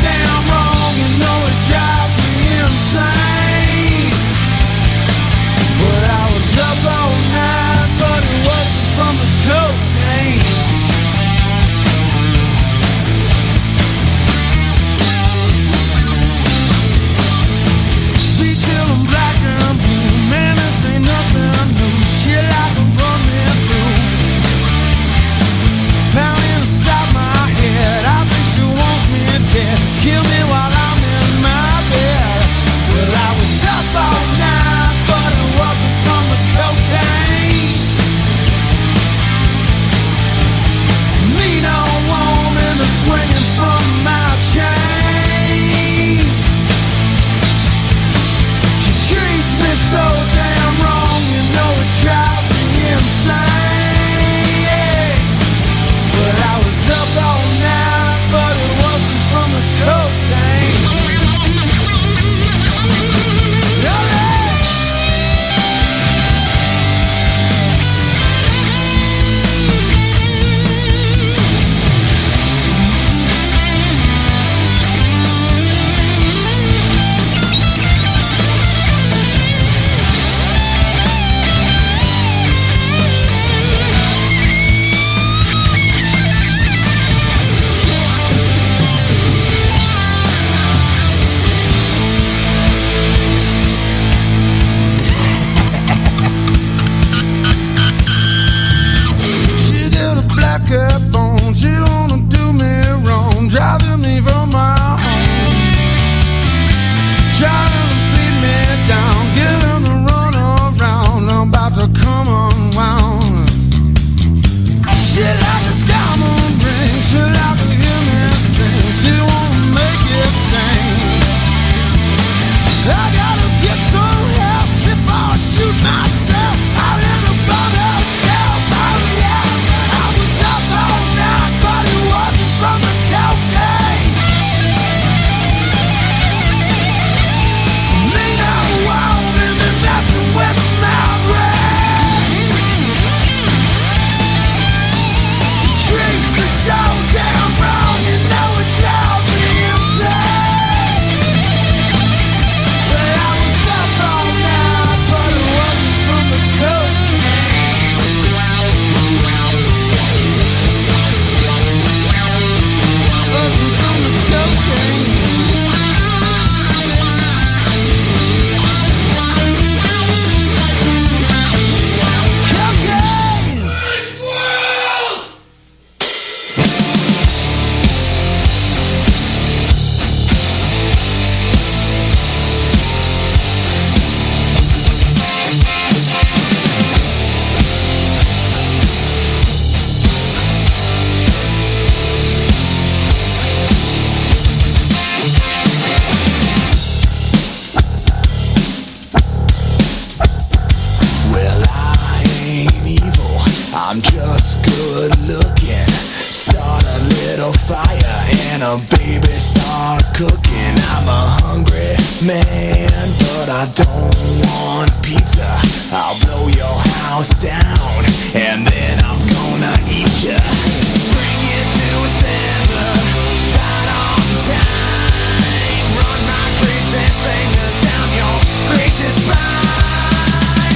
damn wrong, you know it drives me insane. But I was up all night, but it wasn't from the cocaine. Be till I'm black and blue, man, this ain't nothing new. Shit like a run me through. Down inside my head, I think she wants me dead. Kill me while I'm in my bed. Well, I was up all night, but it wasn't from the cocaine. Me don't want me to swinging from my chain. She treats me so damn wrong, you know it drives me insane. But I was up all night, but it wasn't from the cocaine. She got a black cat bone, she don't wanna do me wrong, driving me from my home, trying to beat me down, giving the run around, I'm about to come unwound. She like a diamond ring, she like to hear me sing, she wanna make it sting. I gotta get some help before I shoot myself out in the bottom shelf. Oh yeah, I was up all night, but it wasn't from the cocaine. Me not wanting to messing with my brain. She treats me so damn wrong, you know it drives me insane. But I was up all night, but it wasn't from the cocaine. Wasn't from the cocaine. Cocaine! Well, I ain't evil, I'm just good looking. Start a little fire and a baby start cooking. I'm a hungry man, but I don't want pizza. I'll blow your house down and then I'm gonna eat ya. Bring you to a center, right on time. Run my greasy fingers down your greasy spine.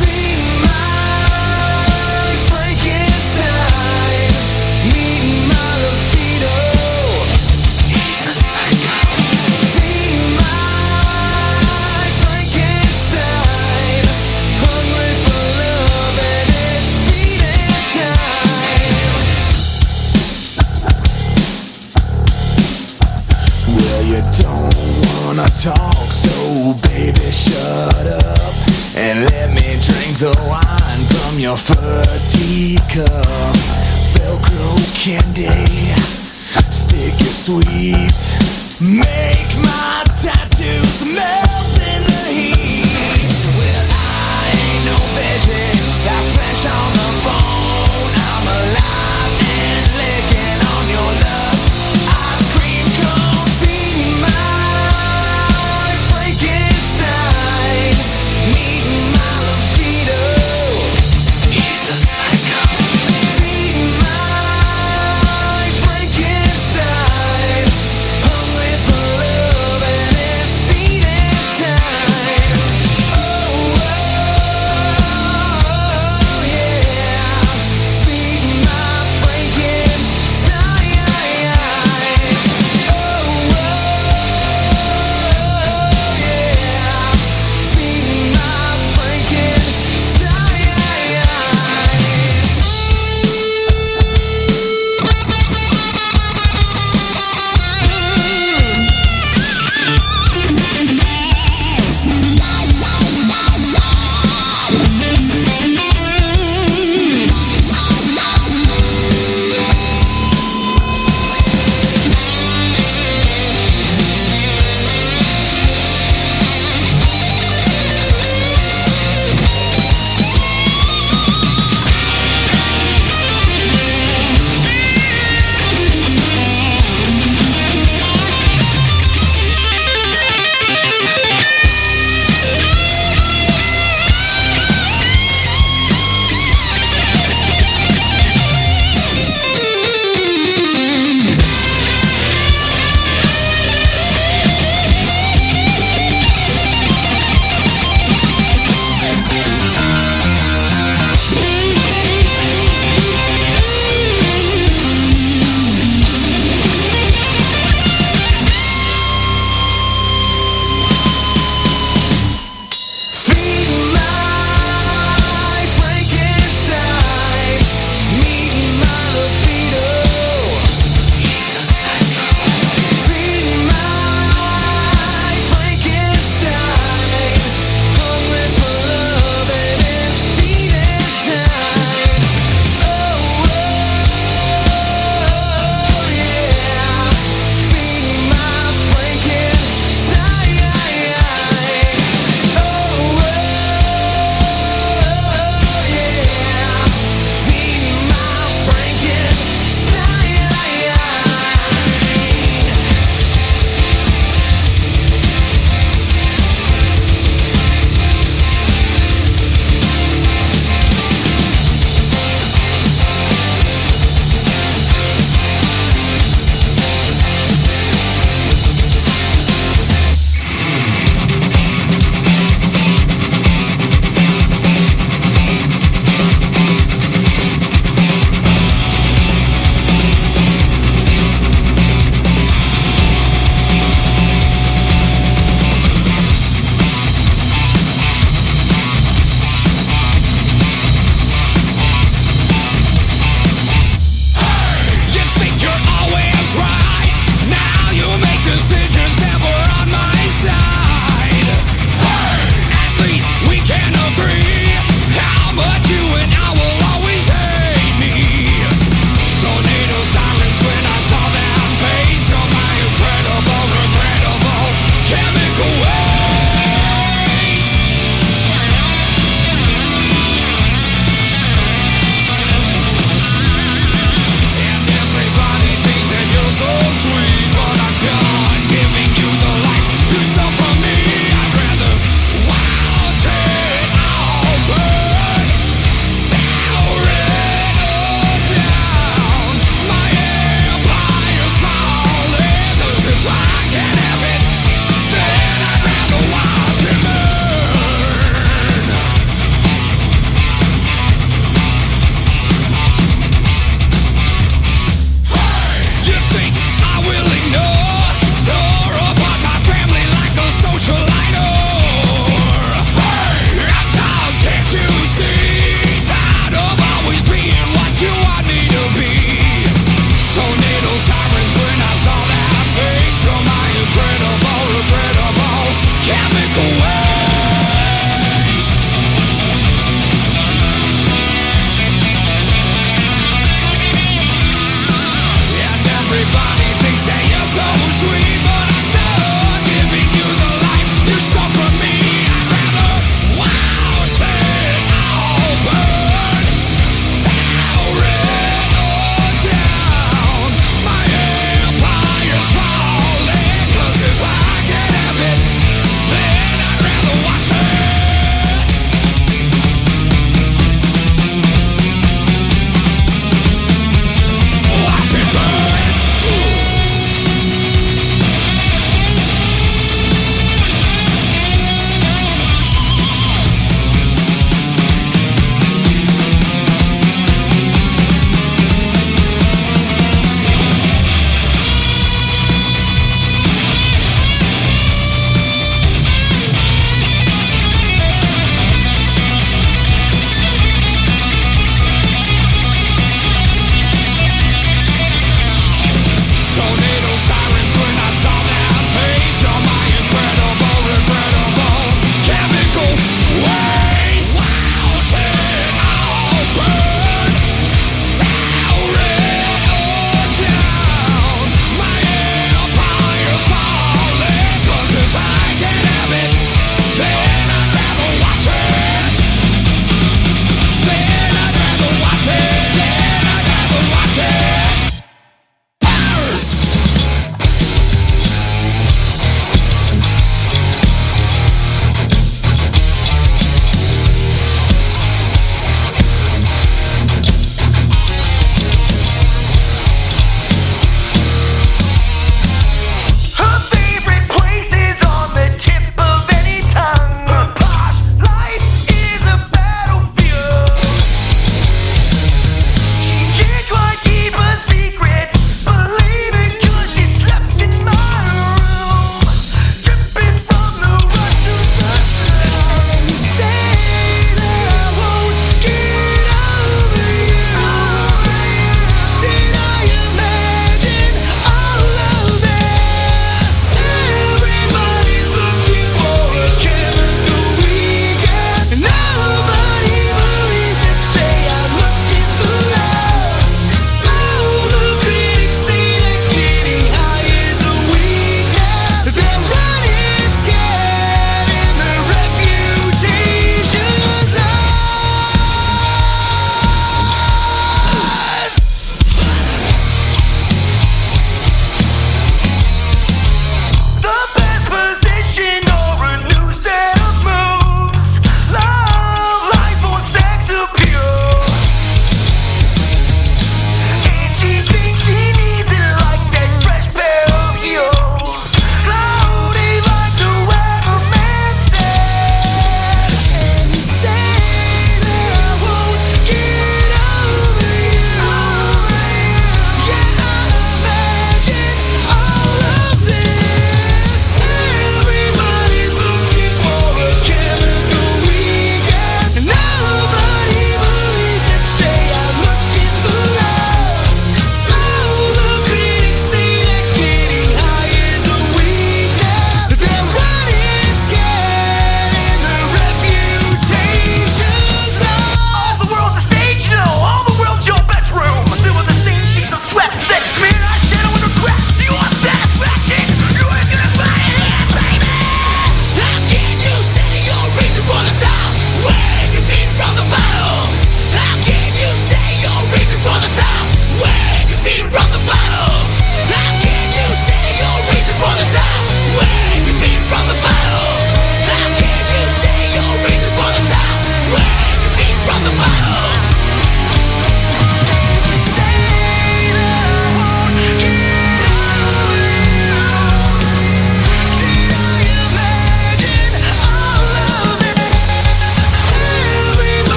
Be my Frankenstein. Meet my libido. He's a psycho. Be my Frankenstein. Hungry for love and it's feeding time. Well, you don't wanna talk, so baby shut up and let me drink the wine from your fur teacup. Velcro candy, stick your sweet, make my tattoos melt in the heat. Well, I ain't no veggie, got flesh on the bone. I'm alive and licking on your lust. Ice cream cone, feed my Frankenstein. Meet my libido. He's a psycho. Feed my Frankenstein. Hungry for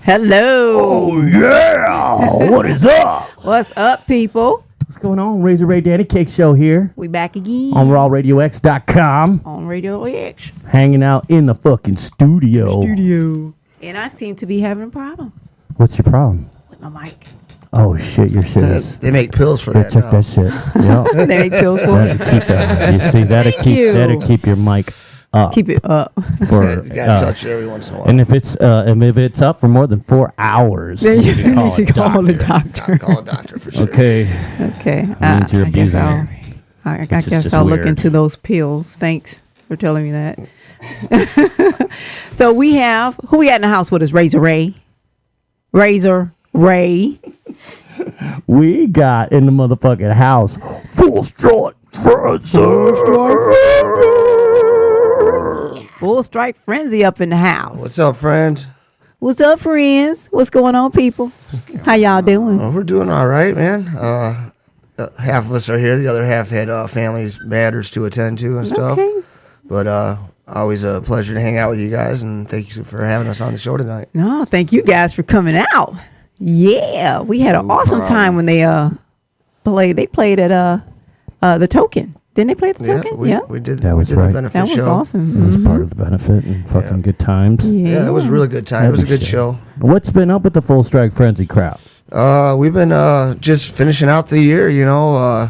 Hello. Oh, yeah. What is up? What's up, people? What's going on? Razor Ray Danny Cake Show here We back again on RawRadioX.com. on Radio X. Hanging out in the fucking studio. And I seem to be having a problem What's your problem? with my mic. Oh, shit. Your shit is. They make pills for Yeah, that check now. that shit. Yeah. They make pills for it. That'll keep that. You see, Thank you. that'll keep your mic up. Keep it up. For, You gotta touch it every once in a while. and if it's up for more than 4 hours, Then you need need to call the I'll doctor. call a doctor for sure. Okay. Okay. That means you're I guess abusing I'll, it. I Which is guess just I'll look weird. into those pills. Thanks for telling me that. So we have, who we got in the house with us? Razor Ray. Razor Ray. We got in the motherfucking house Full Strike Full Strike Frenzy up in the house. What's up, friends? What's up, friends? What's going on, people? How y'all doing? We're doing all right, man. Half of us are here. The other half had families matters to attend to and stuff. Okay. But always a pleasure to hang out with you guys, and thank you for having us on the show tonight. No, thank you guys for coming out. Yeah, we had an awesome time when they played. They played at the Token. Didn't they play at the Token? We did. That We was did right. the benefit That was show. awesome. It was part of the benefit and fucking good times. Yeah, it was a really good time. It was a good show. What's been up with the Full Strike Frenzy crowd? We've been just finishing out the year, you know.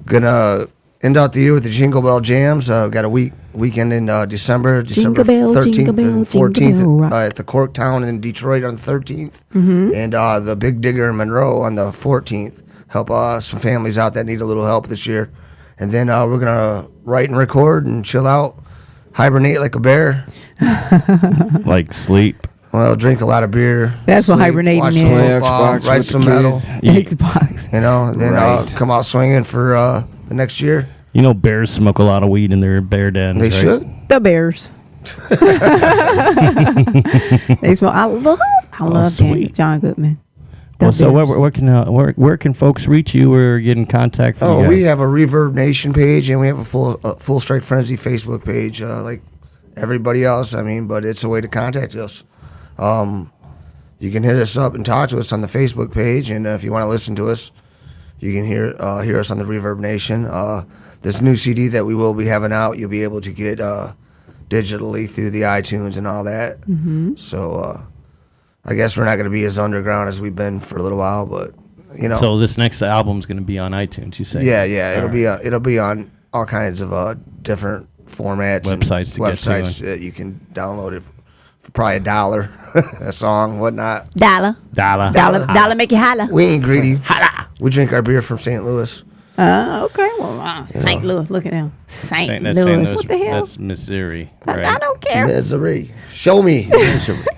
Gonna end out the year with the Jingle Bell Jams. Got a weekend in December Jingle bell, 13th jingle bell, and jingle 14th bell rock. at the Corktown in Detroit on the 13th, Mm-hmm. and the Big Digger in Monroe on the 14th. Help some families out that need a little help this year, and then we're gonna write and record and chill out, hibernate like a bear. Like sleep. Well, drink a lot of beer. That's what sleep, hibernating watch is. some Play football, Xbox write with the some metal. Xbox. You know, then Right. come out swinging for the next year. You know, bears smoke a lot of weed in their bear dens. They right? should. The Bears. They smell. I love sweet. John Goodman. The Well, so Bears. where can folks reach you or get in contact with you Oh, guys? we have a Reverb Nation page, and we have a Full Strike Frenzy Facebook page, like everybody else. I mean, but it's a way to contact us. You can hit us up and talk to us on the Facebook page, and if you want to listen to us, you can hear us on the Reverb Nation. This new CD that we will be having out, you'll be able to get digitally through the iTunes and all that. Mm-hmm. So I guess we're not going to be as underground as we've been for a little while, but you know. So this next album's going to be on iTunes, you say? Yeah, it'll be on all kinds of different formats, Websites and to get to websites that you can download it for probably $1 a song, whatnot. Dollar make you holla. We ain't greedy. We drink our beer from St. Louis. Okay. Well, St. Louis. Look at them. St. Louis. What the hell? That's Missouri, I right? don't care. Misery. Show me.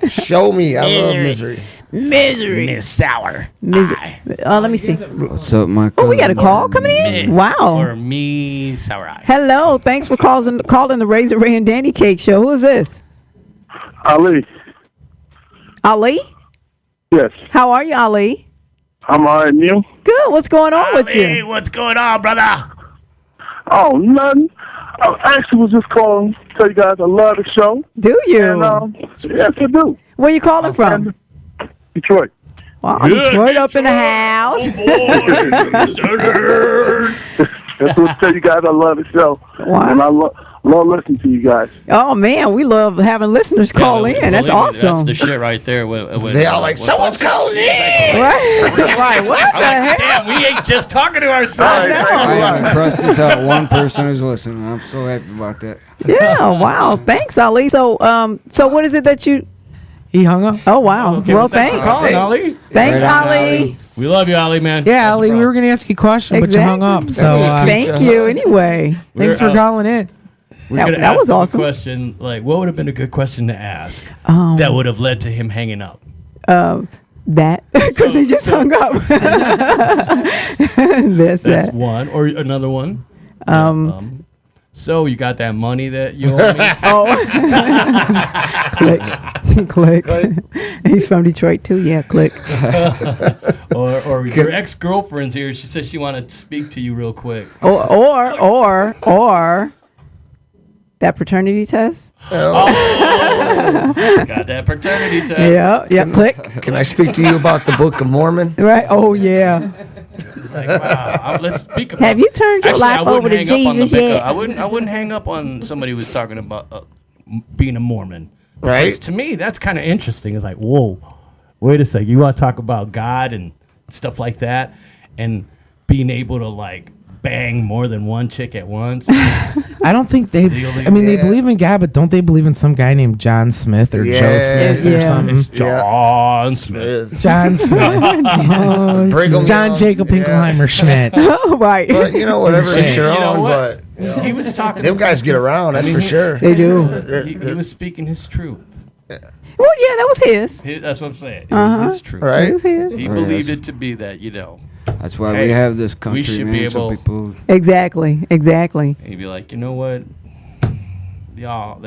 Show me. I love misery. Misery. Miss Sour. Misery. Let me see. What's up, my Oh, we got a call coming in? Wow. Or me Sour Eye. Hello. Thanks for calling the Razor Ray and Danny Cake Show. Who is this? Ali. Ali? Yes. How are you, Ali? I'm all right, and you? Good. What's going on with Hey, you? what's going on, brother? Oh, nothing. I actually was just calling to tell you guys I love the show. Do you? And, yes, I do. Where you calling from? Detroit. Wow, Detroit up in the house. That's what I tell you guys I love the show. Wow. And I love listening to you guys. Oh, man, we love having listeners call in. That's awesome. That's the shit right there. They all like, someone's calling in. Right. What the heck? Damn, we ain't just talking to ourselves. I am impressed as hell. One person is listening. I'm so happy about that. Yeah, wow. Thanks, Ali. So what is it that you... He hung up. Oh, wow. Okay, well, thanks for thanks. calling, Ali. Thanks, Right on, Ali. We love you, Ali, man. Yeah, Ali, we were going to ask you a question, but you hung up. So Thank you anyway. thanks for calling in. That was awesome. Question, like, what would have been a good question to ask that would have led to him hanging up? That because he just hung up. That's That's that. one. Or another one. So you got that money that you owe me? Click. He's from Detroit too. Yeah, click. or your ex-girlfriend's here. She says she wanted to speak to you real quick. Or That paternity test. Got that paternity test. Yeah. Click. Can I speak to you about the Book of Mormon? Right. Oh yeah. Like, wow. Let's speak about. Have you turned your Actually, I life wouldn't over to hang up on the Jesus Book of- yet? I wouldn't hang up on somebody who was talking about being a Mormon. Right. Because to me, that's kind of interesting. It's like, whoa, wait a second. You want to talk about God and stuff like that, and being able to like bang more than one chick at once. I don't think they. I mean, they believe in God, but don't they believe in some guy named John Smith or Joe Smith or Yeah. something? John Smith. John Smith. Brigham John Young. Jacob Pinkelheimer Schmidt. Oh, right. But whatever, it's your You know own. what? But He was talking. them guys get around. That's for sure. They do. He was speaking his truth. Well, yeah, that was his. That's what I'm saying. It was his truth. Right. That was his. He believed it to be that, That's why Hey, we have this country, we should man. be So able- people, Exactly. and he'd be like, you know what? Y'all,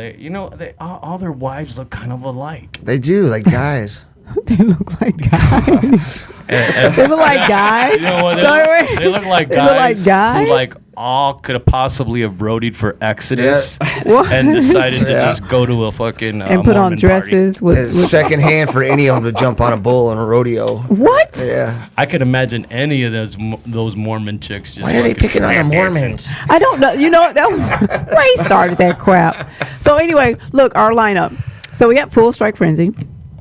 all their wives look kind of alike. They do, like guys. They look like guys. They look like guys. You know what? They, Sorry. they look like They guys. look like guys? Who like all could have possibly have roadied for Exodus What? and decided to Yeah. just go to a fucking And put on Mormon dresses It's with second hand for any of them to jump on a bull in a rodeo. what? Yeah. Party. I could imagine any of those Mormon chicks. Just Why are they fucking picking on the stand dancing. Mormons? I don't know. You know that was why he started that crap. So anyway, look, our lineup. So we got Full Strike Frenzy.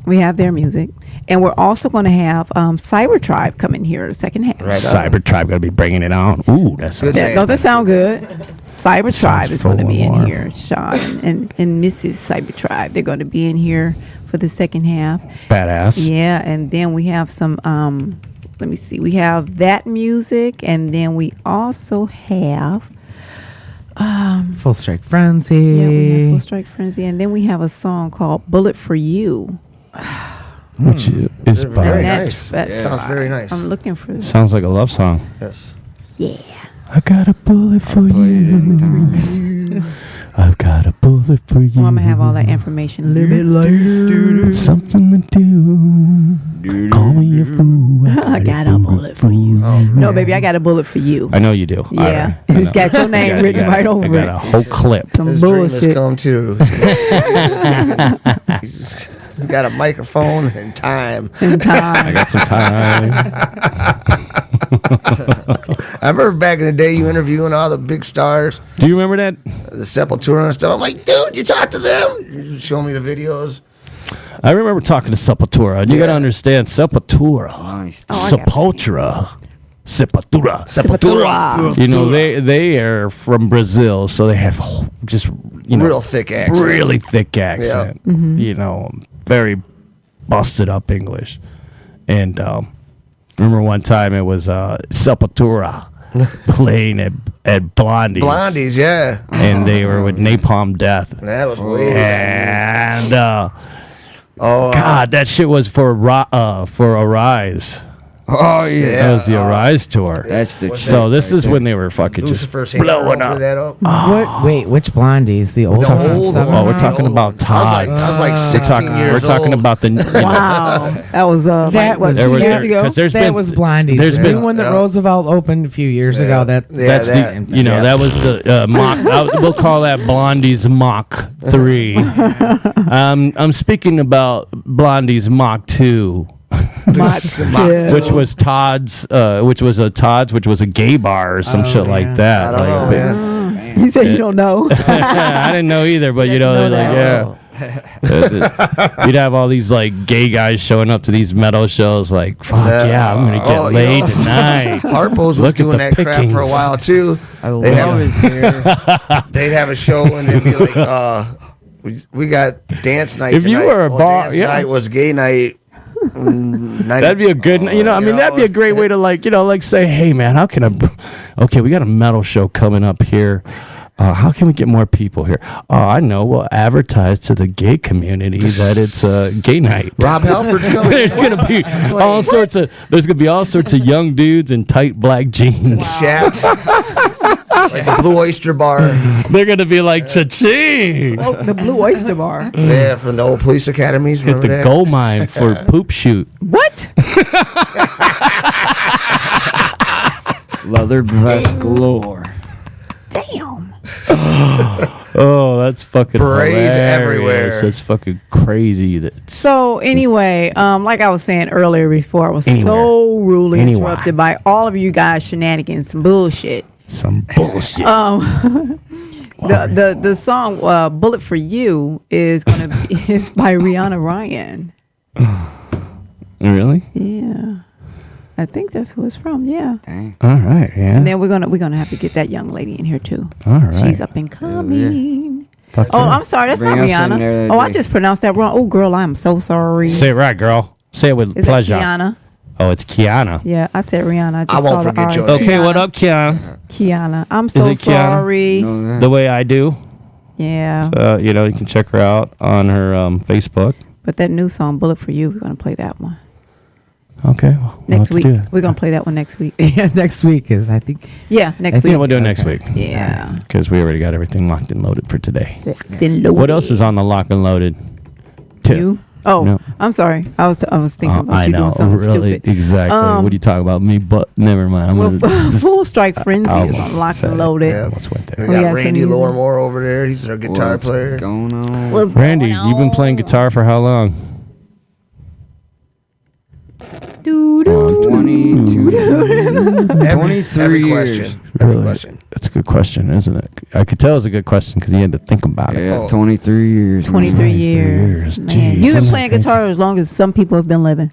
We have their music, and we're also going to have Cybertrybe come in here the second half. Right. Cybertrybe gonna be bringing it on. Ooh, that's Good name. Don't that sound good? Cybertrybe Sounds is going to full be of in more. here. Sean and Mrs. Cybertrybe. They're going to be in here for the second half. badass. Yeah, and then we have some. Let me see. We have that music, and then we also have. Full Strike Frenzy. Yeah, we have Full Strike Frenzy, and then we have a song called "Bullet for You." Which is Very And nice. that's- Sounds very nice. I'm looking for. sounds like a love song. Yes. Yeah. I got a bullet for you. I've got a bullet for you. Well, I'm gonna have all that information a little bit later. Something to do. Call me a fool. I got a bullet for you. No, baby, I got a bullet for you. I know you do. Yeah, I it's know. got your name written You got right it. over I got a it. whole clip. Some His dream has bullshit. come true. He's got a microphone and time. In time. I got some time. I remember back in the day you interviewing all the big stars, Do you remember that? the Sepultura and stuff. I'm like, dude, you talk to them. You show me the videos. I remember talking to Sepultura. And you got to understand, Sepultura. nice. Oh, I got Sepultura. Sepultura. Sepultura. You know, they are from Brazil, so they have just, Real thick accents. really thick accent. You know, very busted up English. And remember one time it was Sepultura playing at Blondie's. Blondies, yeah. And they were with Napalm Death. That was way back. And God, that shit was for Arise. Oh yeah. That was the Arise tour. That's the. So this is when they were fucking just Lucifer's hand blowing opened up. that up. What? Wait, which Blondies? The old The old seven? Oh, we're one. talking about I Todd. was like 16 We're years talking old. about the. You know, Wow, that was That like, what, was 2 were- years ago. because there's that been- was Blondies. there's the been- new one that yeah. Roosevelt opened a few years ago. That Yeah, That's that- the, you know, yeah. that was the mock. We'll call that Blondie's Mach 3. I'm speaking about Blondie's Mach 2. Yeah. Which was Todd's, which was a gay bar or some shit like that. I don't know, Like, man. You said you don't know. I didn't know either, but you know, they're like, yeah. You'd have all these like gay guys showing up to these metal shows, like, fuck yeah, I'm gonna get Oh, you laid know, tonight. Harpo's was Look at doing the that crap for a pickings. while too. I They love have- his hair. They'd have a show and they'd be like, we got dance night If you tonight. were a Well, bar- dance yeah. night was gay night. That'd be a good, you know, I mean, that'd be a great way to like, you know, like say, hey man, how can okay, we got a metal show coming up here. How can we get more people here? Oh, I know. We'll advertise to the gay community that it's gay night. Rob Halford's coming. There's gonna be all sorts of young dudes in tight black jeans. Chaps. Like the Blue Oyster Bar. They're gonna be like cha-ching. Oh, the Blue Oyster Bar. Yeah, from the old police academies. Hit Remember the that? gold mine for poop shoot. What? Leather vest galore. Damn. Oh, that's fucking Berets hilarious. everywhere. That's fucking crazy. So anyway, like I was saying earlier before, I was so rudely interrupted by all of you guys shenanigans, some bullshit. Some bullshit. The song "Bullet for You" is gonna be is by Rihanna Ryan. Really? Yeah, I think that's who it's from. Yeah. Dang. All right. Yeah. And then we're gonna have to get that young lady in here too. All right. She's up and coming. Fuck Oh, yeah. I'm sorry, that's Bring not us in there Rihanna. that Oh, I day. just pronounced that wrong. Oh, girl, I'm so sorry. Say it right, girl. Say it with Is pleasure. that Kiana? Oh, it's Kiana. Yeah, I said Rihanna. I just I won't saw the forget R's. your name. Okay, what up, Kiana? Kiana. I'm so it Kiana? sorry. No, that. The way I do. Yeah. You know, you can check her out on her Facebook. But that new song, Bullet for You, we're going to play that one. Okay. Well, Next we'll week. have to do that. We're going to play that one next week. Yeah, next week is I think. Yeah, next Yeah, week. we'll do it next week. Yeah. Because we already got everything locked and loaded for today. Then load What else is on the lock and loaded? You? Oh, No. I'm sorry. I was thinking about I you know. doing something Really, stupid. exactly. What are you talking about? Me, but never mind. I'm Well, gonna just, Full Strike Frenzy I is on almost locked and said it. loaded. Yeah. Let's went We there. We got got some Randy music. Loremore over there. He's our guitar What's player. going on? What's Randy, going you've been playing on? guitar for how long? Doo-doo. 22. Every 23 years. question. Every question. That's a good question, isn't it? I could tell it was a good question because you had to think about it. Yeah, Oh. 23 years. 23 23 years. years. Man, Jeez, you've been isn't playing that guitar as long as some people have been living.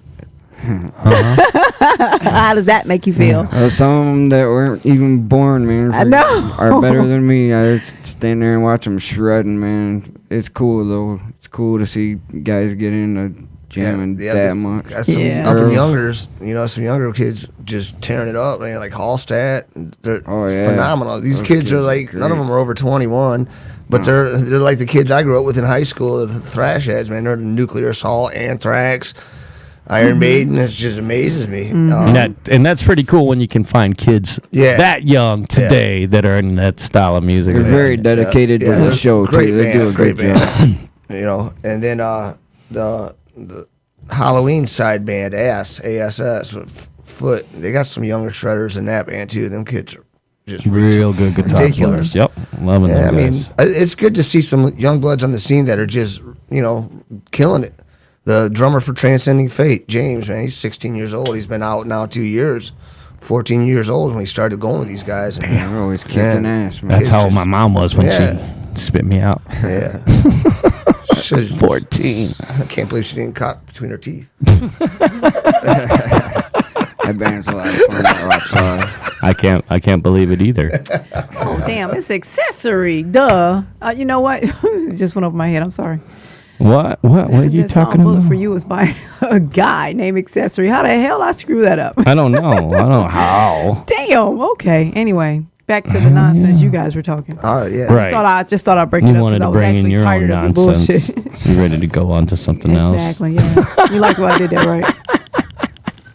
Uh-huh. How does that make you feel? Some of them that weren't even born, man, I know. are better than me. I just stand there and watch them shredding, man. It's cool, though. It's cool to see guys get into jamming that much. Got some Yeah. up and youngers, some younger kids just tearing it up, man. Like Hallstatt, they're phenomenal. These kids are like, none of them are over 21, but they're like the kids I grew up with in high school, the thrash heads, man. They're the Nuclear Assault, Anthrax, Iron Maiden. It just amazes me. And that's pretty cool when you can find kids Yeah. that young today that are in that style of music. They're very dedicated to they're the show, great too. They do a band, great job. And then the Halloween side band, ASS, Foot, they got some younger shredders in that band too. Them kids are just Real good guitar ridiculous. players. Yep. Loving Yeah, I them mean, guys. it's good to see some young bloods on the scene that are just, killing it. The drummer for Transcending Fate, James, man, he's 16 years old. He's been out now 2 years. 14 years old when we started going with these guys. And, They're always kicking ass, man. That's kids how just- my mom was when Yeah. she spit me out. yeah. 14. I can't believe she didn't caught between her teeth. That band's a lot of fun. That rock song. I can't believe it either. Oh, damn, it's accessory. Duh. You know what? It just went over my head. I'm sorry. What are you That song, talking Bullet about? for You was by a guy named Accessory. How the hell I screw that up? I don't know. I don't know how. Damn. Okay. Anyway, back to the nonsense you guys were talking. All right, yeah. Right. I just thought I'd break You it up wanted because I to was bring in actually your own tired of the nonsense. bullshit. You ready to go on to something else? Exactly. Yeah. You liked why I did that, right?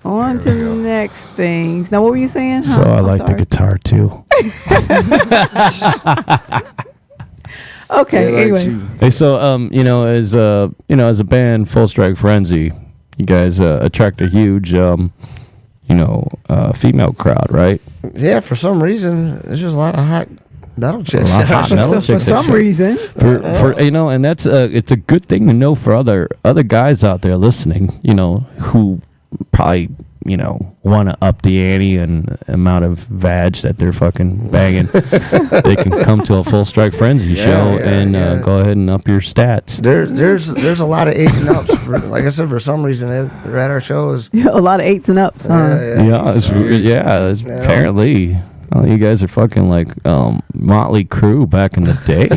On to the next things. Now, what were you saying? So Huh? I I'm like the sorry. guitar too. Okay. They like Anyway. you. Hey, so as a band, Full Strike Frenzy, you guys attract a huge female crowd, right? Yeah, for some reason, there's just a lot of hot metal chicks. A lot of hot metal So for chicks. some reason, For and that's it's a good thing to know for other guys out there listening, who probably want to up the ante and amount of vag that they're fucking banging. They can come to a Full Strike Frenzy show and go ahead and up your stats. There's a lot of 8s and ups. Like I said, for some reason they're at our shows. a lot of 8s and ups. Huh? It's apparently. Oh, you guys are fucking like Motley Crue back in the day.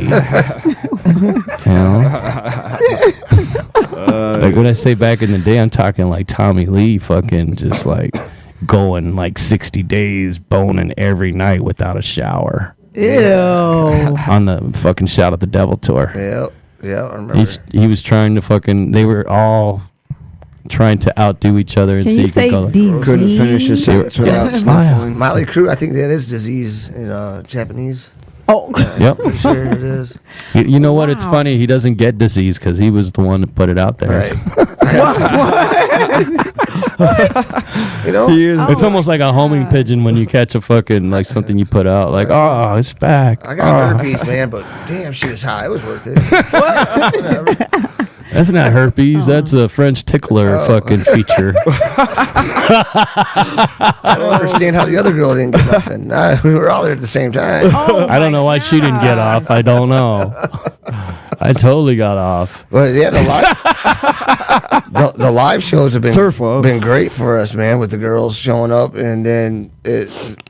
Like when I say back in the day, I'm talking like Tommy Lee fucking just like going like 60 days boning every night without a shower Ew. on the fucking Shout at the Devil tour. Yeah, I remember. He was trying to they were all trying to outdo each other and Can see you who say could go. disease? Couldn't finish a sentence without sniffling. Motley Crue, I think that is disease in Japanese. Oh, Yep. Pretty sure it is. You know what? It's Wow. funny. He doesn't get disease because he was the one that put it out there. Right. You know, It's almost like a homing pigeon when you catch a fucking like something you put out. Like, oh, it's back. I got herpes, man, but damn, she was high. It was worth it. Whatever. That's not herpes. That's a French tickler fucking feature. I don't understand how the other girl didn't get nothing. We were all there at the same time. I don't know why she didn't get off. I don't know. I totally got off. But yeah, the live shows have been great for us, man, with the girls showing up, and then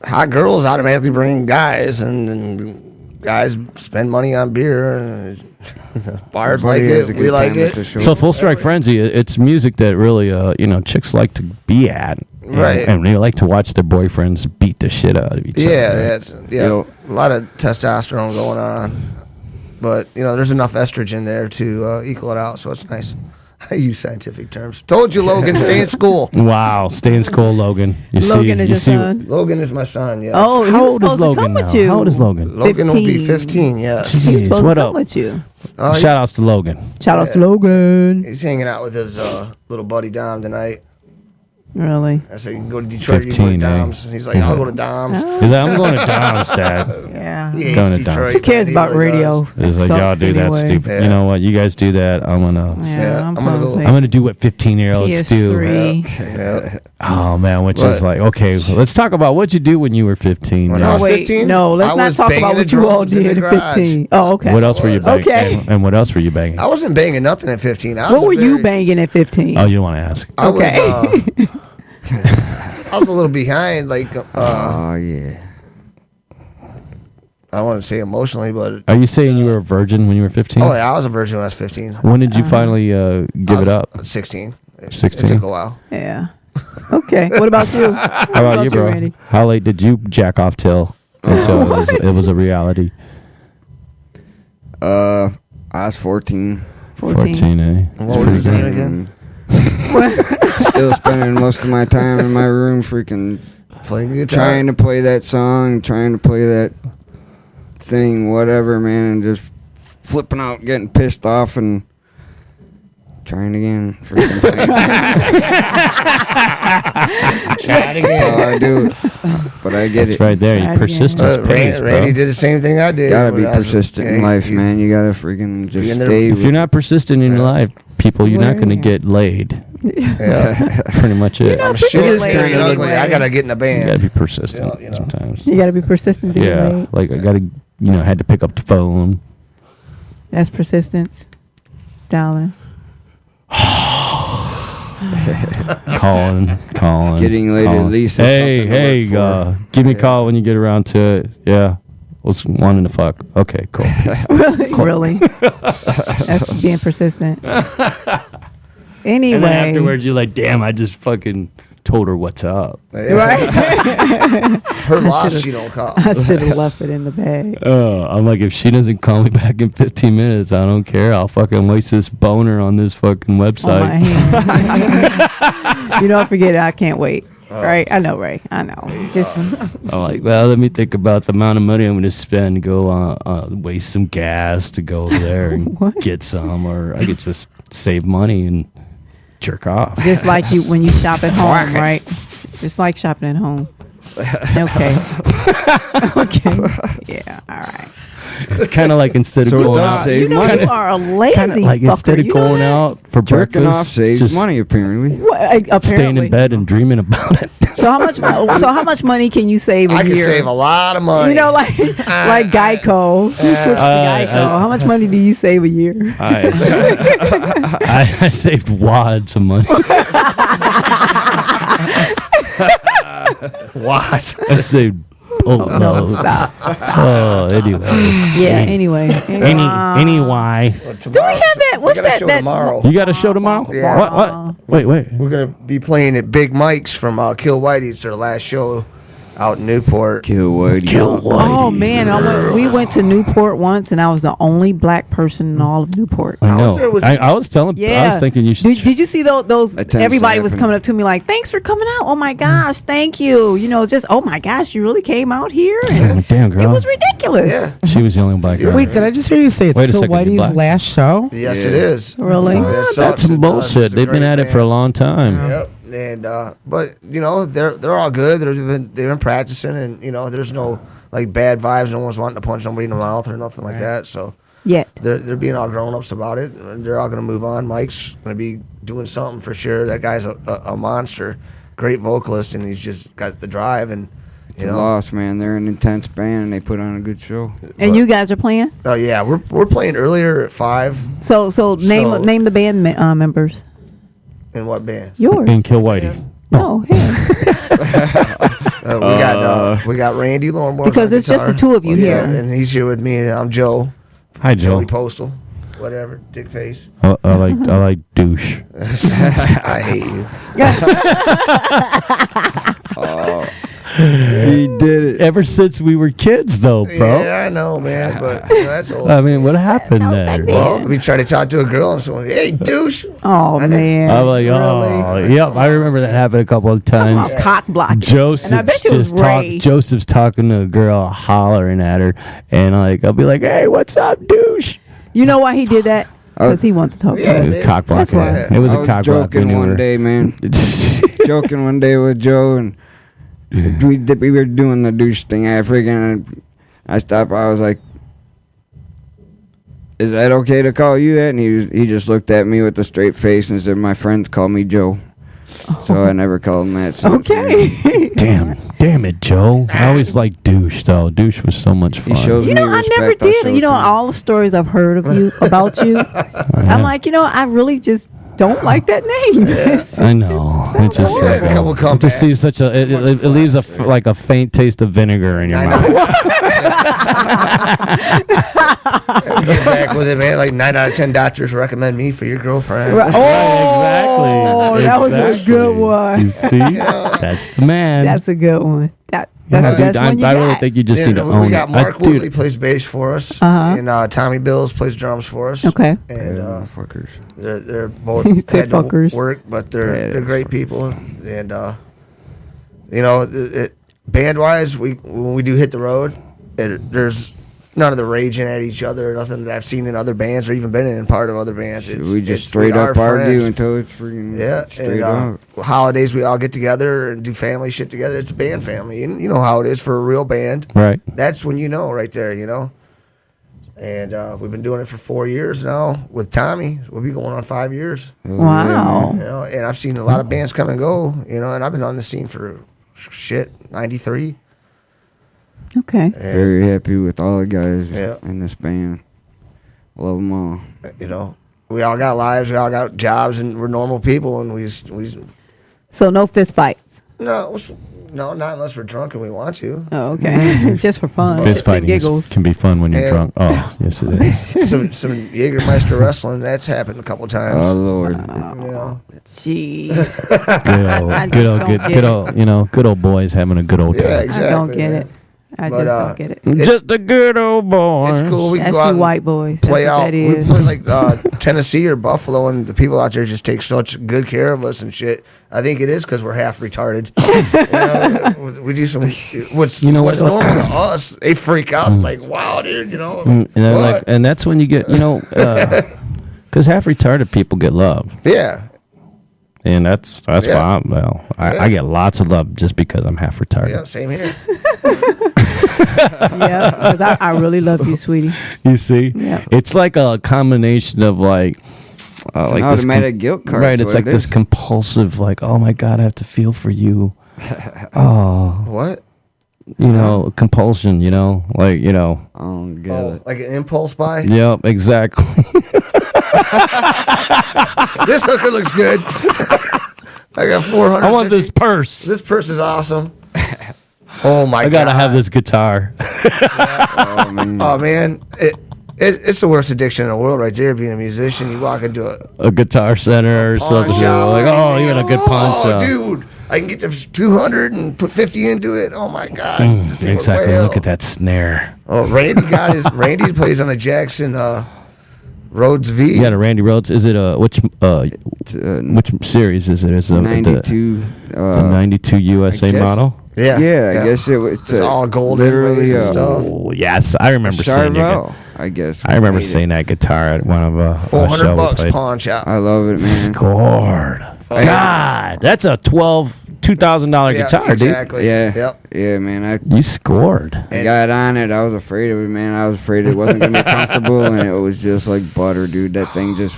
hot girls automatically bring guys, and guys spend money on beer. And bars like it, we like it. So Full Strike Frenzy, it's music that really, chicks like to be at, right? And they like to watch their boyfriends beat the shit out of each other. Yeah, a lot of testosterone going on, but there's enough estrogen there to equal it out, so it's nice. I use scientific terms. Told you, Logan, stay in school. Wow, stay in school, Logan. Logan is your son? Logan is my son, yes. Oh, how old is Logan now? How old is Logan? Logan will be 15, yes. He's supposed to come with you. Shout outs to Logan. Shout outs to Logan. He's hanging out with his little buddy Dom tonight. Really? I said, you can go to Detroit, 15, you can go to Dom's. He's like, I'll go to Dom's. Oh. He's like, I'm going to Dom's, Dad. Yeah. He going hates to Dom's. Detroit. Who cares about radio? He's like, y'all do that stupid. Yeah. You know what? You guys do that. I'm gonna. Yeah, I'm gonna go. I'm gonna do what 15-year-olds do. PS3. Yeah. Oh man, which is like, okay, well, let's talk about what you do when you were 15. When I was 15, no, let's I not was talk banging about the what you all drums in did the at garage. 15. Oh, okay. What else were you banging? Okay. And what else were you banging? I wasn't banging nothing at 15. What were you banging at 15? Oh, you don't want to ask. I was a little behind, like. Oh yeah. I want to say emotionally, but. Are you saying you were a virgin when you were 15? Oh yeah, I was a virgin when I was 15. When did you finally give it up? 16. 16. It took a while. Yeah. Okay. What about you? How about you, bro? Randy? How late did you jack off till until it was a reality? I was 14. 14. Eh? What was his name again? Still spending most of my time in my room freaking Playing guitar. trying to play that song, trying to play that thing, whatever, man, and just flipping out, getting pissed off, and trying again. That's how I do it. But I get That's it. right there. You persistence pays, bro. Randy did the same thing I did. Gotta be persistent in life, man. You gotta freaking just stay. If you're not persistent in your life, people, you're not going to get laid. Yeah. Pretty much it. I'm sure it's Laid kind of ugly. anyway. I gotta get in a You band. got to be persistent Yeah, sometimes. You got to be persistent. To get Yeah, laid. like I got to, had to pick up the phone. That's persistence, darling. calling. Getting laid calling. at least is Hey, something to look for. give me a call when you get around to it. Yeah. Was wanting to fuck. Okay, cool. Really? That's being persistent. Anyway. And then afterwards, you're like, damn, I just fucking told her what's up. Right? Her loss, she don't call. I should have left it in the bag. I'm like, if she doesn't call me back in 15 minutes, I don't care. I'll fucking waste this boner on this fucking On my website. hand. You don't forget it. I can't wait. Right? I know, Ray. I know. Just I'm like, well, let me think about the amount of money I'm going to spend to go waste some gas to go there and get some, or I could just save money and jerk off. just like you when you shop at home, right? Just like shopping at home. Okay. Okay. Yeah. All right. It's kind of like instead of So it going does out, save You know money. you are a lazy kind of like fucker. instead of You know going that? out for Jerking breakfast, off saves just money, apparently. Apparently. staying in bed and dreaming about it. So how much money can you save a I year? can save a lot of money. You know, like Geico. You switch to Geico. How much money do you save a year? I saved wads of money. What? I saved. Oh no! Stop. Oh, anyway. Yeah. Anyway. Anyway. Do we have that? What's we got a that? show That tomorrow. You got a show tomorrow? Yeah. What? Wait. We're gonna be playing at Big Mike's from Kill Whitey. It's their last show. out in Newport. Kill Whitey. Oh man, we went to Newport once, and I was the only black person in all of Newport. I was there know. with- I was telling. I was thinking you should. Did you see those? That tends to Everybody was happen. coming up to me like, "Thanks for coming out. Oh my gosh, thank you. You know, just oh my gosh, you really came out here." And Damn, girl. it was ridiculous. Yeah. She was the only black girl. Wait, did I just hear you say it's Wait a Kill second, you Whitey's black? last show? Yes, it is. Really? It That's sucks, some it does. bullshit. It's a They've been great at it for a band. long time. Yep. And but you know they're all good. They've been practicing, and you know there's no like bad vibes. No one's wanting to punch somebody in the mouth or nothing like that. So Yet. they're being all grown ups about it, and they're all gonna move on. Mike's gonna be doing something for sure. That guy's a monster, great vocalist, and he's just got the drive. And It's a loss, man. They're an intense band, and they put on a good show. And you guys are playing? Oh yeah, we're playing earlier at 5. So name the band members. In what band? Yours. And Kill Whitey. No, We got Randy Lormore Because it's just the two of you here. and he's here with me. And I'm Joe. Hi, Joe. Joey Postal, whatever, dick face. I like douche. I hate you. He did it. Ever since we were kids, though, bro. Yeah, I know, man, but you know, that's old. I mean, what happened there? Well, let me try to talk to a girl and someone, hey, douche. Oh man. I'm like, oh, Really? yep. I remember that happened a couple of times. Cock blocking. Joseph's And I bet you it was Ray. Joseph's talking to a girl, hollering at her, and I'll be like, "Hey, what's up, douche?" You know why he did that? Because he wants to talk. Yeah, It was man. cock blocking. why. It was I a was cock block. joking one day, man. Joking one day with Joe, and we were doing the douche thing. I stopped. I was like, "Is that okay to call you that?" And he just looked at me with a straight face and said, "My friends call me Joe." So I never called him that. since. Okay. Damn it, Joe. I always liked douche though. Douche was so much fun. He shows You me know, I respect. never I'll show did. You it know, to him. all the stories I've heard of you about you. I'm like, you know, I really just don't like that name. I know. It just Yeah, a couple it just seems such a. It leaves like a faint taste of vinegar in your mouth. Get back with it, man. Like 9 out of 10 doctors recommend me for your girlfriend. Right. Oh, Exactly. that was a good You one. see, that's the man. That's a good one. That's Yeah, the dude, best one you I got. really think you just Yeah, need to we own got it. Mark Dude, Woodley plays bass for us, Uh-huh. and Tommy Bills plays drums for us. Okay. And Fuckers. they're both You said had to fuckers. work, but they're Yeah, they're great people. And you know, band wise, when we do hit the road, there's none of the raging at each other, nothing that I've seen in other bands or even been in part of other bands. We just straight up argue until it's freaking Yeah, straight and up. holidays we all get together and do family shit together. It's a band family, and you know how it is for a real band. right? That's when you know right there, you know. And we've been doing it for 4 years now with Tommy. We'll be going on 5 years. Wow. You know, and I've seen a lot of bands come and go. You know, and I've been on the scene for 93. Okay. Very happy with all the guys Yeah. in this band. Love them all. You know, we all got lives, we all got jobs, and we're normal people. And we So no fist fights. no, not unless we're drunk and we want to. Oh, okay. Just for fun. Fist Shits and fighting giggles. can be fun when you're Yeah. drunk. Oh, yes, it is. some Jägermeister wrestling, that's happened a couple times. Oh Lord. You know, Jeez. Good old, good old boys having a good old yeah, time. exactly. I don't get man. it. I But, just don't get it. Just a good old boy. It's cool. We can That's go out you and white boys. play That's what out. that We is. play like Tennessee or Buffalo, and the people out there just take such good care of us and shit. I think it is because we're half retarded. You know, we do some what's You know what's what? normal to us. They freak out like, wow, dude. You know, And, they're what? like, and that's when you get, because half retarded people get love, Yeah, and that's Yeah. why I get lots of love just because I'm half retarded. yeah, same here. Yeah, 'cause I really love you, sweetie. You see, Yeah. it's like a combination of like An this automatic guilt card. right? is It's what like it this is. compulsive, like, oh my god, I have to feel for you. Oh, What? compulsion. Like I don't get Oh, it. like an impulse buy. Yep, exactly. This hooker looks good. I got 400. I want this purse. This purse is awesome. Oh my god! I gotta have this guitar. Oh, man. Oh man, it's the worst addiction in the world, right there. Being a musician, you walk into a A guitar center or pawn something. shop, Like, oh, you got a good pawn oh, shop. dude, I can get to 200 and put 50 into it. Oh my God! This thing was Exactly. way Look out. at that snare. Oh, Randy plays on a Jackson Rhodes V. You got a Randy Rhodes. Is it which series is it? Is it 92. the 92 USA guess- model? Yeah, I guess it's all golden literally and stuff. Oh, yes, I remember seeing you. Charvel, I guess. I remember made it. seeing that guitar at one of a show we $400 played. pawn shop. I love it, man. Scored. God, that's a $2,000 Yeah, guitar, exactly. Yeah. Yep. Yeah, man. You scored. I got on it. I was afraid of it, man. I was afraid it wasn't gonna be comfortable, and it was just like butter, dude. That thing just,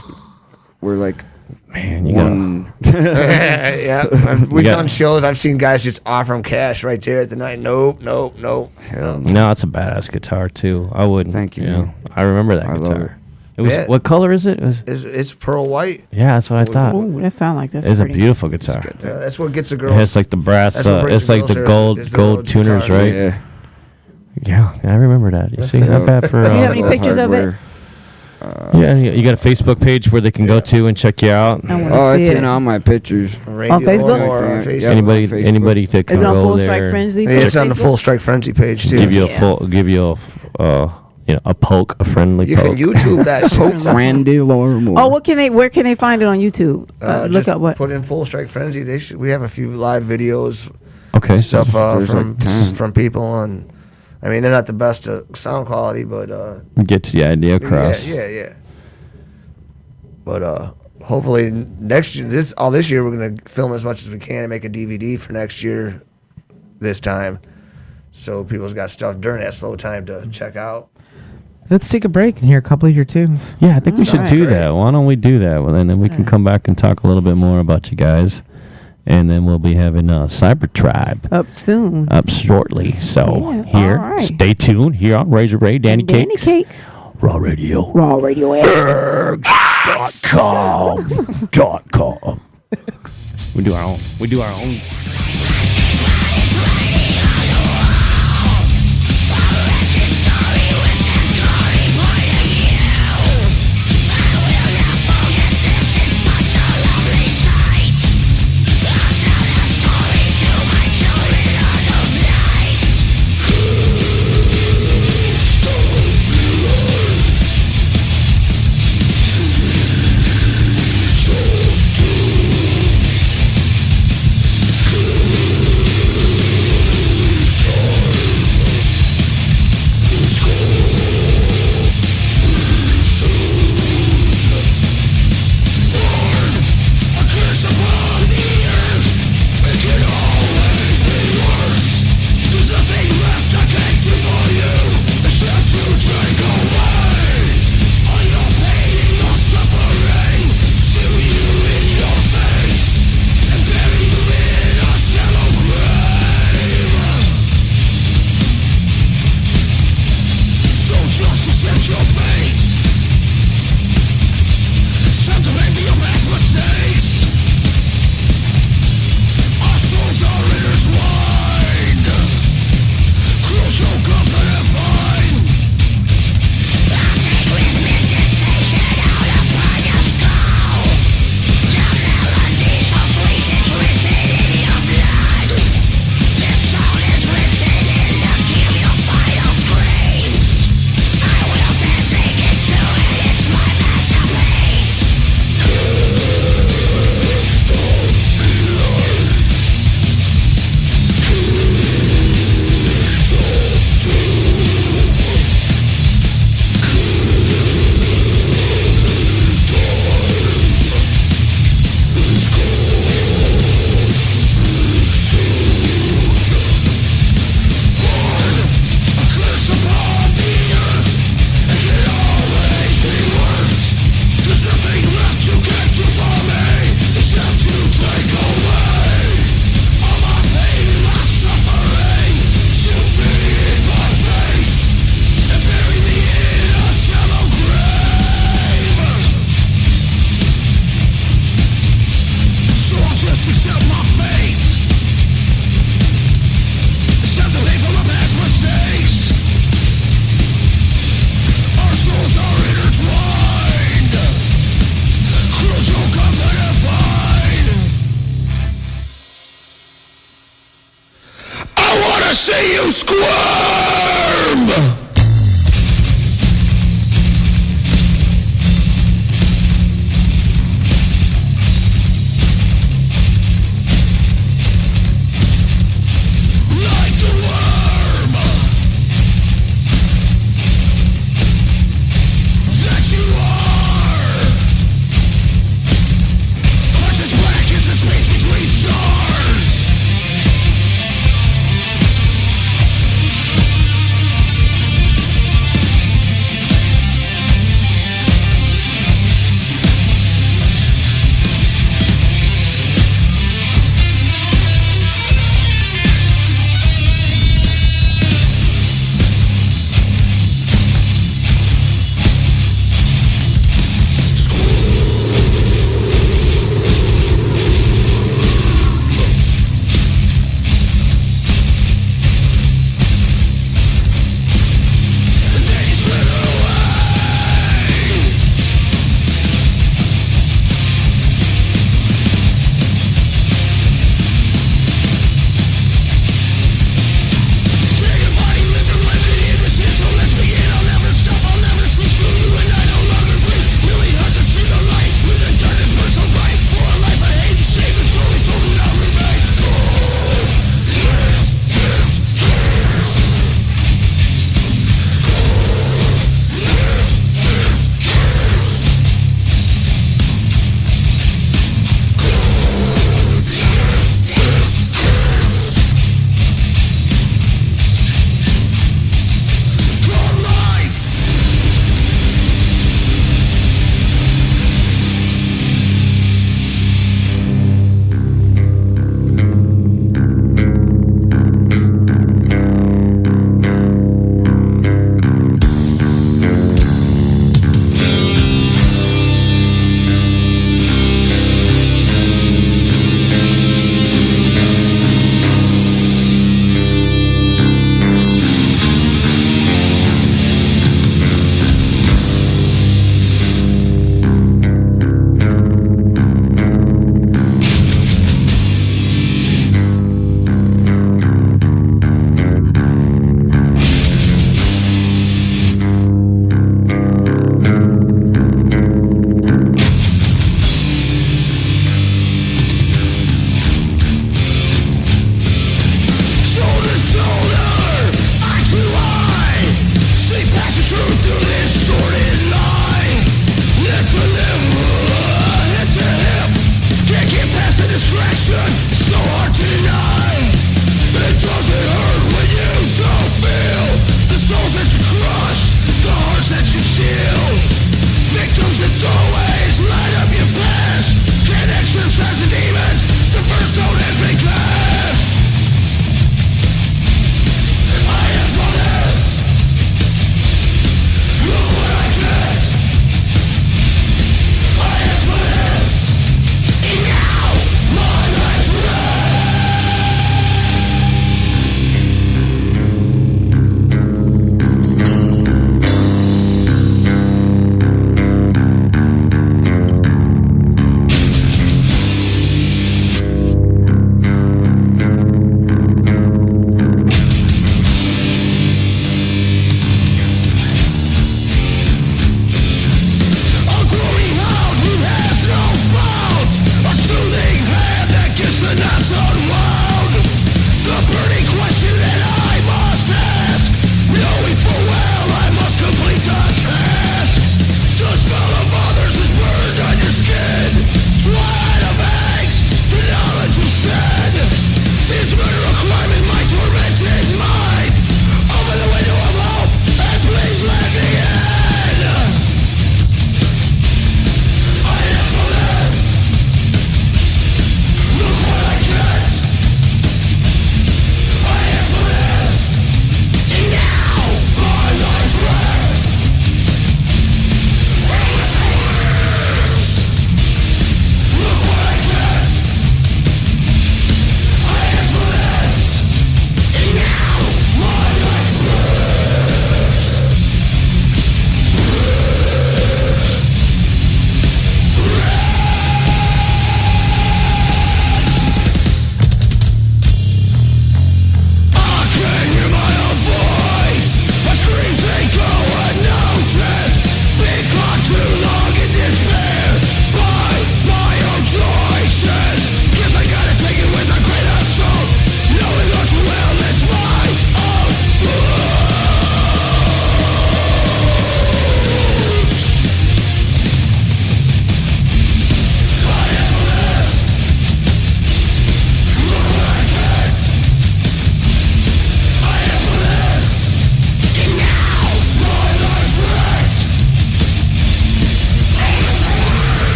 we're like Man, you got one. Yeah, we've got- done shows. I've seen guys just offer them cash right there at the night. Nope. Hell no. No, it's a badass guitar too. I wouldn't. Thank you, know. man. I remember that I love guitar. It was Yeah. what color is it? It's pearl white. Yeah, that's what I thought. Ooh, that sound like that's It's a pretty. beautiful guitar. That's what gets the It girls. has like the brass. That's what brings It's like the the girls there is the gold Rhodes tuners, guitar. right? Yeah. Yeah, I remember that. You see, not bad for. Do you have any pictures of it? Yeah, you got a Facebook page where they can go to and check you out. I want to Oh, see it's it. in all my pictures. Randy On Facebook? Lamore on Yeah. Facebook. Yeah. Anybody, on Facebook. anybody that can Is it on go Full Strike there, Frenzy? Yeah, it's on the Facebook? Full Strike Frenzy page too. give you a Yeah. give you a poke, a friendly You poke. can YouTube that shit. Randy Lormore. Oh, where can they find it on YouTube? Look Just up what? Put in Full Strike Frenzy. We have a few live videos, Okay, stuff There's from like 10. from people, and I mean they're not the best sound quality, but gets the idea across. yeah. But hopefully next year, this year we're gonna film as much as we can and make a DVD for next year. This time, so people's got stuff during that slow time to check out. Let's take a break and hear a couple of your tunes. Yeah, I think we should Alright. do that. Why don't we do that? Well, and then we can come back and talk a little bit more about you guys, and then we'll be having Cybertrybe Up soon. up shortly. So Yeah, here, alright. stay tuned here on Razor Ray, Danny Danny Cakes, Cakes. Raw Radio. Raw Radio X. .com. We do our own. We do our own. you squirm! Like the worm that you are. Arch as black as the space between stars.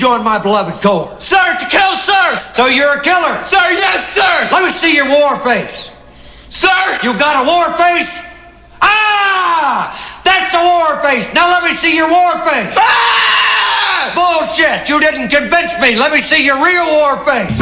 join my beloved corps? Sir, to kill, sir! So you're a killer? Sir, yes, sir! Let me see your war face. Sir! You got a war face? Ah! That's a war face. Now let me see your war face. Ah! Bullshit. You didn't convince me. Let me see your real war face.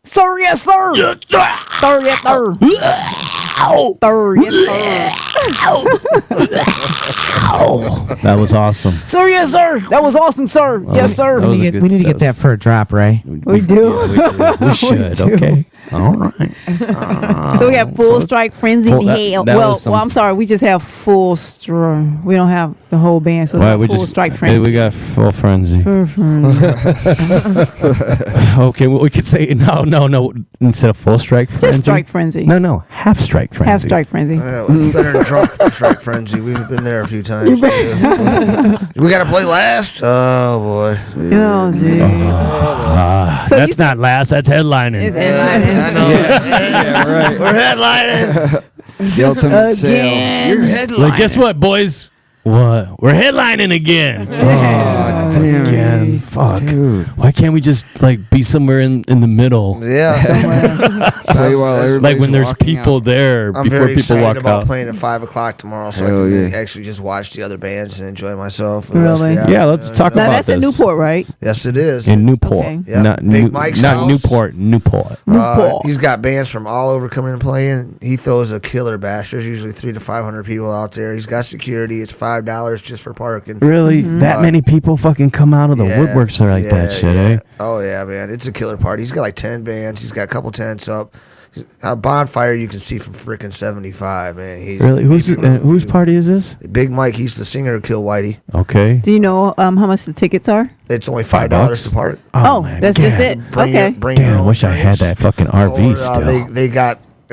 Sir, yes, sir. Yes, sir. Sir, yes, sir. Sir, yes, sir. That was awesome. Sir, yes, sir. That was awesome, sir. Yes, sir. that was a We need to get that for a drop, Ray. We do. We should. do. Okay. All right. So we have full strike frenzy Full- that- hell. that Well, was some- I'm sorry. We just have full strike. We don't have the whole band. So Right, it's we full just strike frenzy. we got full frenzy. Okay, well, we could say no. Instead of full strike frenzy, Just strike frenzy. No, half strike frenzy. Half strike frenzy. Yeah, well, it's better than drunk strike frenzy. We've been there a few times. We got to play last. Oh boy. Oh, geez. So That's not last. That's headlining. It's headlining. I know. Yeah, right. We're headlining. The ultimate sale. You're headlining. Like, guess what, boys? What? We're headlining again. Oh, damn Again. Fuck. Dude. Why can't we just be somewhere in the middle? Yeah. Play while everybody's Like when there's walking people out. there I'm before very people excited walk about out. playing at 5:00 tomorrow, so Hell I can yeah. actually just watch the other bands and enjoy myself. For the rest of Really? the hour. Yeah, let's talk Now about that's in this. Newport, right? Yes, it is. In Newport. Okay. Yeah. Not, Big Mike's not house. Newport. Newport. Newport. He's got bands from all over coming and playing. He throws a killer bash. There's usually 300 to 500 people out there. He's got security. It's 5 $25 just for parking. Really? That many people fucking come out of the woodworks there like that shit, eh? Oh yeah, man, it's a killer party. He's got like 10 bands. He's got a couple tents up. A bonfire you can see from freaking 75, man. He's Really? Whose party is this? Big Mike. He's the singer of Kill Whitey. Okay. Do you know how much the tickets are? It's only $5 to park. Oh, man, that's just it. Bring Okay. Damn, I wish I had that fucking RV still.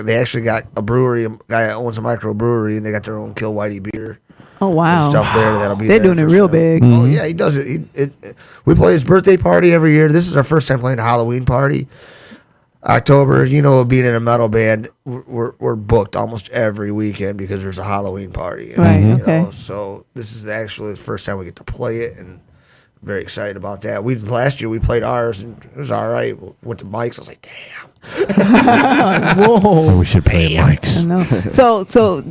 They actually got a brewery. A guy owns a microbrewery, and they got their own Kill Whitey beer. Oh wow. And stuff there that'll be. They're there doing it for real sale. big. Oh yeah, he does it. We play his birthday party every year. This is our first time playing a Halloween party. October, being in a metal band, we're booked almost every weekend because there's a Halloween party. Right. Okay. So this is actually the first time we get to play it, and I'm very excited about that. Last year we played ours, and it was all right. Went to Mike's. I was like, damn. Whoa. We should play Mike's. I know. So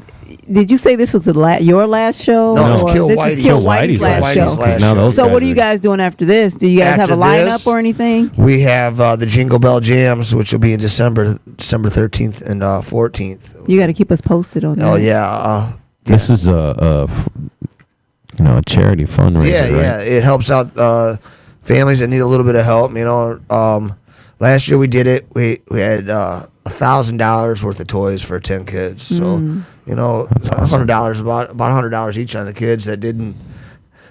did you say this was your last show? No, it's or Kill this Whitey's. is Kill Kill Whitey's Whitey's last show. last No, show. those So guys what are you guys doing after this? Do you guys have a After lineup this, or anything? We have the Jingle Bell Jams, which will be in December 13th and 14th. You got to keep us posted on that. Oh yeah. This is a charity fundraiser, Yeah. right? It helps out families that need a little bit of help. Last year we did it. We had $1,000 worth of toys for 10 kids. So $100 about $100 each on the kids that didn't.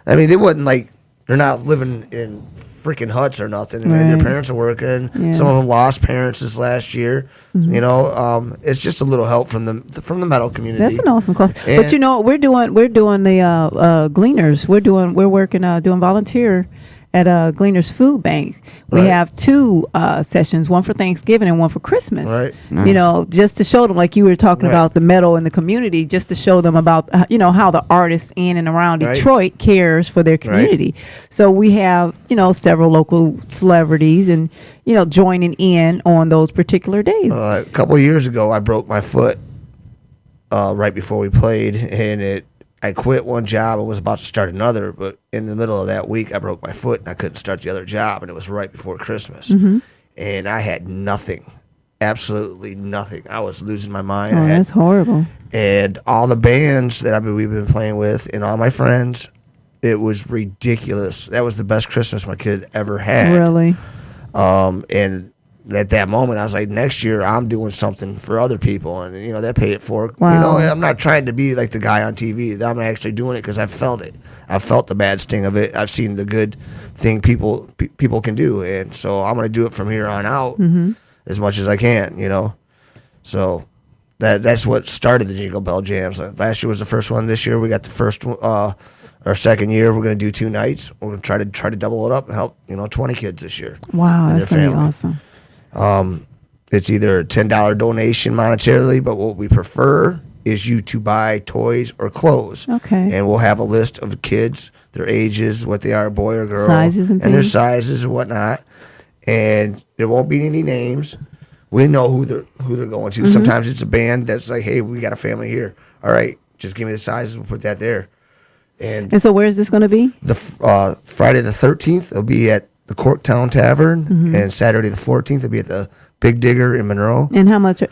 I mean, they wasn't like they're not living in freaking huts or nothing. I mean, their Right. parents are working. Yeah. Some of them lost parents this last year. It's just a little help from the metal community. That's an awesome cause. And- But we're doing the Gleaners. We're working doing volunteer at Gleaners Food Bank. We Right. have two sessions, one for Thanksgiving and one for Christmas. Right. Just to show them, like you were talking Right. about the metal in the community, just to show them about how the artists in and around Right. Detroit cares for their community. So we have several local celebrities and joining in on those particular days. A couple of years ago, I broke my foot right before we played, and I quit one job and was about to start another, but in the middle of that week, I broke my foot and I couldn't start the other job, and it was right before Christmas. And I had nothing, absolutely nothing. I was losing my mind. Oh, that's horrible. And all the bands that we've been playing with and all my friends, it was ridiculous. That was the best Christmas my kid ever had. Really? And at that moment, I was like, next year I'm doing something for other people, and that pay it for. Wow. I'm not trying to be like the guy on TV. I'm actually doing it because I felt it. I felt the bad sting of it. I've seen the good thing people can do, and so I'm gonna do it from here on out as much as I can. So that's what started the Jingle Bell Jams. Last year was the first one. This year we got the first. Our second year, we're going to do 2 nights. We're going to try to double it up and help 20 kids this year. Wow, and that's their going to be family. awesome. It's either a $10 donation monetarily, but what we prefer is you to buy toys or clothes. Okay. And we'll have a list of kids, their ages, what they are, boy or girl, Sizes and their things. sizes and whatnot. And there won't be any names. We know who they're going to. Sometimes it's a band that's like, hey, we got a family here. All right, just give me the sizes. We'll put that there. And so where is this going to be? The Friday the 13th, it'll be at the Corktown Tavern, and Saturday the 14th, it'll be at the Big Digger in Monroe. And how much are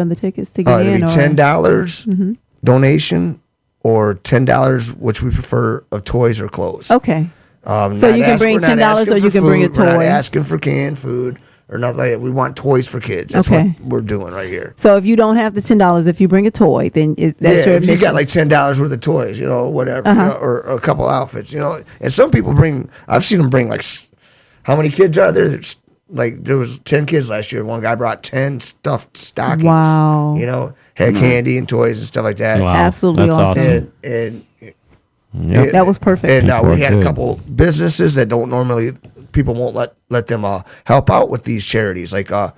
the tickets to get It'll in? be or- $10 donation or $10, which we prefer, of toys or clothes. Okay. So Not you can bring we're not $10 asking or you for can bring a food. We're not toy. asking for canned food or nothing like that. We want toys for kids. That's Okay. what we're doing right here. So if you don't have the $10, if you bring a toy, then that's your If you admission. got like $10 worth of toys, whatever, or a couple outfits, and some people I've seen them bring like, how many kids are there? There was 10 kids last year. One guy brought 10 stuffed stockings. Wow. Had candy and toys and stuff like that. Wow, Absolutely that's awesome. And Yep. That was perfect. And People we are had a good. couple businesses that don't normally, people won't let them help out with these charities. Like there's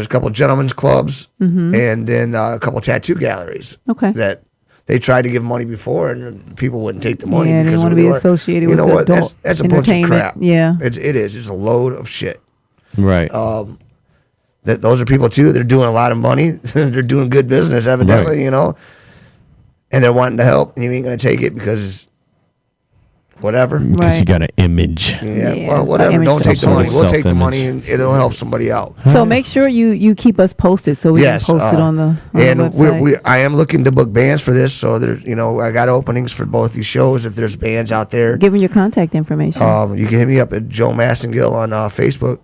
a couple gentlemen's clubs and then a couple tattoo galleries. Okay. That they tried to give money before and people wouldn't take the money Yeah, they because wanna of who be they were. associated You with know what? adult That's a bunch of entertainment. crap. Yeah. It is. It's a load of shit. Right. Those are people too. They're doing a lot of money. They're doing good business, evidently. Right. And they're wanting to help, and you ain't gonna take it because whatever. Because you got an image. Yeah, well, whatever. image Don't take the money. We'll take the self-image. money and it'll help somebody out. So make sure you keep us posted so we Yes, can post it on the and website. I am looking to book bands for this, so there, I got openings for both these shows. If there's bands out there, Give them your contact information. you can hit me up at Joe Massengill on Facebook,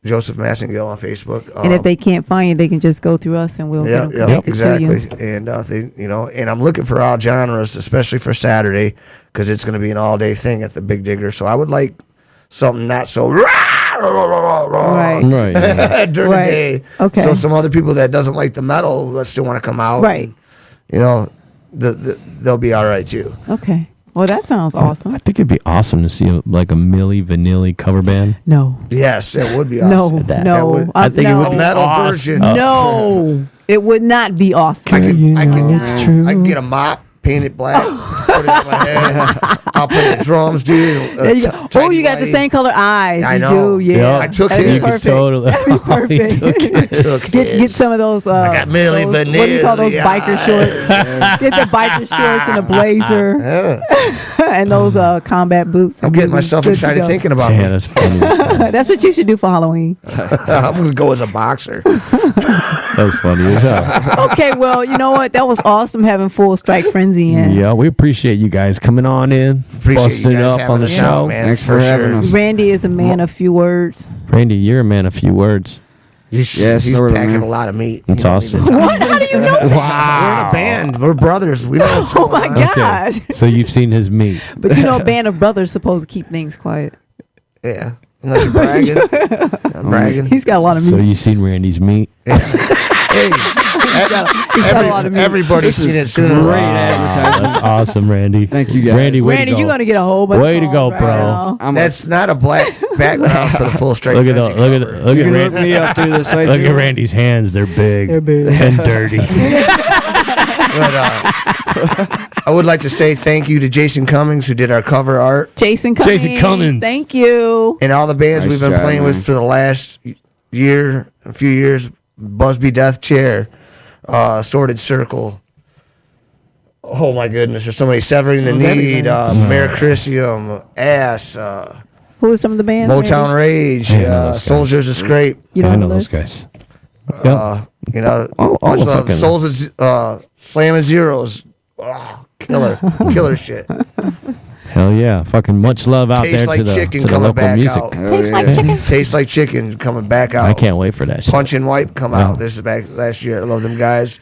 Joseph Massengill on Facebook. and if they can't find you, they can just go through us and we'll get them connected exactly. to you. And if they, and I'm looking for all genres, especially for Saturday, because it's going to be an all-day thing at the Big Digger. So I would like something not so Right. during the day. Okay. So some other people that doesn't like the metal but still want to come out. Right. And, they'll be all right too. Okay. Well, that sounds awesome. I think it'd be awesome to see a Milli Vanilli cover band. No. Yes, it would be No. awesome. No. I think it would A be metal awesome. version. No. It would not be awesome. I can it's true. I can get a mop, paint it black, put it on my head. I'll play the drums, dude. There you go. Oh, you got the same color eyes. I you know. do, yeah. I took That'd be his. perfect. Totally. That'd be perfect. I took Get his. some of those. I got Milli What do you call those Vanilli biker shorts? Get the biker shorts and a blazer and those combat boots. I'm getting myself Good to excited go. thinking about Yeah, it. that's funny. That's what you should do for Halloween. I'm going to go as a boxer. That was funny as hell. Okay, well, you know what? That was awesome having Full Strike Frenzy in. Yeah, we appreciate you guys coming on in, Appreciate you busting guys up having on the us show. out, man. Thanks for having us. Randy is a man of few words. Randy, you're a man of few words. He's sort of, packing man. a lot of meat. That's awesome. What? How do you know that? We're in a band. We're brothers. We know what's Oh going my on. gosh. So you've seen his meat. But you know, a band of brothers supposed to keep things quiet. Yeah. Unless you're bragging. I'm bragging. He's got a lot of So meat. you seen Randy's meat? Hey, He's got a lot of meat. everybody's seen it sooner. Great advertising. That's awesome, Randy. Thank you, guys. Randy, way Randy, to go. you're gonna get a whole bunch. Way of to go, calls bro. right now. I'm That's not a black background for the Full Strike Look at Frenzy the, look cover. at look You at can Randy. look me up through the site. Look too. at Randy's hands. They're big. They're big. and dirty. But I would like to say thank you to Jason Cummings who did our cover art Jason Cummings. Thank you. and all the bands Nice we've been job, playing man. with for the last year, a few years. Busby Death Chair, Sordid Circle. Oh my goodness, there's so many. Severing the Need, Maricrisium, Ass, Who are some of the bands? Motown Rage, I know those guys. Soldiers of Scrape. You I know know the those list? guys. Yep. All Much the love. fucking- Souls of Slamming Zeros. Oh, killer shit. Hell yeah. Fucking much love out Tastes there like to the, chicken to the coming local back music. out. Tastes like chicken. Tastes like chicken coming back out. I can't wait for that shit. Punch and Wipe come out. This is back last year. I love them guys.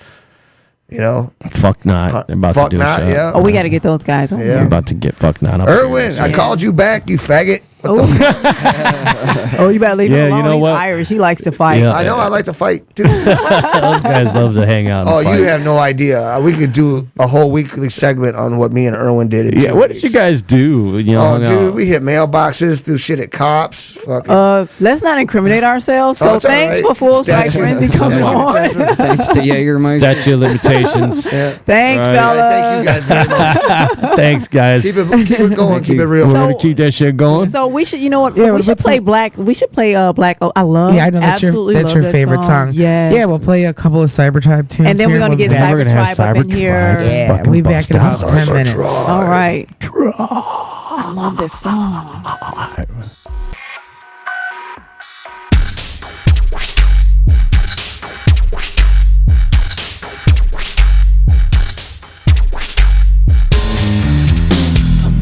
Fuck not. They're about Fuck to do Not, a show. yeah. Oh, we got to get those guys on. Yeah. They're here. about to get fuck not up. Irwin, I called you back, you faggot. What the Oh, you better leave Yeah, him alone. you know He's what? Irish. He likes to fight. Yeah. I know I like to fight too. Those guys love to hang out. And Oh, fight. you have no idea. We could do a whole weekly segment on what me and Irwin did. In Yeah, 2 what did weeks. you guys do? You know, Oh, hung dude, out? we hit mailboxes, threw shit at cops. Fucking. Let's not incriminate ourselves. Oh, So it's all thanks right. for Full Strike Statute- Frenzy coming statute of on. attachment. Thanks to Jägermeister. Statute of limitations. Thanks, Right. All right, fellas. thank you guys very much. Thanks, guys. Keep it going. Keep it real. We're So- gonna keep that shit going. So we should, you know what? Yeah, we what should about play some- Black. We should play Black. Oh, I love. Yeah, I know absolutely that's love your that favorite song. Yes. Yeah, we'll play a couple of Cybertrybe tunes. And then we're here. gonna We'll get be back. We're gonna have Cybertrybe up in Cybertrybe. here. Yeah, Fucking we'll be back in bust about out. 10 minutes. All right. I love this song.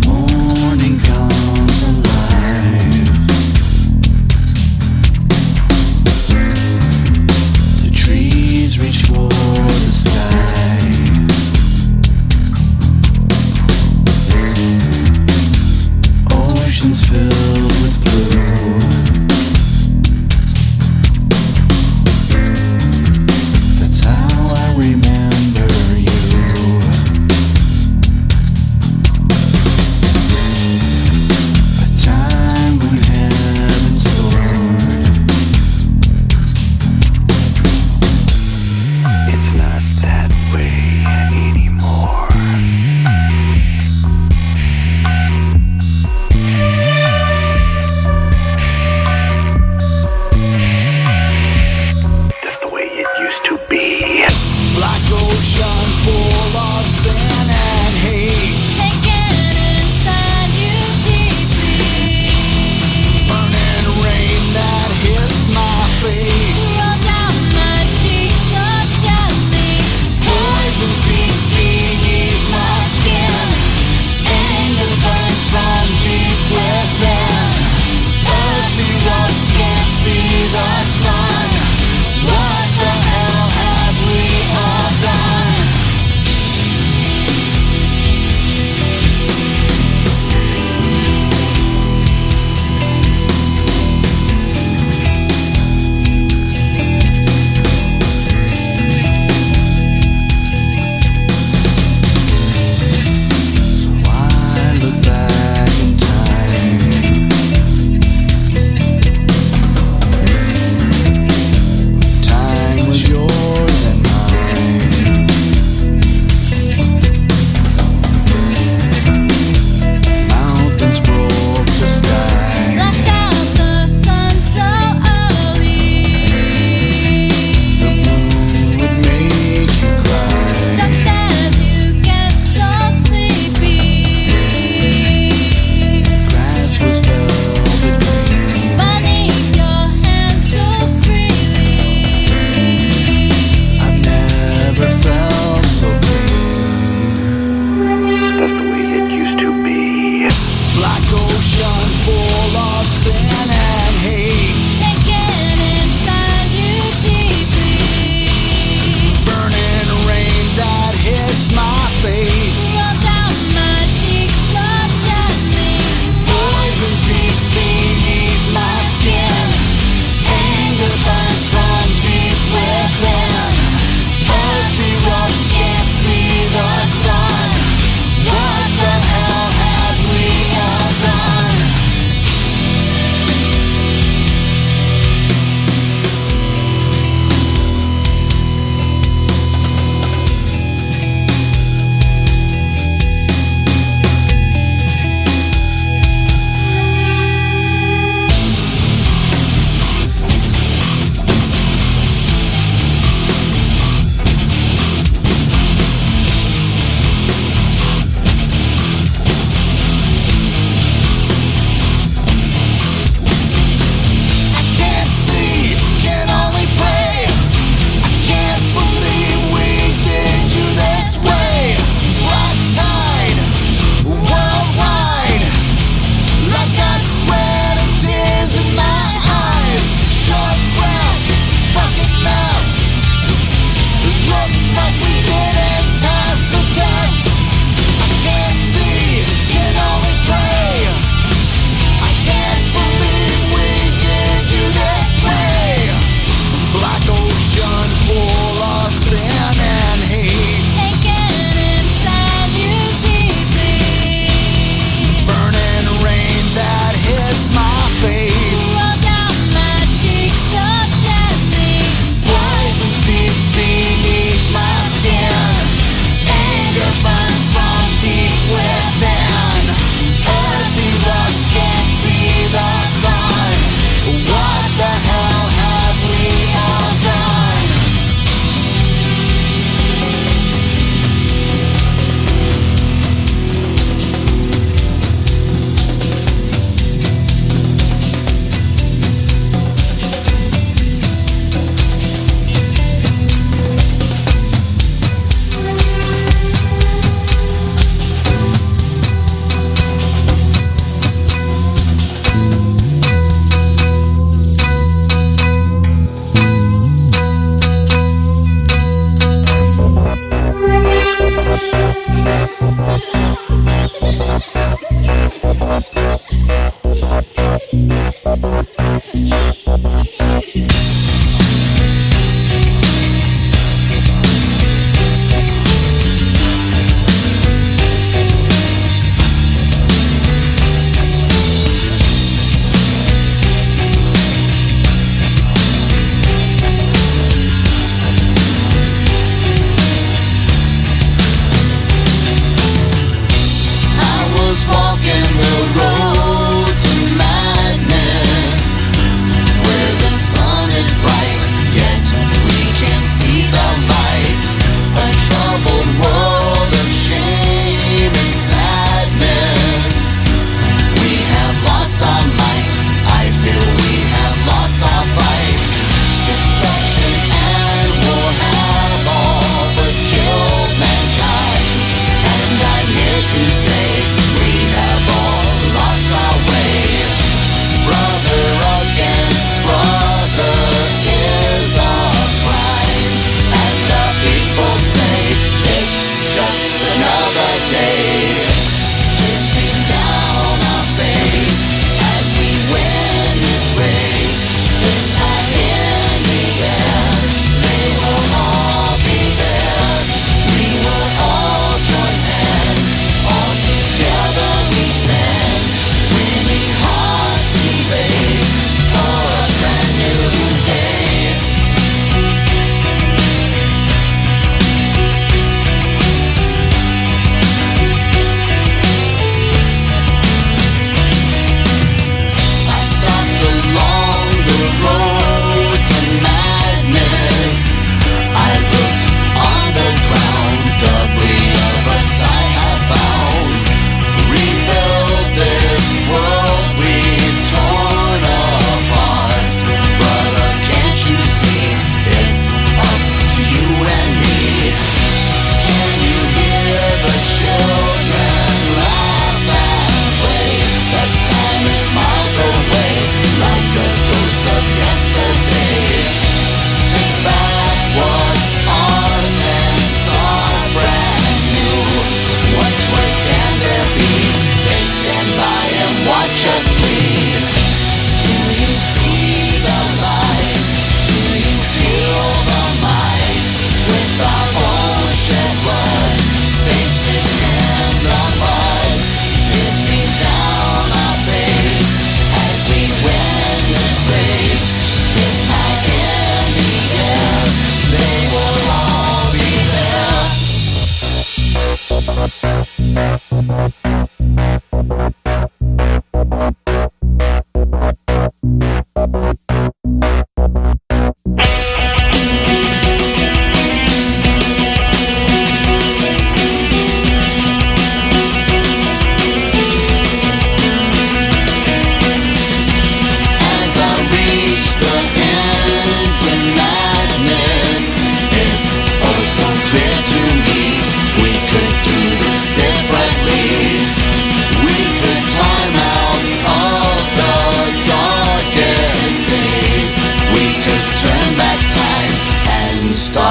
Morning comes alive. The trees reach for the sky. Oceans filled with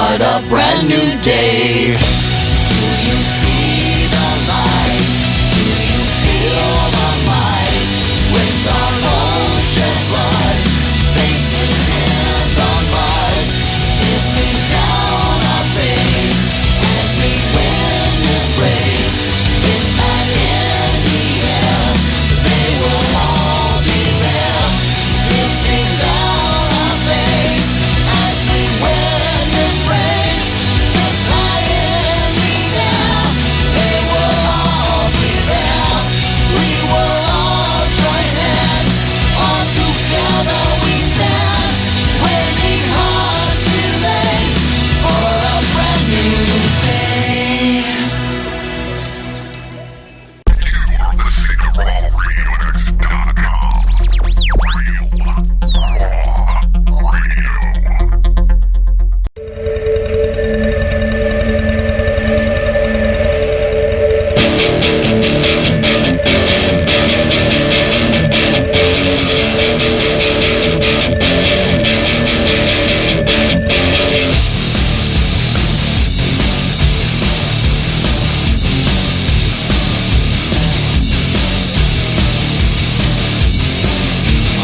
start a brand new day. Do you see the light? Do you feel the might? With our own shed blood, faces in the mud, tears stream down our face as we win this race. It's not in the air, they will all be there. Tears stream down our face as we win this race. It's not in the air, they will all be there. We will all join hands, all together we stand, waiting hearts relate for a brand new day.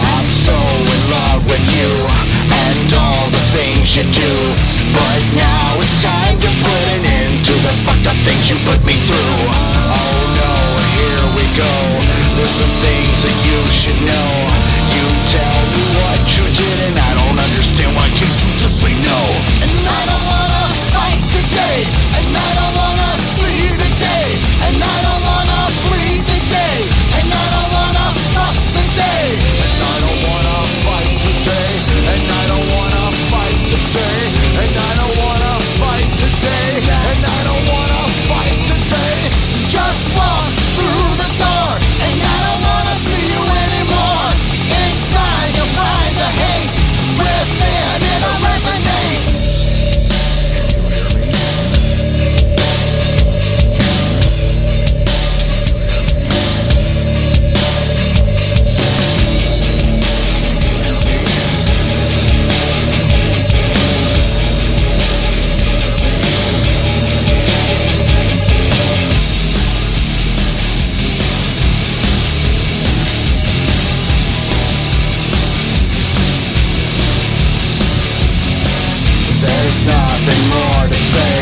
I'm so in love with you and all the things you do, but now it's time to put an end to the fucked up things you put me through. Oh no, here we go. There's some things that you should know. You tell me what you did and I don't understand. Why can't you just say no? And I don't wanna fight today, and I don't wanna see the day, and I don't wanna bleed today, and I don't wanna fuck today, and I don't wanna fight today, and I don't wanna fight today, and I don't wanna fight today, and I don't wanna fight today. Just walk through the door, and I don't wanna see you anymore. Inside you'll find the hate, within it'll resonate. There's nothing more to say,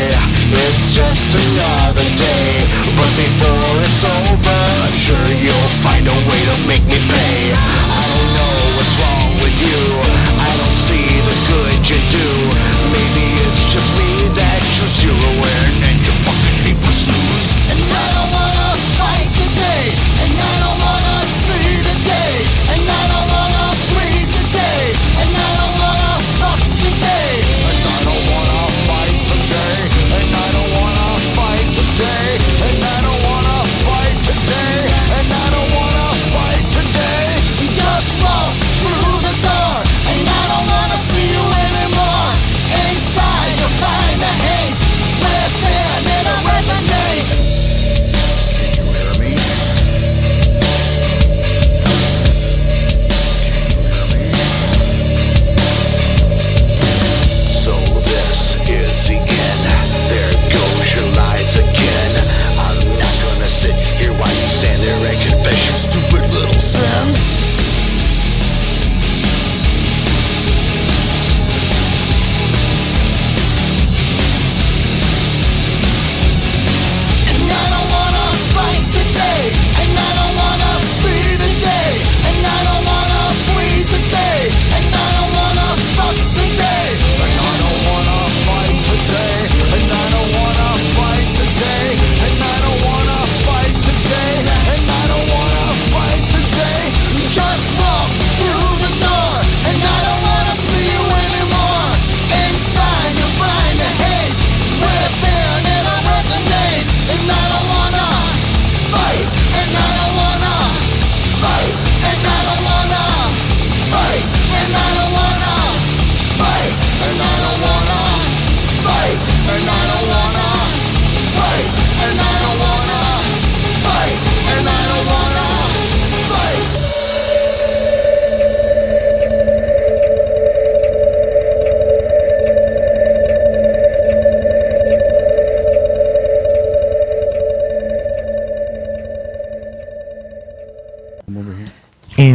it's just another day. But before it's over, I'm sure you'll find a way to make me pay. I don't know what's wrong with you, I don't see the good you do. Maybe it's just me that just you're aware and you fucking hate pursues. And I don't wanna fight today, and I don't wanna see the day, and I don't wanna bleed today, and I don't wanna fuck today, and I don't wanna fight today, and I don't wanna fight today, and I don't wanna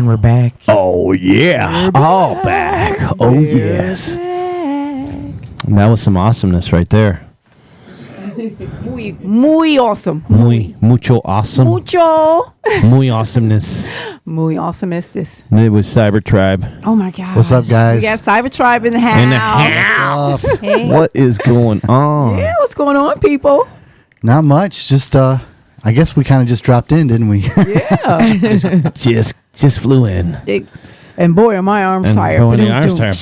we're back. Oh yeah, all back. Oh yes. And that was some awesomeness right there. Muy awesome. Mucho awesome. Mucho. Muy awesomeness. Muy awesome is this. It was Cybertrybe. Oh my God. What's up, guys? We got Cybertrybe in the house. In the house. Hey. What is going on? Yeah, what's going on, people? Not much. Just I guess we kind of just dropped in, didn't we? Yeah. Just flew in. And boy, are my arms tired. Boy, the arms tired.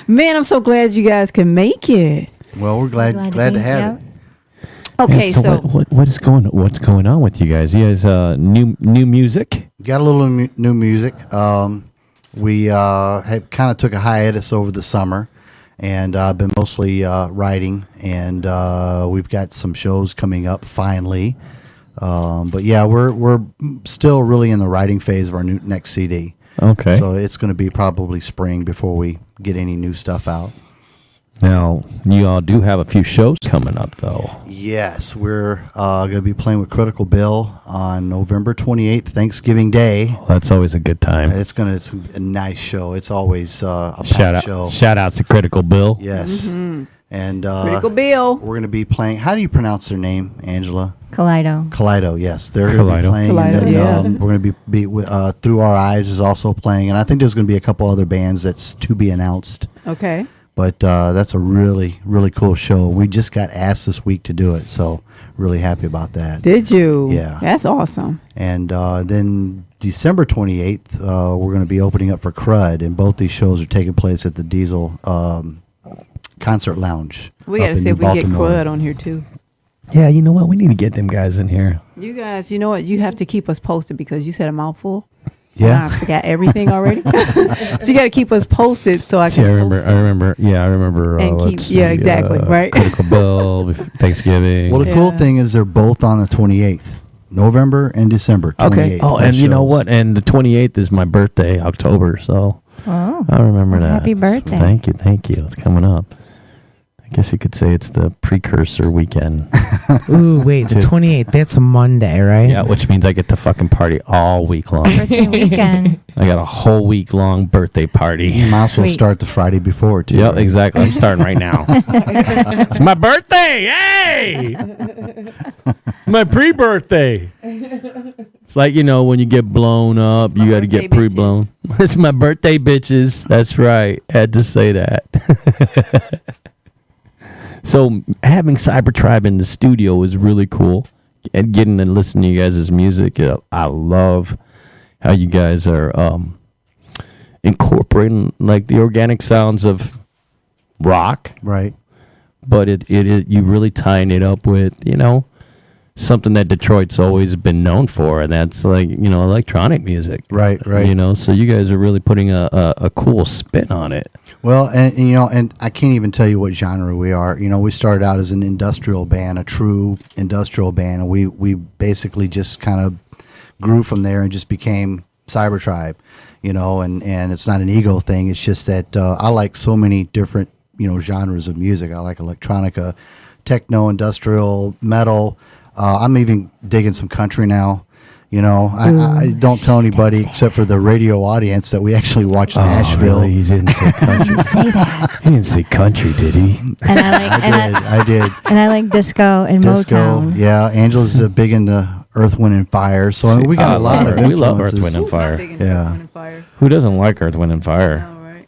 Man, I'm so glad you guys can make it. Well, we're glad to have it. Okay, Yeah, so what's going on with you guys? You guys new music? Got a little new music. We had kind of took a hiatus over the summer, and I've been mostly writing, and we've got some shows coming up finally. But yeah, we're still really in the writing phase of our next CD. Okay. So it's going to be probably spring before we get any new stuff out. Now, you all do have a few shows coming up, though. Yes, we're going to be playing with Critical Bill on November 28th, Thanksgiving Day. Well, that's always a good time. It's a nice show. It's always a Shout show. Shout outs to Critical Bill. Yes. Mm-hmm. And Critical Bill. we're going to be playing. How do you pronounce their name, Angela? Kaleido. Yes, they're going to be playing. Kaleido, and then, yeah. we're going to be Through Our Eyes is also playing, and I think there's going to be a couple other bands that's to be announced. Okay. But that's a really, really cool show. We just got asked this week to do it, so really happy about that. Did you? Yeah. That's awesome. And then December 28th, we're going to be opening up for Crud, and both these shows are taking place at the Diesel Concert Lounge. We got to see if we can get Crud on here, too. Yeah, you know what? We need to get them guys in here. You guys, you know what? You have to keep us posted because you said a mouthful. Yeah. I forgot everything already. So you got to keep us posted so I can. I post them. remember. And exactly, right? Critical Bill, Thanksgiving. Well, the cool thing is they're both on the 28th, November and December 28th. Okay. Oh, and you know what? And the 28th is my birthday, October. So Oh, I remember that. happy birthday. So thank you. It's coming up. I guess you could say it's the precursor weekend. Ooh, wait, the 28th. That's a Monday, right? Yeah, which means I get to fucking party all week long. Birthday weekend. I got a whole week long birthday party. You might as well Sweet. start the Friday before, too. Yep, right? exactly. I'm starting right now. It's my birthday. Hey! My pre-birthday. It's like, when you get blown up, you got to get birthday, pre-blown. It's my birthday, bitches. That's right. Had to say that. So having Cybertrybe in the studio was really cool. And getting to listen to you guys' music, I love how you guys are incorporating like the organic sounds of rock, Right. but it you really tying it up with something that Detroit's always been known for, and that's like electronic music, Right. So you guys are really putting a cool spin on it. Well, and I can't even tell you what genre we are. We started out as an industrial band, a true industrial band, and we basically just kind of grew from there and just became Cybertrybe, and it's not an ego thing. It's just that I like so many different, genres of music. I like electronica, techno, industrial, metal. I'm even digging some country now. I don't tell anybody except for the radio audience that we actually watch Nashville. Really? He didn't say country. He didn't say country, did he? And I I did. And I like disco and Disco, Motown. yeah. Angela's big into Earth, Wind, and Fire. So I mean, we got a lot of We influences. love Earth, Wind, and Who's not Fire. big into Yeah. Earth, Wind, and Fire? Who doesn't like Earth, Wind, and Fire? All right.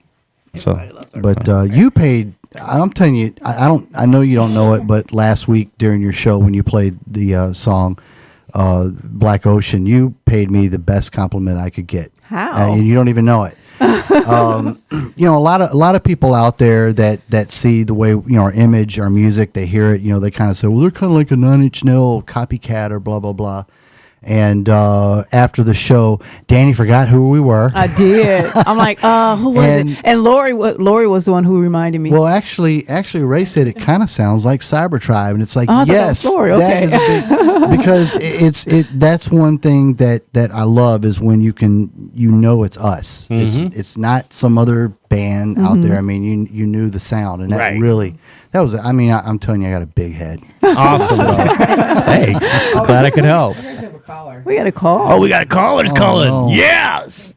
So, Everybody loves Earth. But you paid. I'm telling you, I know you don't know it, but last week during your show when you played the song Black Ocean, you paid me the best compliment I could get. How? And you don't even know it. A lot of people out there that see the way our image, our music, they hear it. They kind of say, well, they're kind of like a Nine Inch Nails copycat or blah blah blah. And after the show, Danny forgot who we were. I did. I'm like, who was it? And Lori was the one who reminded me. Well, actually, Ray said it kind of sounds like Cybertrybe, and it's like, Oh, I thought that yes, was Lori. that Okay. is a big, because that's one thing that I love is when it's us. It's not some other band out there. I mean, you knew the sound, and that Right. really that was. I mean, I'm telling you, I got a big head. awesome. Hey, glad I could help. We got a call. Oh, we got a caller's calling. no. Yes.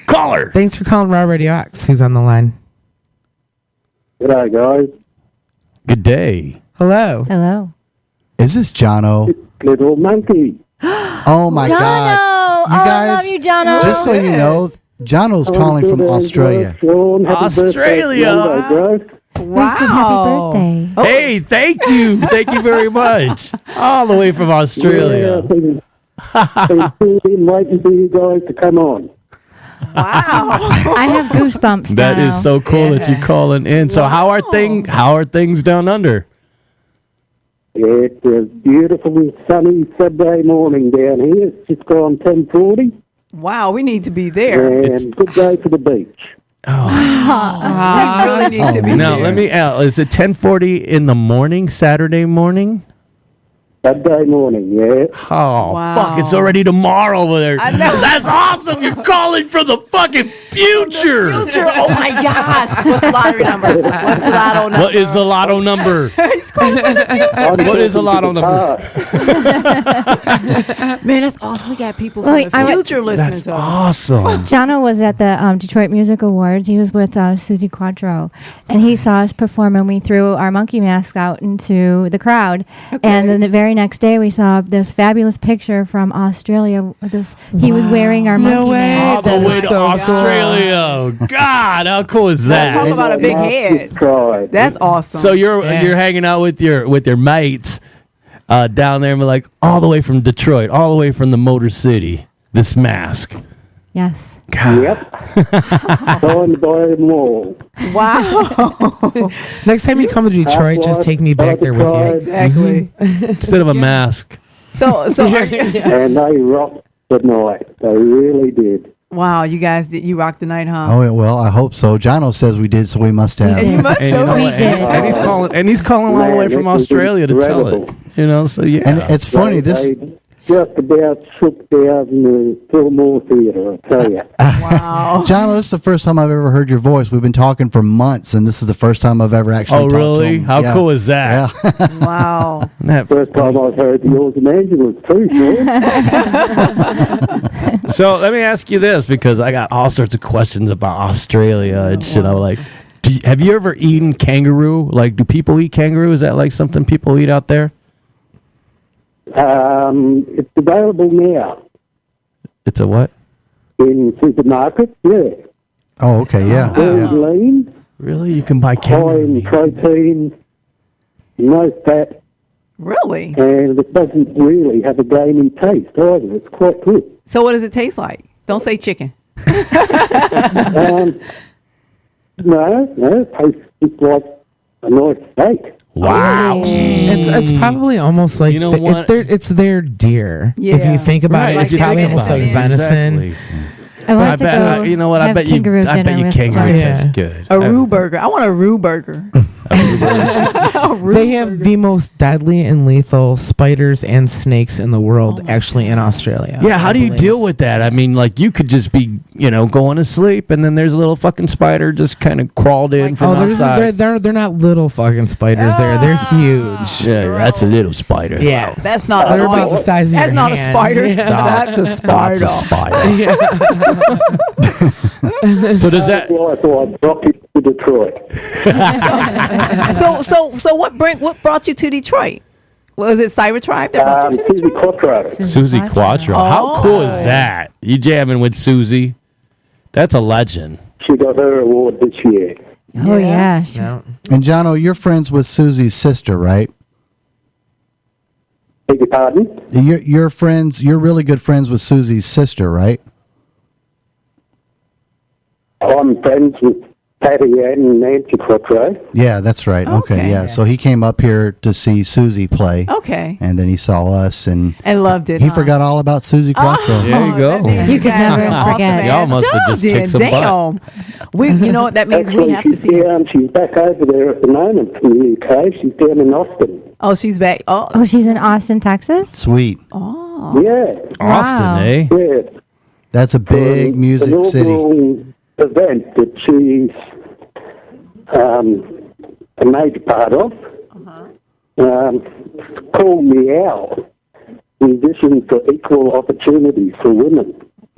Caller. Thanks for calling Raw Radio X. Who's on the line? G'day, guys. Good day. Hello. Hello. Is this Jono? Little monkey. Oh my Jono! God! You I guys, love you, Jono. just so you know, Jono's calling from Australia. Australia. We said happy birthday. Hey, thank you. Thank you very much. All the way from Australia. Been waiting for you guys to come on. Wow. I have goosebumps. That Jono. is so cool that you're calling in. So how are things down under? It's a beautiful sunny Saturday morning down here. It's just gone 10:40, Wow, we need to be there. and good day for the beach. We really need to be Now there. let me out. Is it 10:40 in the morning, Saturday morning? Saturday morning, yeah. Oh, Wow. fuck, it's already tomorrow over there. I know. That's awesome. You're calling from the fucking future. Future. Oh my gosh. What's the lottery number? What's the lotto number? What is the lotto number? He's calling from the future. What is the lotto number? Man, that's awesome. We got people from Wait, the I would- future listening That's to us. awesome. Jono was at the Detroit Music Awards. He was with Susie Quattro, and he saw us perform, and we threw our monkey mask out into the crowd. And then the very next day, we saw this fabulous picture from Australia. With this, he was wearing our monkey All mask. the way to Australia. God, how cool is that? Talk about a big head. Tried. That's awesome. So you're hanging out with your mates down there, and we're like all the way from Detroit, all the way from the Motor City. This mask. Yes. Yep. Signed by them all. wow. Next time you come to Detroit, just take me back there with you. Exactly. Instead of a mask. So And they rocked the night. They really did. wow, you guys did you rock the night, huh? Oh yeah, well, I hope so. Jono says we did, so we must have. And you must And, you know have. what? And he's calling all the way Man, from it was Australia to tell it. incredible. You know, so yeah. And it's funny. They just about shook down the Fillmore Theatre, I tell you. Wow. Jono, this is the first time I've ever heard your voice. We've been talking for months, and this is the first time I've ever actually. Oh, talked to really? him. How Yeah. cool is that? Yeah. Wow. That- First time I've heard yours and Angela's too, Sean. So let me ask you this, because I got all sorts of questions about Australia and shit. I'm like, have you ever eaten kangaroo? Like, do people eat kangaroo? Is that like something people eat out there? It's available now It's a what? in supermarkets, yeah. Oh, okay, yeah. Very yeah. lean, Really? You can buy high kangaroo in meat? protein, no fat, Really? and it doesn't really have a gamey taste either. It's quite good. So what does it taste like? Don't say chicken. No, it tastes just like a nice steak. Wow. It's probably almost like You know what? it's their deer. If Yeah. you think about Right, it, if it's you probably think almost about like it. venison. Exactly. I want I to bet, go. you know what? I have bet you. kangaroo I bet dinner you with kangaroo Jono. tastes good. A roux burger. I want a roux burger. They have the most deadly and lethal spiders and snakes in the world, actually in Australia. Yeah, how I do you believe. deal with that? I mean, like, you could just be, going to sleep, and then there's a little fucking spider just kind of crawled in from outside. They're not little fucking spiders. They're huge. Yeah, that's a little spider. Yeah, That's not they're an about the size of That's your not a hand. spider. Yeah. That's a spider. That's a spider. So does that? That's why I thought I'd rock it to Detroit. So what brought you to Detroit? Was it Cybertrybe that brought you to Susie Detroit? Quattro. Susie Quattro. How cool is that? You jamming with Susie? That's a legend. She got her award this year. Oh yeah. And Jono, you're friends with Susie's sister, right? Beg your pardon? You're friends. You're really good friends with Susie's sister, right? I'm friends with Patty and Nancy Quattro. Yeah, that's right. Okay, yeah. So he came up here to see Susie play. Okay. And then he saw us, and loved it. he forgot all about Susie Quattro. There you go. You could never forget. Y'all must have just kicked some butt. You know what that means? We have to see her. She's back over there at the moment from the UK. She's down in Austin. Oh, she's back. Oh, Oh, she's in Austin, Texas. Sweet. Yeah. Austin, Wow. eh? Yeah. That's a big music city. Event that she's a major part of. Called Me Out. musicians for equal opportunity for women.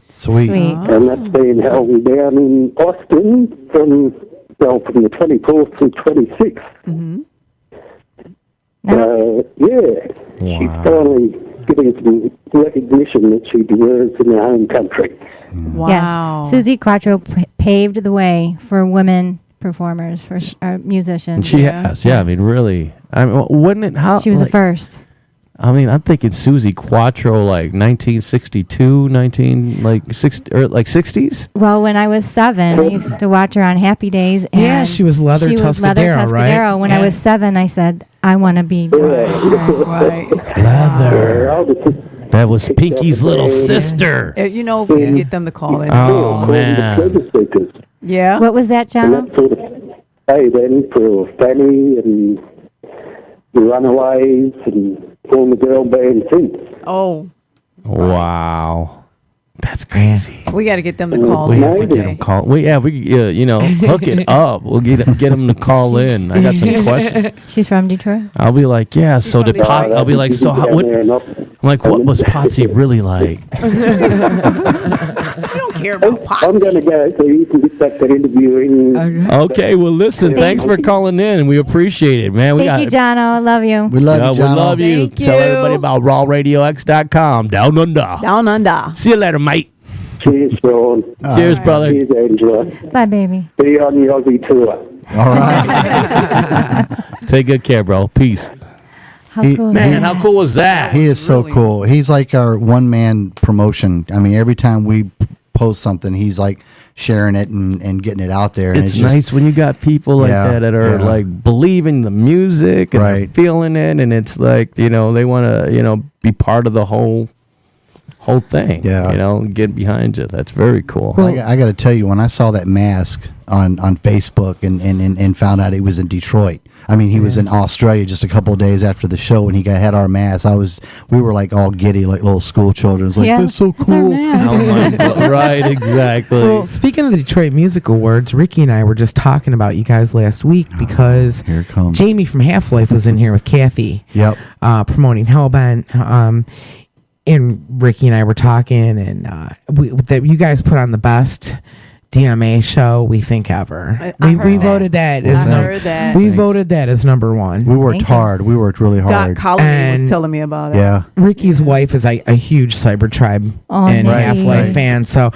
Sweet. And that's been held down in Austin from the 24th to 26th. Mm-hmm. She's finally getting some recognition that she deserves in her home country. Wow. Yes. Susie Quattro paved the way for women performers, for musicians. And she has, yeah. I mean, really. I mean, wouldn't it? How She was the first. I mean, I'm thinking Susie Quattro, like 1962, 60s. Well, when I was 7, I used to watch her on Happy Days. And Yeah, she was Leather Tuscadero, right? When I was 7, I said, I want to be Right. Leather. That was Pinky's little sister. You know, if we can get them to call in. Oh, man. Yeah. What was that, And John? that sort of stayed then for Fanny and the Runaways and all the girl band since. Oh, Wow. That's crazy. we got to get them to call We in. have to get them call. We hook it up. We'll get them to call in. I got some questions. She's from Detroit. I'll be like, yeah. So did Pot? I'll be like, so how, what? I'm like, what was Potsy really like? We don't care about pots. I'm going to go so you can get back that interview in. Okay. Well, listen. Thanks for calling in. We appreciate it, man. Thank you, John. I love you. We love you, We John. love you. Thank Tell you. everybody about rawradiox.com. Down under. Down under. See you later, mate. Cheers, Sean. Cheers, brother. Cheers, Angela. Bye, baby. Be on the Aussie tour. All right. Take good care, bro. Peace. How He- cool. Man, how cool was that? He is so cool. He's like our one-man promotion. I mean, every time we post something, he's like sharing it and getting it out there. And It's just, nice when you got people like Yeah, that are yeah. like believing the music and they're Right. feeling it, and it's like, they want to be part of the whole thing. Yeah. Get behind you. That's very cool. I got to tell you, when I saw that mask on Facebook and found out he was in Detroit. I mean, he was in Australia just a couple of days after the show, and had our mask. We were like all giddy, like little school children. It's like, Yeah, that's so it's our cool. mask. Oh my God. Right, exactly. Well, speaking of the Detroit Music Awards, Ricky and I were just talking about you guys last week because Here it comes. Jamie from Half Life was in here with Kathy, Yep. promoting Hellbent. And Ricky and I were talking, and you guys put on the best DMA show we think ever. We voted that as heard that. we voted that as number one. We worked Thank you. hard. We worked really Doc hard. Colony was And- telling me about it. Yeah. Ricky's wife is a huge Cybertrybe Oh, and nice. Half Life Right. fan. So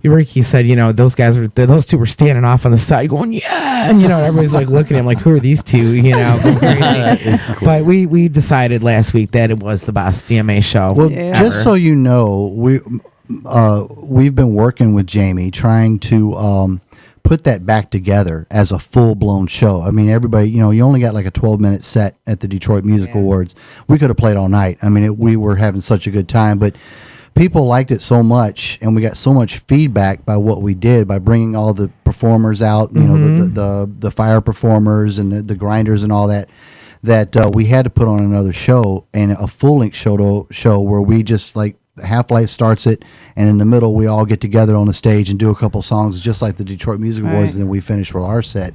Ricky said, those two were standing off on the side going, yeah. And, everybody's like looking at him like, who are these two? Going crazy. But we decided last week that it was the best DMA show. Well, Yeah. just so you know, we've been working with Jamie trying to put that back together as a full-blown show. I mean, everybody, you only got like a 12-minute set at the Detroit Music Awards. We could have played all night. I mean, we were having such a good time, but people liked it so much, and we got so much feedback by what we did, by bringing all the performers out, the fire performers and the grinders and all that, we had to put on another show, and a full-length show where we just like Half-Life starts it, and in the middle we all get together on the stage and do a couple songs just like the Detroit Music Awards, Right. and then we finish with our set.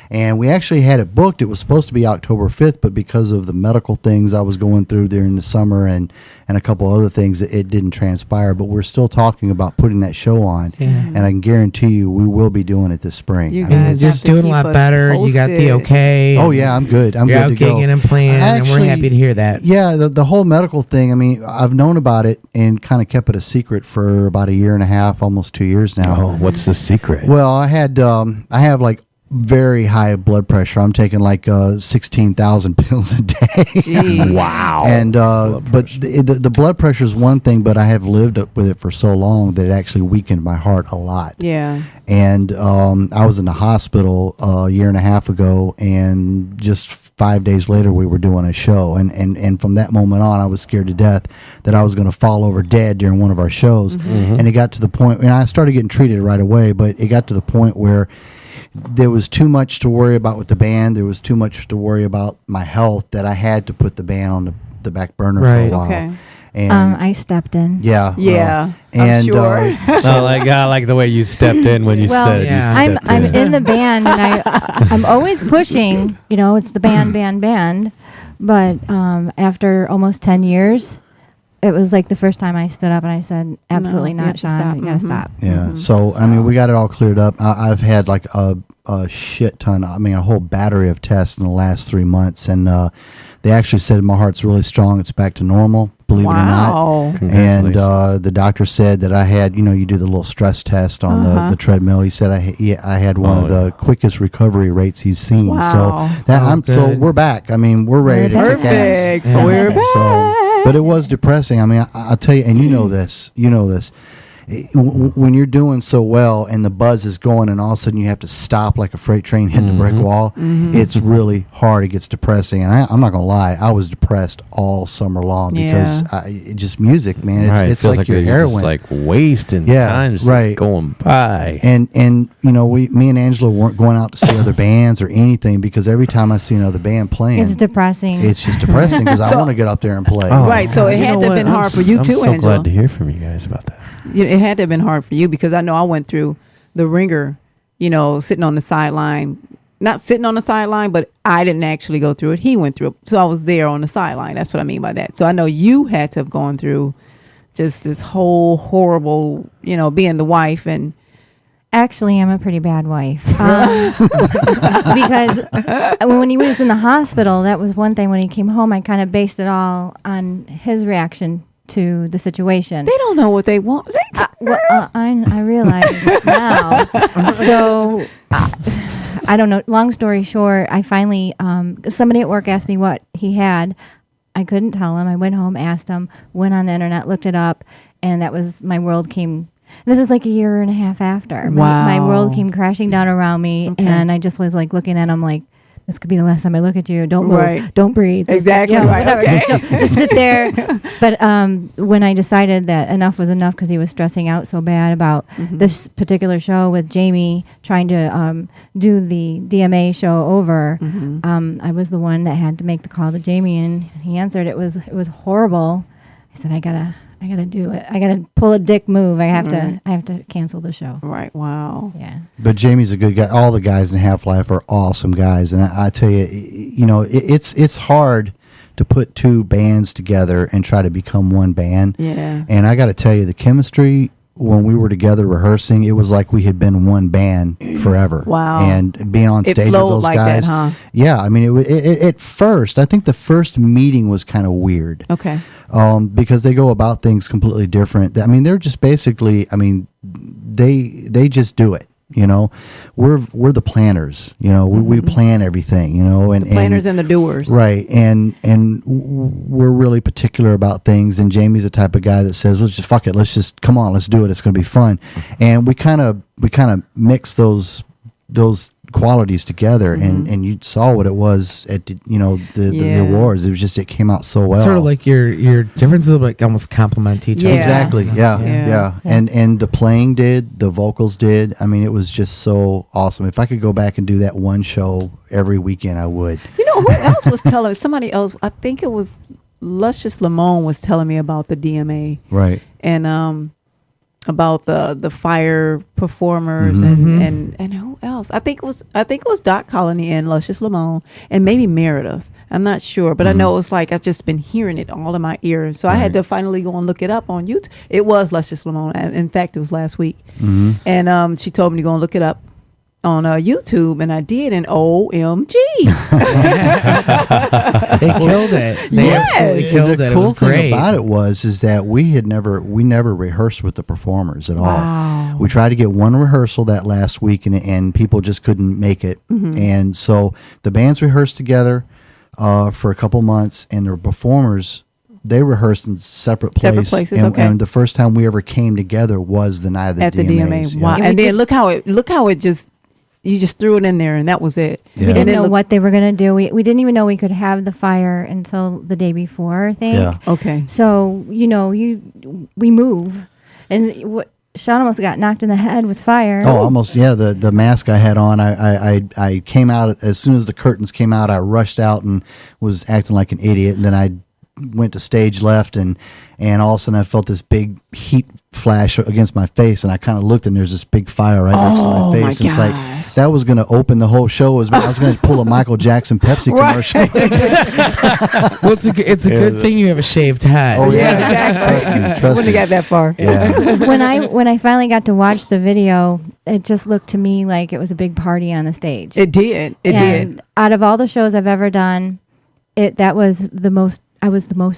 And we actually had it booked. It was supposed to be October 5th, but because of the medical things I was going through during the summer and a couple other things, it didn't transpire. But we're still talking about putting that show on, and I can guarantee you we will be doing it this spring. You I mean, guys You're have to doing a keep lot us better. You got the posted. okay. Oh yeah, I'm good. I'm You're good out to go. gigging and playing, and we're Actually, happy to hear that. Yeah, the whole medical thing. I mean, I've known about it and kind of kept it a secret for about a year and a half, almost 2 years now. Oh, what's the secret? Well, I have like very high blood pressure. I'm taking like 16,000 pills a day. Jeez. Wow. And but the blood pressure is one thing, but I have lived up with it for so long that it actually weakened my heart a lot. Yeah. And I was in the hospital a year and a half ago, and just 5 days later we were doing a show, and from that moment on I was scared to death that I was going to fall over dead during one of our shows. And it got to the point, and I started getting treated right away, but it got to the point where there was too much to worry about with the band. There was too much to worry about my health that I had to put the band on the back burner for Right. a while. Okay. And I stepped in. yeah, Yeah. I'm and sure. I like the way you stepped in when you Well, said Yeah. you I'm stepped I'm in the band, and I'm always pushing. It's the band. But after almost 10 years, it was like the first time I stood up and I said, absolutely No, you have not, to Sean. stop. You gotta Mhm. stop. Yeah. So, I mean, we got it all cleared up. I've had like a shit ton, I mean, a whole battery of tests in the last 3 months. And they actually said my heart's really strong. It's back to normal, believe it or not. Wow. And the doctor said that I had, you do the little stress test on the treadmill. He said I had one of the quickest recovery rates he's seen. Wow. So that so we're back. I mean, we're ready to kick ass. Perfect. We're back. So, but it was depressing. I mean, I'll tell you, and you know this. When you're doing so well and the buzz is going and all of a sudden you have to stop like a freight train hitting a brick wall, it's really hard. It gets depressing. And I'm not going to lie, I was depressed all summer long because just music, man. It's feels like your you're heroin. just like wasting time's just going by. And me and Angela weren't going out to see other bands or anything because every time I see another band playing, It's depressing. it's just depressing because I want to get up there and play. Right, so it had to have been hard for you I'm too, so Angela. glad to hear from you guys about that. It had to have been hard for you because I know I went through the ringer, sitting on the sideline. Not sitting on the sideline, but I didn't actually go through it. He went through it. So I was there on the sideline. That's what I mean by that. So I know you had to have gone through just this whole horrible, being the wife and... Actually, I'm a pretty bad wife. Because when he was in the hospital, that was one thing. When he came home, I kind of based it all on his reaction to the situation. They don't know what they want. I realize now. So, I don't know. Long story short, I finally, somebody at work asked me what he had. I couldn't tell him. I went home, asked him, went on the internet, looked it up, and that was, my world came. This is like a year and a half after. My world came crashing down around me, and I just was like looking at him like, this could be the last time I look at you. Don't move. Don't breathe. Exactly. Whatever. Just sit there. But when I decided that enough was enough because he was stressing out so bad about this particular show with Jamie trying to do the DMA show over, I was the one that had to make the call to Jamie, and he answered. It was horrible. I said, I gotta do it. I gotta pull a dick move. I have to cancel the show. Right. Wow. Yeah. But Jamie's a good guy. All the guys in Half Life are awesome guys, and I tell you, it's hard to put two bands together and try to become one band. Yeah. And I got to tell you, the chemistry when we were together rehearsing, it was like we had been one band forever. Wow. And being on stage with those like guys. that, huh? Yeah, I mean, at first, I think the first meeting was kind of weird. Okay. Because they go about things completely different. I mean, they're just basically, they just do it. We're the planners. We plan everything. And the planners and the doers. Right, and we're really particular about things. And Jamie's the type of guy that says, "Let's just fuck it. Let's just come on. Let's do it. It's going to be fun." And we kind of mix those qualities together, and you saw what it was at the awards. It was just, it came out so well. Sort of like your differences like almost complement each other. Exactly. Yeah. And the playing did, the vocals did. I mean, it was just so awesome. If I could go back and do that one show every weekend, I would. Who else was telling somebody else? I think it was Luscious Lamone was telling me about the DMA, right? And about the fire performers and who else? I think it was Doc Colony and Luscious Lamone and maybe Meredith. I'm not sure, but I know it was like I've just been hearing it all in my ears. So I had to finally go and look it up on YouTube. It was Luscious Lamone. In fact, it was last week, and she told me to go and look it up on YouTube, and I did, and OMG. They killed it. They absolutely killed it. The It cool was thing great. about it is that we never rehearsed with the performers at all. Wow. We tried to get one rehearsal that last week, and people just couldn't make it. And so the bands rehearsed together for a couple months, and the performers, they rehearsed in separate places. And the first time we ever came together was the night of the at the DMAs. DMA. Wow. And then look how it just, you just threw it in there, and that was it. Yeah. We didn't know what they were going to do. We didn't even know we could have the fire until the day before, I think. Yeah. Okay. So, we move. And Sean almost got knocked in the head with fire. Oh, almost, yeah. The mask I had on, I came out, as soon as the curtains came out, I rushed out and was acting like an idiot. And then I went to stage left, and all of a sudden I felt this big heat flash against my face, and I kind of looked, and there's this big fire right next to my face. It's like that was going to open the whole show. I was going to pull a Michael Jackson Pepsi commercial. Well, it's a good thing you have a shaved head. Oh yeah, exactly. Trust me. Wouldn't have got that far. Yeah. When I finally got to watch the video, it just looked to me like it was a big party on the stage. It did. It did. Out of all the shows I've ever done, I was the most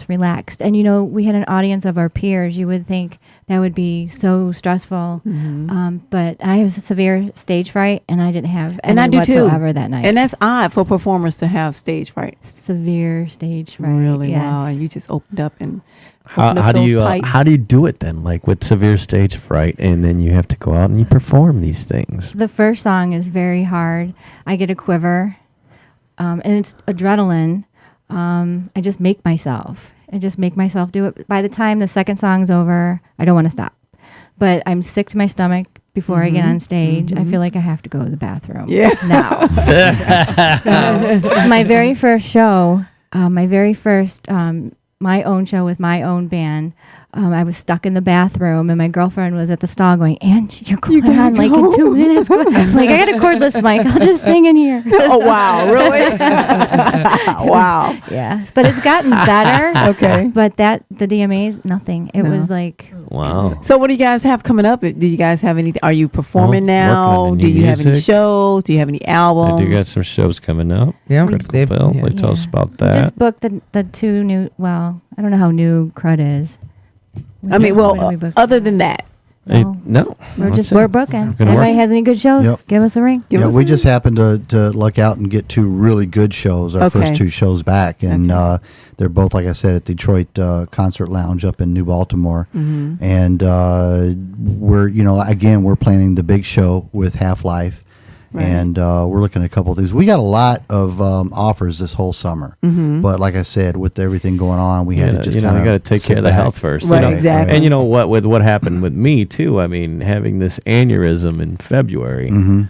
relaxed. And we had an audience of our peers. You would think that would be so stressful, but I have severe stage fright, and I didn't have any whatsoever that night. And that's odd for performers to have stage fright. Severe stage fright. Really? Yeah. Wow. And you just opened up and how do you do it then? Like with severe stage fright, and then you have to go out and you perform these things. The first song is very hard. I get a quiver, and it's adrenaline. I just make myself do it. By the time the second song's over, I don't want to stop. But I'm sick to my stomach before I get on stage. I feel like I have to go to the bathroom. Yeah. Now. So my very first show, my own show with my own band, I was stuck in the bathroom, and my girlfriend was at the stall going, "Angie, you're going on like in 2 minutes." Like, I got a cordless mic. I'll just sing in here. Oh, wow. Really? Wow. Yeah. But it's gotten better. Okay. But the DMAs, nothing. It was like... Wow. So what do you guys have coming up? Do you guys have anything? Are you performing now? Working on Do you have any music. shows? Do you have any albums? I do got some shows coming up. Yeah, Critical Bill. They tell us about that. Just booked the two new... Well, I don't know how new Crud is. I mean, When we booked other than that. No. We're booking. If anybody has any good shows, give us a ring. We just happened to luck out and get two really good shows, our first two shows back. And they're both, like I said, at Detroit Concert Lounge up in New Baltimore. And we're planning the big show with Half-Life. Right. And we're looking at a couple of things. We got a lot of offers this whole summer, but like I said, with everything going on, we had to just kind of got to take care of the health first, right? Exactly. And what happened with me too? I mean, having this aneurysm in February, and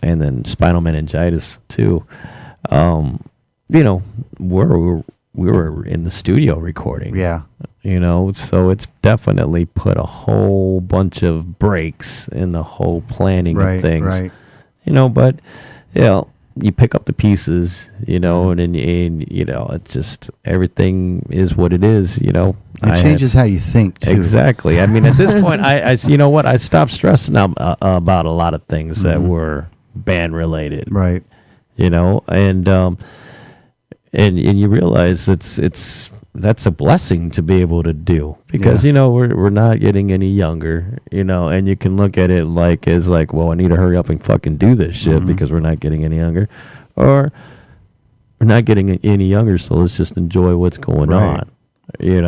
then spinal meningitis too. We were in the studio recording. Yeah. So it's definitely put a whole bunch of breaks in the whole planning of things. Right. But you pick up the pieces, and it's just everything is what it is. It changes how you think too. Exactly. I mean, at this point, I stopped stressing about a lot of things that were band related. Right. And you realize that's a blessing to be able to do, because we're not getting any younger, and you can look at it as well, I need to hurry up and fucking do this shit because we're not getting any younger, or we're not getting any younger, so let's just enjoy what's going on. And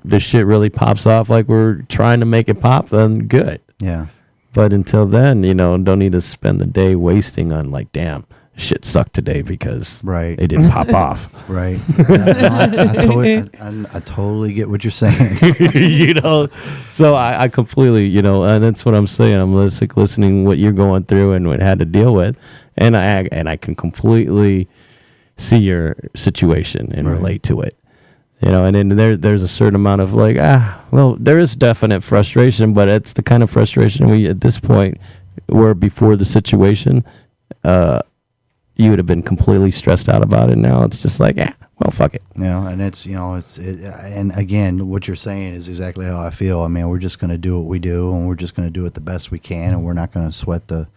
the shit really pops off like we're trying to make it pop, then good. Yeah. But until then, don't need to spend the day wasting on damn, shit sucked today because it didn't pop off. Right. I totally get what you're saying. So I completely, and that's what I'm saying. I'm listening what you're going through and what had to deal with, and I can completely see your situation and relate to it. And then there's a certain amount of there is definite frustration, but it's the kind of frustration we at this point, where before the situation, you would have been completely stressed out about it. Now it's just well, fuck it. And and again, what you're saying is exactly how I feel. I mean, we're just going to do what we do, and we're just going to do it the best we can, and we're not going to sweat the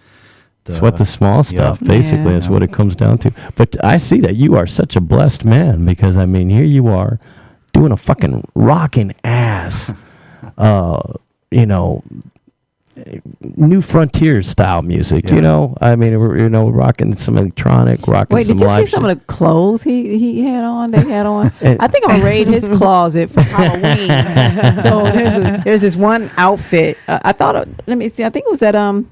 small stuff. Basically, that's what it comes down to. But I see that you are such a blessed man, because I mean, here you are doing a fucking rocking ass, New Frontier style music, I mean, we're rocking some electronic, Wait, some did you live see some of the clothes he had on? They had on. I think I'm gonna raid his closet for Halloween. So there's this one outfit. I thought. Let me see. I think it was at a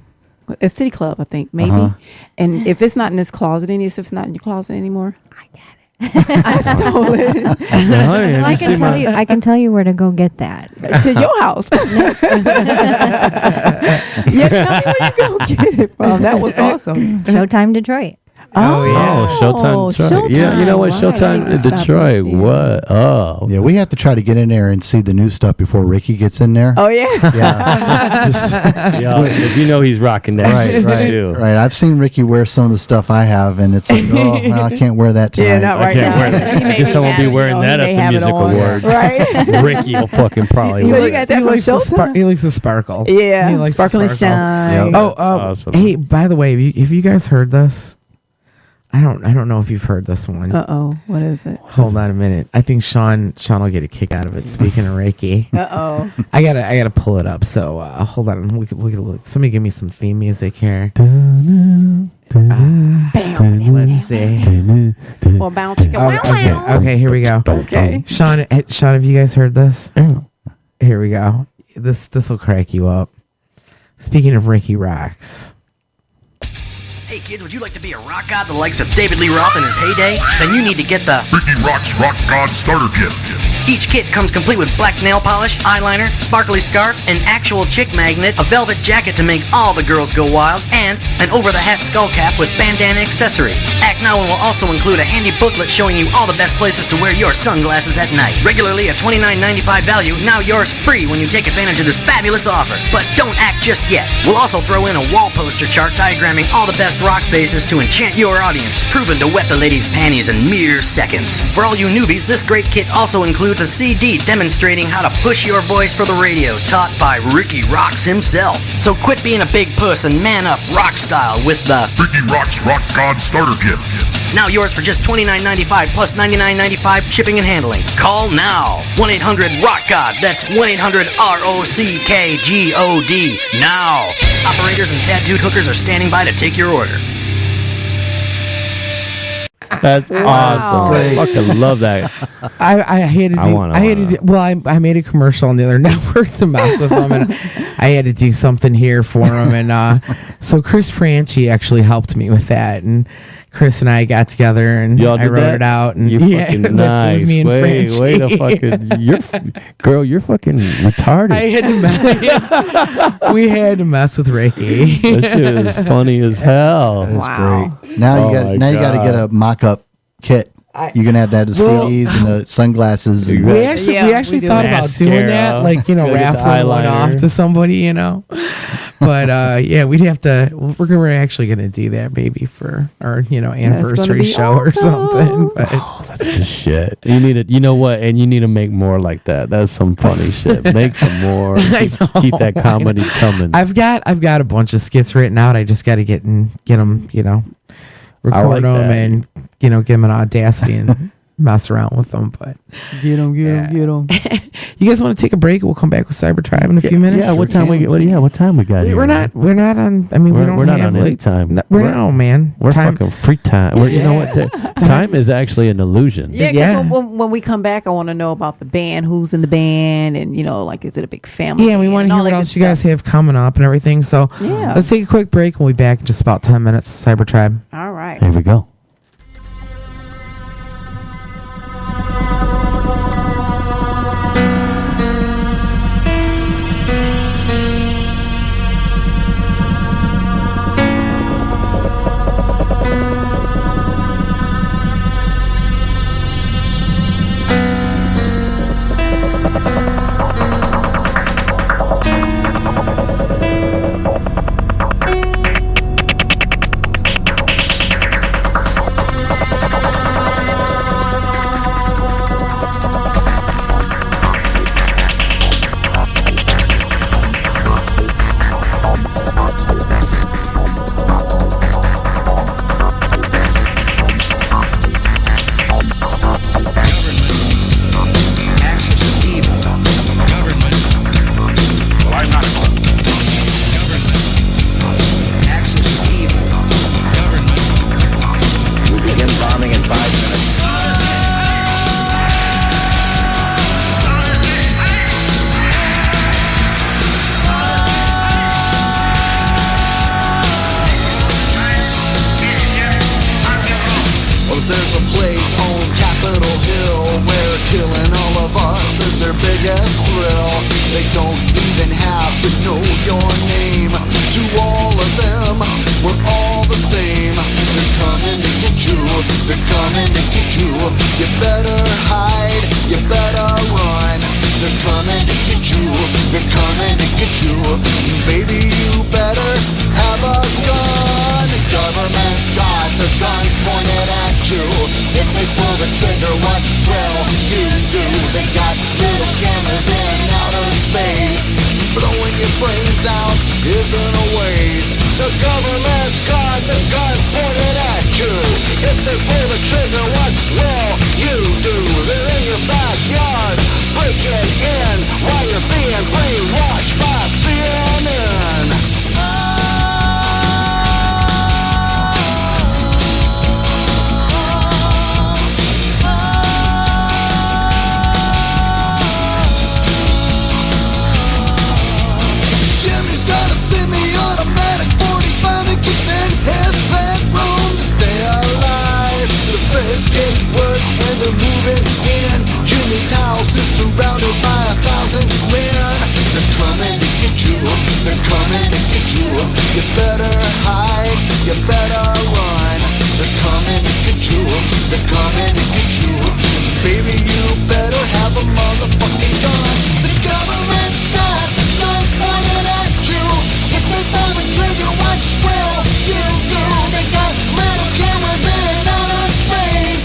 City Club. I think maybe. And if it's not in this closet, if it's not in your closet anymore, I got it. I stole it. I can tell you where to go get that. To your house. Yeah, tell me where you go get it from. That was awesome. Showtime Detroit. Oh, Showtime Detroit. Yeah, you know what? Right. Showtime I need to Detroit. stop What? Oh. Yeah, we have to try to get in there and see the new stuff before Ricky gets in there. Oh, yeah. Yeah. Yeah, because you know he's rocking that Right, shit, right, too. right. I've seen Ricky wear some of the stuff I have, and it's like, oh, well, I can't wear that tonight. Yeah, not right I can't now. wear that. He may I guess be I won't be having, wearing he that may at the have it Music on. Awards. Right. Ricky will fucking probably So wear you it. got that He from likes the Showtime? he likes the sparkle. Yeah, He likes the sparkle and sparkle. shine. Yep. Oh, Awesome. hey, by the way, have you guys heard this? I don't know if you've heard this one. Uh-oh. What is it? Hold on a minute. I think Sean will get a kick out of it. Speaking of Reiki, Uh-oh. I gotta pull it up. So hold on. We could look. Somebody give me some theme music here. Let's see. Well, bounce. Okay, here we go. Okay. Sean, have you guys heard this? Here we go. This will crack you up. Speaking of Reiki rocks. Hey kids, would you like to be a rock god the likes of David Lee Roth in his heyday? Then you need to get the Ricky Rock's Rock God Starter Kit. Each kit comes complete with black nail polish, eyeliner, sparkly scarf, an actual chick magnet, a velvet jacket to make all the girls go wild, and an over-the-hat skull cap with bandana accessory. Act Now will also include a handy booklet showing you all the best places to wear your sunglasses at night. Regularly a $29.95 value, now yours free when you take advantage of this fabulous offer. But don't act just yet. We'll also throw in a wall poster chart diagramming all the best rock faces to enchant your audience, proven to wet the ladies' panties in mere seconds. For all you newbies, this great kit also includes a CD demonstrating how to push your voice for the radio, taught by Ricky Rocks himself. So quit being a big puss and man up rock style with the Ricky Rock's Rock God Starter Kit. Now yours for just $29.95 plus $99.95 shipping and handling. Call now. 1-800-ROCK-GOD. That's 1-800-ROCKGOD. Now. Operators and tattooed hookers are standing by to take your order. That's awesome. I fucking love that. I had to I made a commercial on the other network to mess with them, and I had to do something here for them, and so Chris Franchi actually helped me with that, and Chris and I got together and Y'all I did wrote that? it out, and You fucking that nice. was me and Franchi. Way to fucking you're fucking retarded. I had to mess, we had to mess with Ricky. That shit is funny as hell. That is great. Now you got to get a mock-up kit. You're gonna have that the CDs and the sunglasses. And We actually thought about doing that, like raffling one off to somebody, But we'd have to. We're actually gonna do that maybe for our anniversary show or something. But that's just shit. You need it. You know what? And you need to make more like that. That's some funny shit. Make some more. Keep that comedy coming. I've got a bunch of skits written out. I just got to get them. Record them and give them an Audacity and mess around with them. But get them. You guys want to take a break? We'll come back with Cybertrybe in a few minutes. Yeah. What time we got here? We're not on. I mean, we're not on any time. No, man. We're fucking free time. You know what? Time is actually an illusion. Yeah, because when we come back, I want to know about the band, who's in the band, and is it a big family? Yeah, we want to hear what else you guys have coming up and everything. So let's take a quick break. We'll be back in just about 10 minutes. Cybertrybe. All right. Here we go. There's a place on Capitol Hill where killing all of us is their biggest thrill. They don't even have to know your name. To all of them, we're all the same. They're coming they're coming to get you. You better hide, you better run. They're coming to get you, they're coming to get you. Baby, you better have a gun. The government's got their guns pointed at you. If they pull the trigger, what will you do? They got little cameras in outer space. Blowing your brains out isn't a waste. The government's got the guns pointed at you. If they pull the trigger, what will you do? They're in your backyard, breaking in while you're being brainwashed by CNN. Jimmy's got a semi-automatic 45 that gets in his bedroom to stay alive. The feds get word and they're moving in. Jimmy's house is surrounded by 1,000 men. They're coming to get you, they're coming to get you. You better hide, you better run. They're coming to get you, they're coming to get you. Baby, you better have a motherfucking gun. The government's got the guns pointed at you. If they pull the trigger, what will you do? They got little cameras in outer space,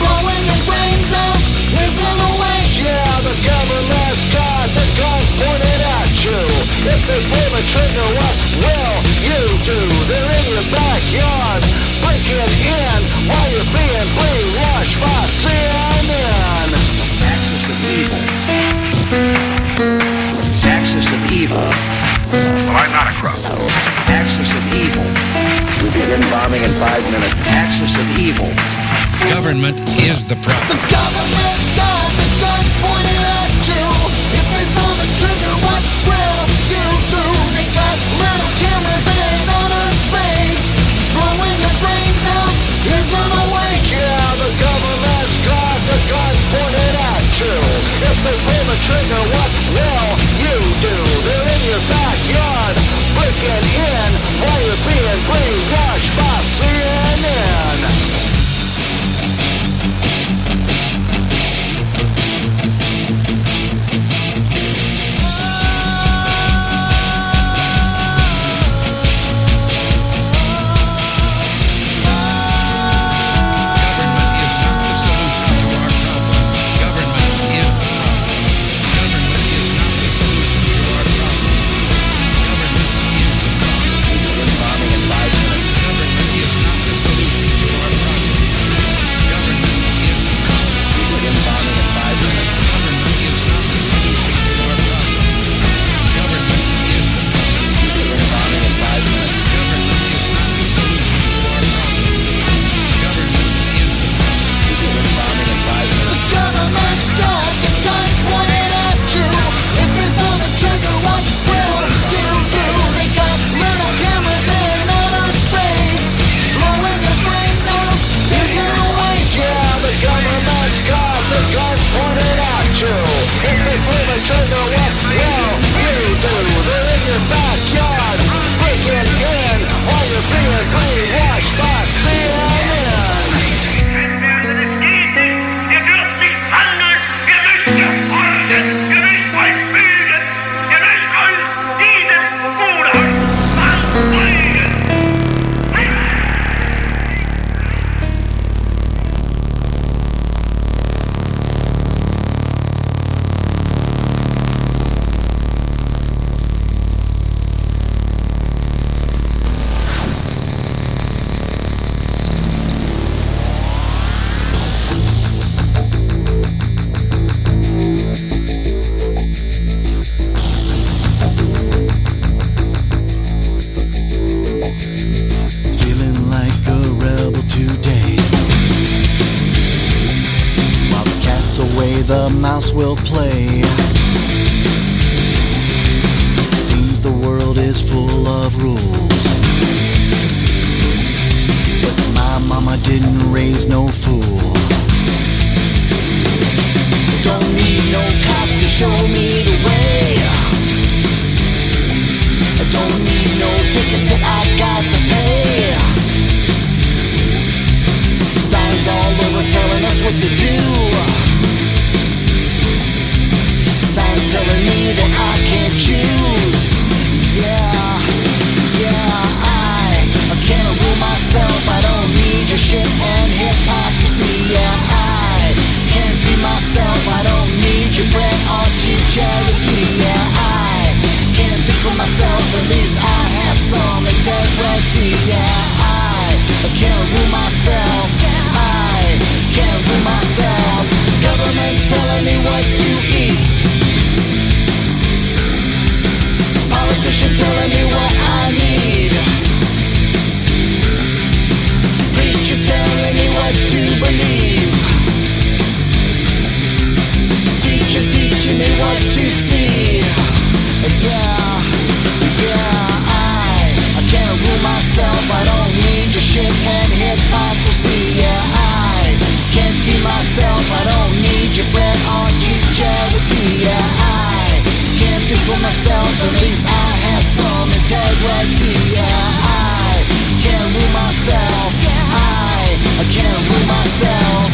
blowing your brains out isn't a waste. Yeah, the government's got the guns pointed at you. If they pull the trigger, what will you do? They're in your backyard, breaking in while you're being brainwashed by CNN. Axis of evil. Axis of evil. Well, I'm not a crook. Axis of evil. We begin bombing in 5 minutes. Axis of evil. Government is the problem. The government's got the guns pointed at you. If they pull the trigger, what will you do? They got little cameras in outer space, blowing your brains out isn't a waste. Yeah, the government's got the guns pointed at you. If they pull the trigger, what will you do? They're in your backyard, breaking in while you're being brainwashed by CNN. The mouse will play. Seems the world is full of rules, but my mama didn't raise no fool. Don't need no cops to show me the way. I don't need no tickets that I got to pay. Signs what to do. Signs telling me that I can't choose. I can't rule myself. I don't need your shit and hypocrisy. I can't be myself. I don't need your bread or cheap charity. I can't think for myself. At least I have some integrity. I can't rule myself. I can't rule myself. Government telling me what to eat. Politician telling me what I need. Preacher telling me what to believe. Teacher teaching me what to see. I can't rule myself. I don't need your shit and hypocrisy. I can't be myself. I don't need your bread or cheap charity. I can't think for myself. At least I have some integrity. I can't rule myself. I can't rule myself.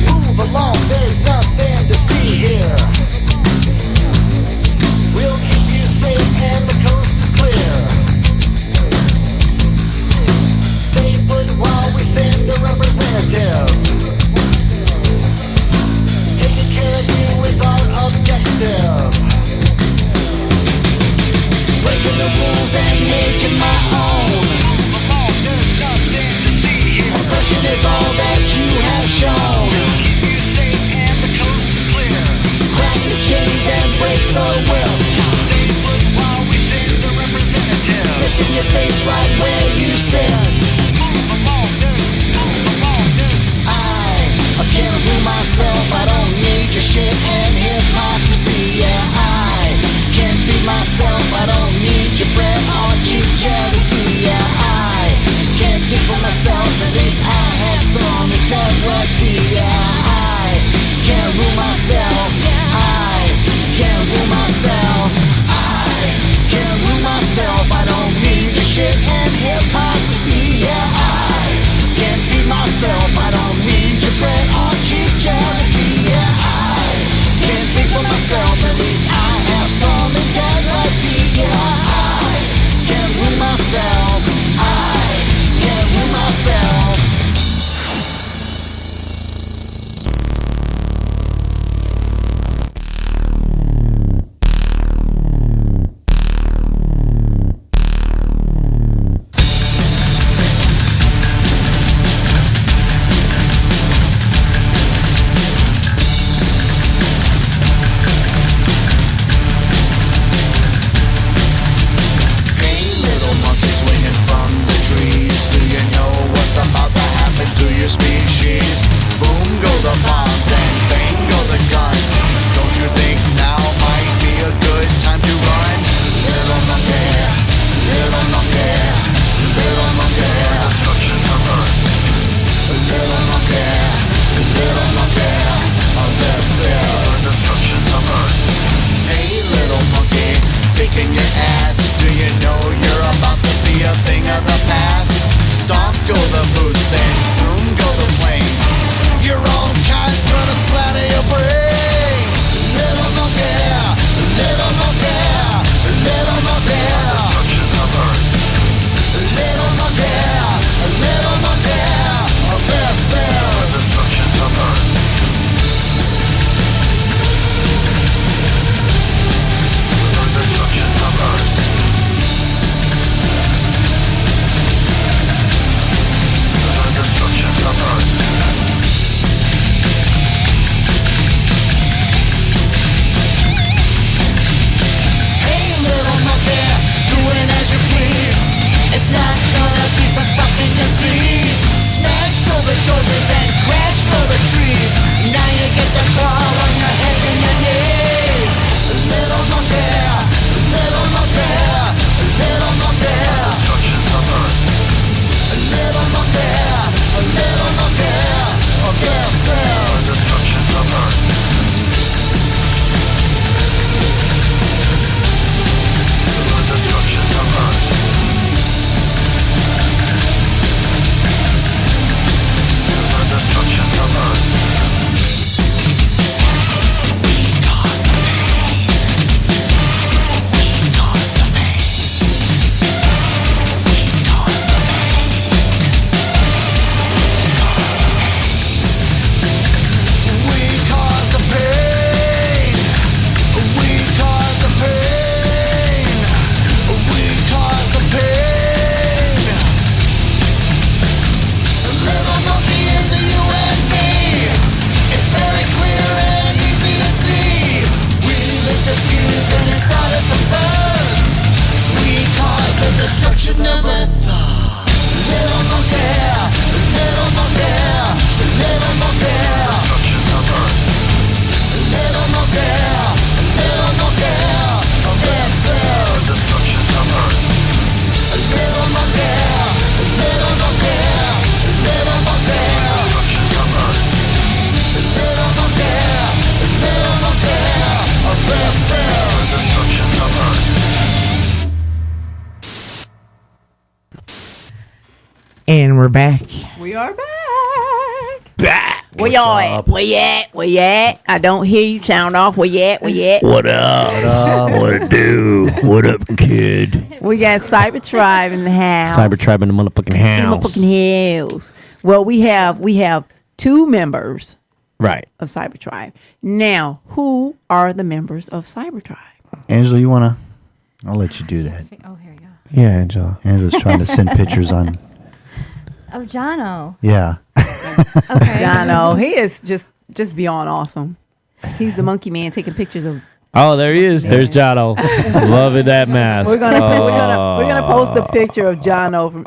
Move along, there's nothing to see here. We'll keep you safe and the coast is clear. Stay put while we send a representative. Taking care of you is our objective. Breaking the rules and making my own. Oppression is all that you have shown. Crack the chains and break the will. This in your face right where you sit. I can't rule myself. I don't need your shit and hypocrisy. I can't be myself. I don't need your bread or cheap charity. I can't think for myself. At least I have some integrity. I can't rule myself. I can't rule myself. I can't rule myself. I don't need your shit and hypocrisy. we're back. We are back. Where y'all at? Where you at? Where you at? I don't hear you sound off. Where you at? Where you at? What up? What it do? What up, kid? We got Cybertrybe in the house. Cybertrybe in the motherfucking In the house. motherfucking house. Well, we have 2 members Right. of Cybertrybe. Now, who are the members of Cybertrybe? Angela, you wanna? I'll let you do that. Oh, here you go. Yeah, Angela. Angela's trying to send pictures on. Oh, Jono. Yeah. Okay. Jono, he is just beyond awesome. He's the monkey man taking pictures of. Oh, there he is. There's Jono. Loving that mask. We're gonna post a picture of Jono from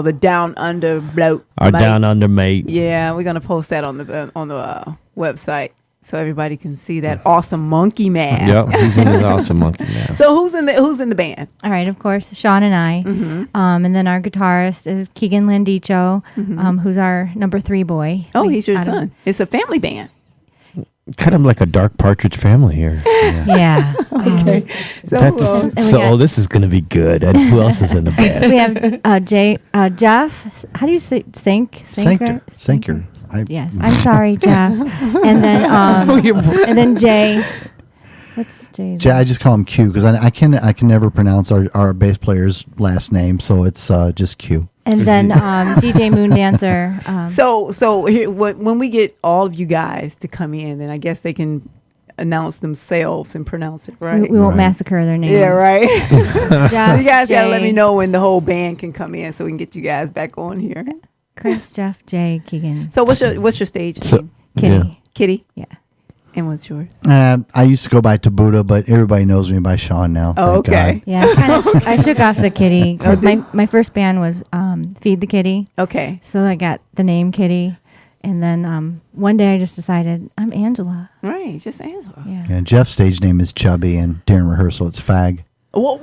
the down under bloke. Our down under mate. Yeah, we're gonna post that on the website so everybody can see that awesome monkey mask. Yep, he's in his awesome monkey mask. So who's in the band? All right, of course, Sean and I. And then our guitarist is Keegan Landicho, who's our number 3 boy. Oh, he's your son. It's a family band. Kind of like a dark partridge family here. Yeah. Okay. This is gonna be good. And who else is in the band? We have Jeff. How do you say Sanker? Sanker. Yes. I'm sorry, Jeff. And then Jay. What's Jay's? I just call him Q because I can never pronounce our bass player's last name, so it's just Q. And then DJ Moondancer. So here, when we get all of you guys to come in, then I guess they can announce themselves and pronounce it right. We won't massacre their names. Yeah, right. Jeff, you guys gotta let Jay. me know when the whole band can come in so we can get you guys back on here. Chris, Jeff, Jay, Keegan. So what's your stage name? Kitty. Yeah. Kitty. Yeah. And what's yours? I used to go by Tabuda, but everybody knows me by Sean now. Oh, thank okay. God. Yeah, I shook off the Kitty because my first band was Feed the Kitty. Okay. So I got the name Kitty. And then one day I just decided I'm Angela. Right, just Angela. Yeah. And Jeff's stage name is Chubby, and during rehearsal it's Fag. What?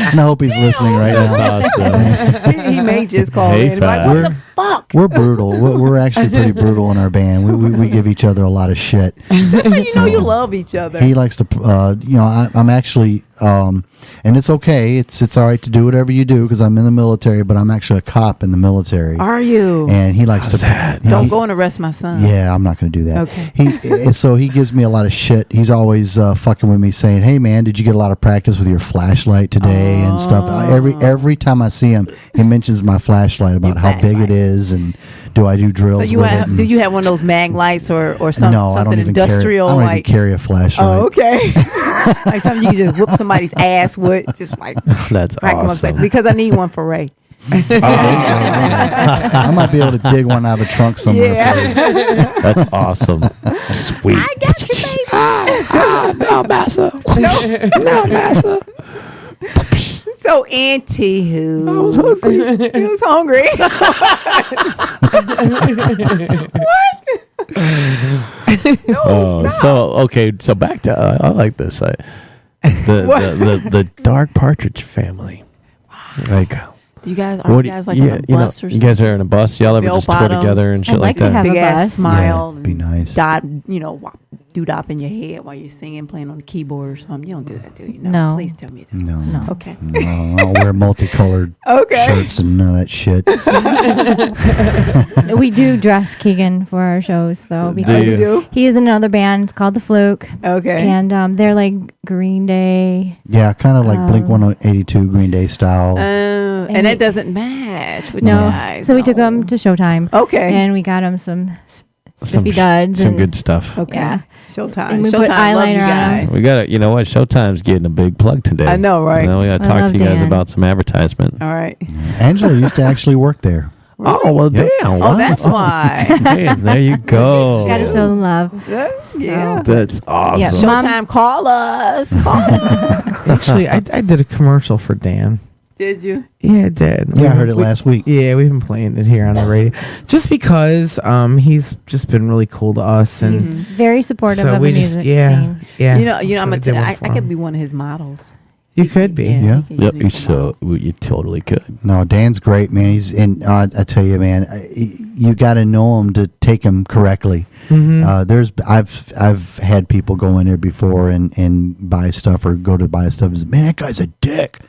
And I hope he's listening right now. That's awesome. he may just call Hey, in. Like, Fag. what the fuck? We're brutal. We're actually pretty brutal in our band. We give each other a lot of shit. That's how you love each other. He likes to, I'm actually, and it's okay. It's all right to do whatever you do because I'm in the military, but I'm actually a cop in the military. Are you? And he likes How's to. that? Don't go and arrest my son. Yeah, I'm not going to do that. Okay. So he gives me a lot of shit. He's always fucking with me, saying, "Hey man, did you get a lot of practice with your flashlight today and stuff?" Every time I see him, he mentions my flashlight about how big it is and do I do drills. So do you have one of those mag lights or No, I something don't even industrial? Carry, I don't even carry a flashlight. Oh, okay. Like something you can just whoop somebody's ass with, just like That's crack them awesome. upside. Because I need one for Ray. I might be able to dig one out of a trunk somewhere. For you. That's awesome. Sweet. I got you, baby. No, massa. No, massa. So anywho, I was hungry. He was hungry. What? No, stop. So back to I like this. The Dark Partridge Family. Like, Do you guys are you guys like on a bus or you something? guys are in a bus. Y'all ever Bill just tour bottoms. together and shit I'd like like to that? have Big a ass bus. smile. Yeah, be nice. Dot, doodop in your head while you're singing, playing on the keyboard or something. You don't do that, do you? No. Please tell me you do. No. Okay. No, I'll wear multicolored shirts and none of that shit. We do dress Keegan for our shows though because you do? he is in another band. It's called The Fluke. Okay. And they're like Green Day. Yeah, kind of like Blink 182 Green Day style. And that doesn't match with No. you guys. So we took him to Showtime. Okay. And we got him some spiffy duds. Some and- good stuff. Okay. Yeah. Showtime. And we Showtime. put Love you eyeliner on guys. We got to, you know what? Showtime's getting a big plug today. I know, right? You know, we got to I talk love to you guys Dan. about some advertisement. All right. Angela used to actually work there. Oh, well, damn. Oh, wow. that's why. Hey, there you go. Got to show the love. Yeah. That's awesome. Yeah. Showtime, call us. Call us. Actually, I did a commercial for Dan. Did you? Yeah, I did. Yeah, I heard it last week. Yeah, we've been playing it here on the radio. Just because he's just been really cool to us. And He's very supportive so of we the just, music yeah. scene. Yeah. You know, So I'm we gonna did tell one I for could him. be one of his models. You could be. Yeah. Yep, you totally could. No, Dan's great, man. He's and I tell you, man, you got to know him to take him correctly. I've had people go in there before and buy stuff or go to buy stuff. And say, man, that guy's a dick.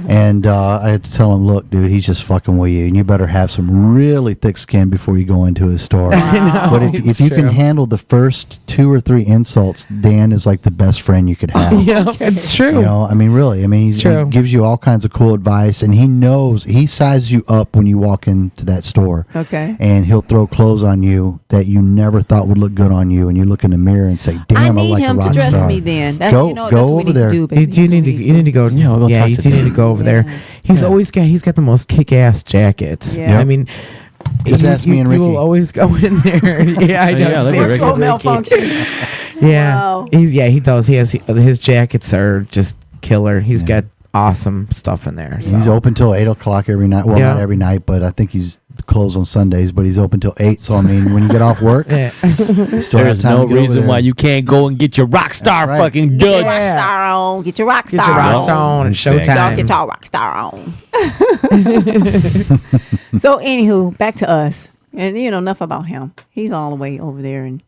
And I had to tell him, look, dude, he's just fucking with you, and you better have some really thick skin before you go into his store. But if you can handle the first 2 or 3 insults, Dan is like the best friend you could have. Yeah, it's true. You know, I mean, really. I mean, he gives you all kinds of cool advice, and he sizes you up when you walk into that store. Okay. And he'll throw clothes on you that you never thought would look good on you, and you look in the mirror and say, "Damn, I need like him a rock to dress star." me then. That's, Go that's over what we there. need to do, baby. You need to go. Yeah, we'll go talk you to do Dan. need to go over there. He's got the most kick-ass jackets. Yeah. I mean, Just ask me and You Ricky. will always go in there. Yeah, I know. Yeah, Just look at ask Ricky. Virtual Ricky. malfunction. Yeah, Wow. he does. He has his jackets are just killer. He's got awesome stuff in there. So. He's open till 8 o'clock every night. Well, Yeah. not every night, but I think he's closed on Sundays. But he's open till 8. So I mean, when you get off work, Yeah. you still have There's time no to get over reason there. why you can't go and get your rock star right. fucking Get your duds. rock star on. Get your rock Get star your rock on. star on and Exactly. Y'all Showtime. get y'all rock star on. So, anywho, back to us. And, enough about him. He's all the way over there and,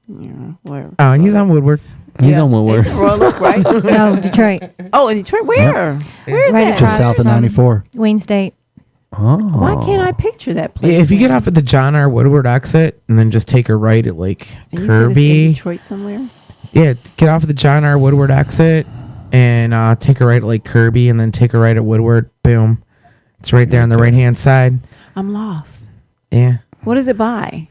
wherever. Oh, and he's on Woodward. He's on Woodward. It's in Royal Oak, right? No, Detroit. Oh, in Detroit. Where? Where is Right that? Just across south of from 94. Wayne State. Oh. Why can't I picture that place? Yeah, if you get off at the John R. Woodward exit and then just take a right at like And you said it's in Kirby. Detroit somewhere? Yeah, get off at the John R. Woodward exit and take a right at like Kirby and then take a right at Woodward. Boom. It's right there on the right hand side. I'm lost. Yeah. What is it by?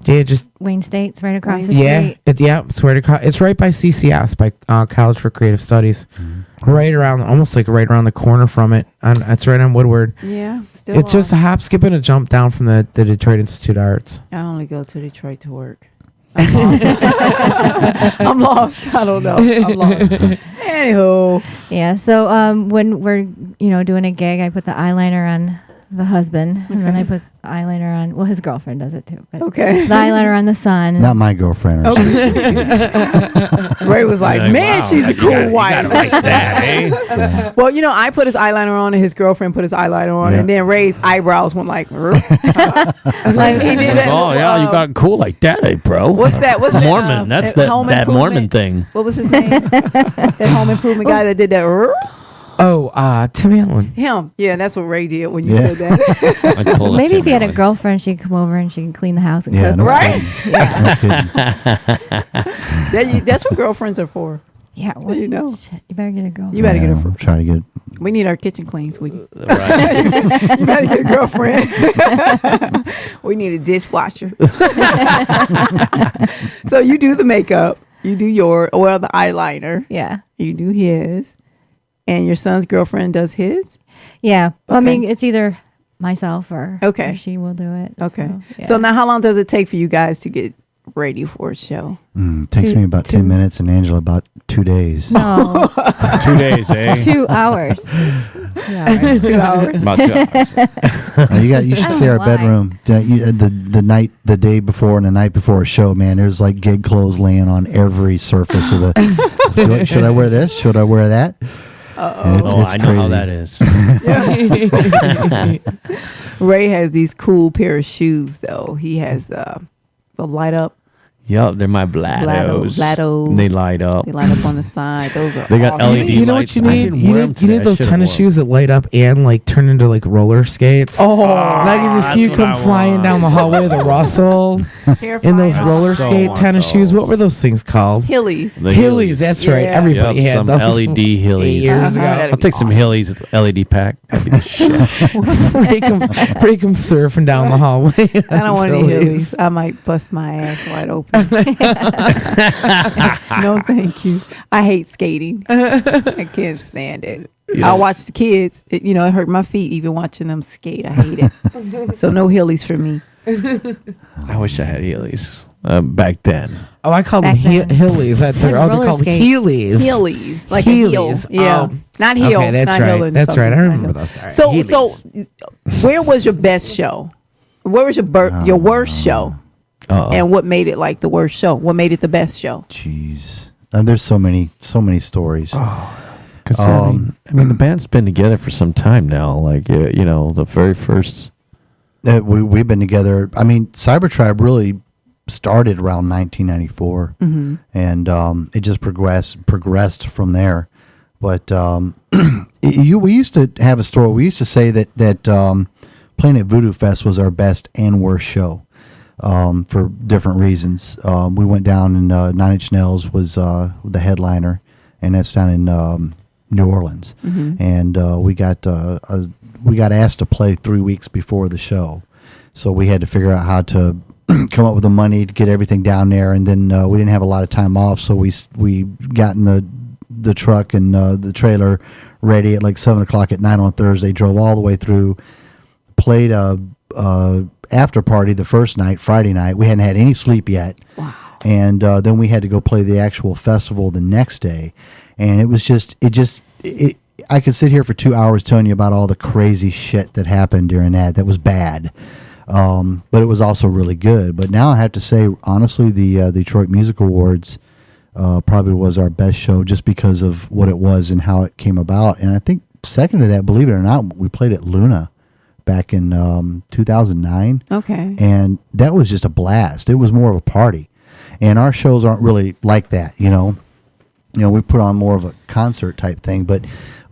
Yeah, just Wayne State's right across the yeah, street. it's right across. It's right by CCS, by College for Creative Studies, right around, almost like right around the corner from it. It's right on Woodward. Yeah, still It's just a hop, skip, and a jump down from the Detroit Institute of Arts. I only go to Detroit to work. I'm lost. I'm lost. I don't know. I'm lost. Anywho. Yeah. So when we're doing a gig, I put the eyeliner on the husband, and then I put the eyeliner on. Well, his girlfriend does it too. But Okay. The eyeliner on the son. Not my girlfriend. Or Ray was like, Like, man, wow, she's a you cool gotta- wife. You gotta like that, eh? Well, I put his eyeliner on, and his girlfriend put his eyeliner on, Yeah. and then Ray's eyebrows went like, like he did that. Oh yeah, you got cool like that, eh, bro? What's that? What's that? Mormon? That's that that Home Mormon Improvement? thing. What was his name? That home improvement guy that did that. Oh, Tim Allen. Him. Yeah, that's what Ray did when you Yeah. said that. I told Maybe Tim if he had a Allen. girlfriend, she could come over and she can clean the house and Yeah, cook. no Right? kidding. That's what girlfriends are for. Yeah. Well, You know. Shit, you better get a girlfriend. You better get Yeah, a. I'm trying to get. We need our kitchen clean, sweetie. Right. You better get a girlfriend. We need a dishwasher. So you do the makeup. You do the eyeliner. Yeah. You do his. And your son's girlfriend does his? Yeah. Well, I Okay. mean, it's either myself or Okay. or she will do it. Okay. yeah. So now how long does it take for you guys to get ready for a show? Takes me about 10 minutes, and Angela about 2 days. No, 2 days, eh? 2 hours. Yeah. 2 hours. About 2 hours. You should I see don't our know why. bedroom. The day before and the night before a show, man. There's like gig clothes laying on every surface of the. Should I wear this? Should I wear that? Oh, I know how that is. Ray has these cool pair of shoes though. He has the light up. Yup, they're my Blattos. Blattos. They light up. They light up on the side. Those are They got awesome. LED You know lights. what you I need? didn't You wear 'em need today. I those should've tennis worn 'em. shoes that light up and like turn into like roller skates. Oh, And I can just see you that's what come I flying want. down the hallway of the Russell in those Hair roller so skate want tennis those. shoes. What were those things called? Hillies. The Hillies, that's right. Yeah. Everybody Yep, had some those. LED Hillies. 8 years ago. That'd I'll be take some awesome. Hillies with LED pack. That'd be the shit. Break 'em surfing down the hallway. I don't want any Hillies. I might bust my ass wide open. No, thank you. I hate skating. I can't stand it. I watch the kids. It hurt my feet even watching them skate. I hate it. So no Hillies for me. I wish I had Hillies back then. Oh, I call them Back then. Hillies. They're roller called skates. Heelys. Heelys, like a heel. Heelys. Yeah, Oh. not heel. Okay, that's not right. heeling That's right. I something. remember those. All right. So where was your best show? Where was your worst show? And what made it like the worst show? What made it the best show? Jeez. There's so many stories. I mean, the band's been together for some time now. Like, the very first. We've been together. I mean, Cybertrybe really started around 1994, and it just progressed from there. But we used to have a story. We used to say that playing at Voodoo Fest was our best and worst show for different reasons. We went down and Nine Inch Nails was the headliner, and that's down in New Orleans, and we got asked to play 3 weeks before the show, so we had to figure out how to come up with the money to get everything down there, and then we didn't have a lot of time off, so we got in the truck and the trailer ready at like 7:00 at night on Thursday, drove all the way through, played a after party the first night, Friday night. We hadn't had any sleep yet. Wow. And then we had to go play the actual festival the next day. And it was I could sit here for 2 hours telling you about all the crazy shit that happened during that. That was bad. But it was also really good. But now I have to say, honestly, the Detroit Music Awards probably was our best show just because of what it was and how it came about. And I think second to that, believe it or not, we played at Luna back in 2009. Okay. And that was just a blast. It was more of a party. And our shows aren't really like that, you know. We put on more of a concert type thing, but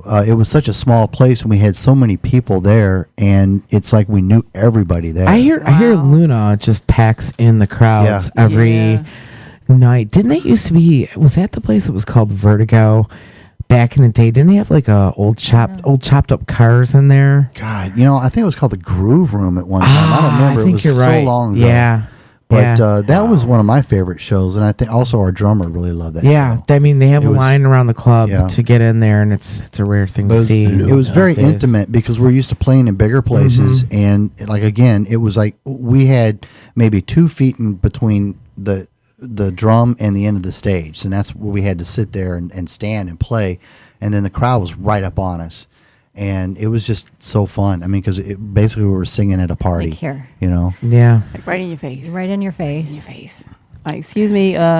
it was such a small place and we had so many people there, and it's like we knew everybody there. I hear Luna just packs in the crowds every night. Didn't they used to be, was that the place that was called Vertigo back in the day? Didn't they have like old chopped up cars in there? God, I think it was called the Groove Room at one time. I don't remember. I think it was you're right. so long ago. Yeah. But that was one of my favorite shows, and I think also our drummer really loved that show. I mean, they have a line around the club to get in there, and it's a rare thing to see. It was very intimate because we're used to playing in bigger places, and like again, it was like we had maybe 2 feet in between the drum and the end of the stage, and that's where we had to sit there and stand and play, and then the crowd was right up on us. And it was just so fun. I mean, because basically we were singing at a party. Like here. Yeah. Like right in your face. Right in your face. In your face. Like, excuse me. Can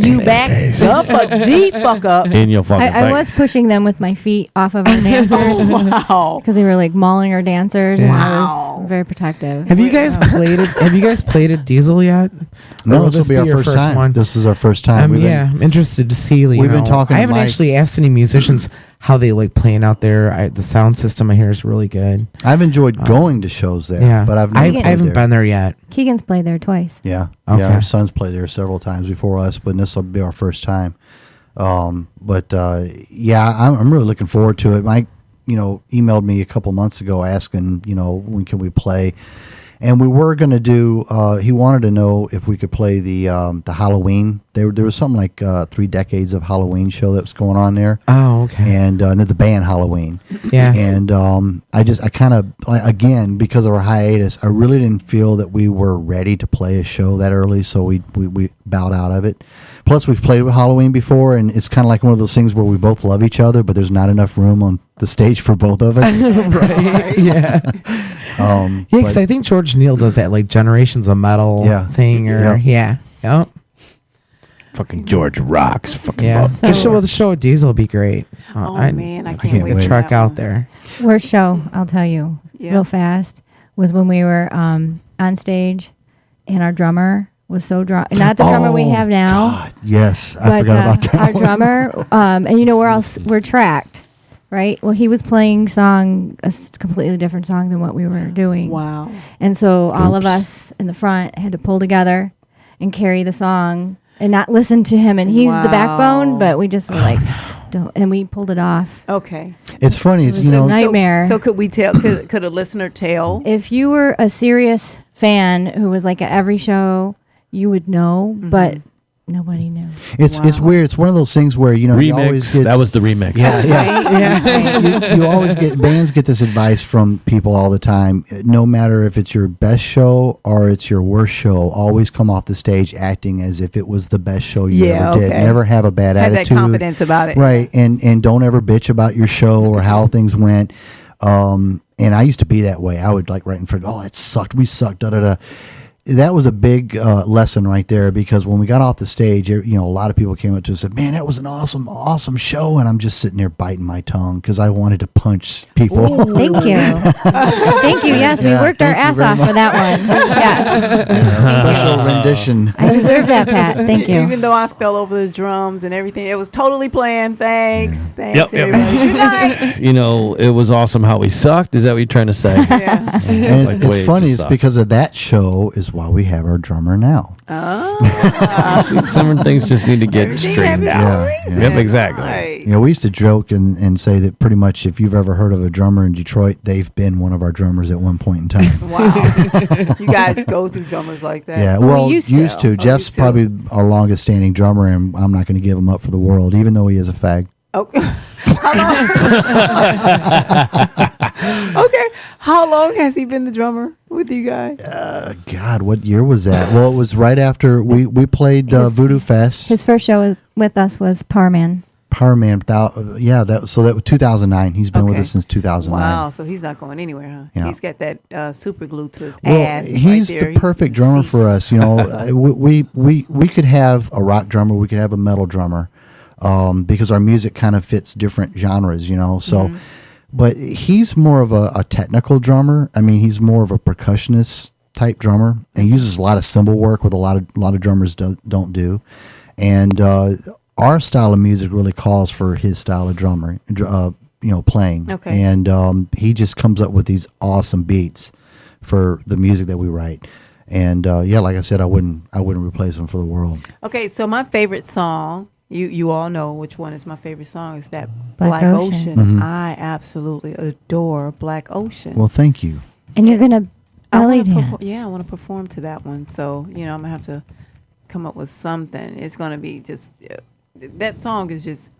you back up the fuck up? In your fucking face. I was pushing them with my feet off of our dancers. Wow. Because they were like mauling our dancers, and I was very protective. Have you guys played it? Have you guys played at Diesel yet? No, this will be our first time. One? This is our first time. I'm interested to see. We've been talking. I haven't actually asked any musicians how they like playing out there. The sound system I hear is really good. I've enjoyed going to shows there, but I haven't been there yet. Keegan's played there twice. Yeah, okay. Our son's played there several times before us, but this will be our first time. I'm really looking forward to it. Mike, emailed me a couple months ago asking, when can we play. And we were going to do. He wanted to know if we could play the Halloween. There was something like 3 decades of Halloween show that was going on there. Oh, okay. And the band Halloween. Yeah. And I kind of again, because of our hiatus, I really didn't feel that we were ready to play a show that early, so we bowed out of it. Plus, we've played with Halloween before, and it's kind of like one of those things where we both love each other, but there's not enough room on the stage for both of us. Right. Yeah. Because I think George Neal does that like Generations of Metal thing, or yep. Fucking George rocks. Fucking the show at Diesel will be great. Man, I can't wait. Truck out there. Worst show, I'll tell you real fast, was when we were on stage, and our drummer was so drunk. Not the drummer we have now. God, yes, I forgot about that. Our drummer, and we're tracked. Right. Well, he was playing a completely different song than what we were doing. Wow. And so all of us in the front had to pull together and carry the song and not listen to him. And he's the backbone, but we just were like, don't. And we pulled it off. Okay. It's funny. It was a nightmare. So could we tell? Could a listener tell? If you were a serious fan who was like at every show, you would know, but nobody knew. It's weird. It's one of those things where remix. You always get, that was the remix. Yeah. You always bands get this advice from people all the time. No matter if it's your best show or it's your worst show, always come off the stage acting as if it was the best show you ever did. Never have a bad attitude. Have that confidence about it, right? And don't ever bitch about your show or how things went. And I used to be that way. I would like right in front. Oh, it sucked. We sucked. Da da da. that was a big lesson right there, because when we got off the stage, a lot of people came up to us and said, "Man, that was an awesome show," and I'm just sitting there biting my tongue because I wanted to punch people. Ooh, thank you. Thank you. Yes, we worked our ass off for that one. Yes. Special rendition. I deserve that, Pat. Thank you. Even though I fell over the drums and everything, it was totally planned. Thanks, Yep. everybody. Good night. It was awesome how we sucked. Is that what you're trying to say? Yeah. And Like the way it's it funny. just It's sucked. because of that show is why we have our drummer now. Some things just need to get Everything straightened happens out. for a reason. Yep, exactly. Right. We used to joke and say that pretty much if you've ever heard of a drummer in Detroit, they've been one of our drummers at one point in time. Wow. You guys go through drummers like that. Yeah, well, We used to. Oh, Jeff's used to. probably our longest standing drummer, and I'm not going to give him up for the world, even though he is a fag. Okay. Okay. How long has he been the drummer with you guys? God, what year was that? Well, it was right after we played Voodoo Fest. His first show with us was Power Man. Power Man. That was 2009. He's been with Okay. us since 2009. Wow. So he's not going anywhere, huh? Yeah. He's got that super glue to his Well, ass. he's right there. the perfect drummer for us. We could have a rock drummer, we could have a metal drummer, because our music kind of fits different genres. So, Mm-hmm. but he's more of a technical drummer. I mean, he's more of a percussionist type drummer, and he uses a lot of cymbal work, with a lot of drummers don't do, and our style of music really calls for his style of playing. Okay. And he just comes up with these awesome beats for the music that we write. And like I said, I wouldn't replace him for the world. Okay, so my favorite song, you all know which one is my favorite song, is that Black Black Ocean. Ocean. Mhm. I absolutely adore Black Ocean. Well, thank you. And you're going to I belly wanna dance. I want to perform to that one. So, I'm going to have to come up with something. It's going to be just, that song is just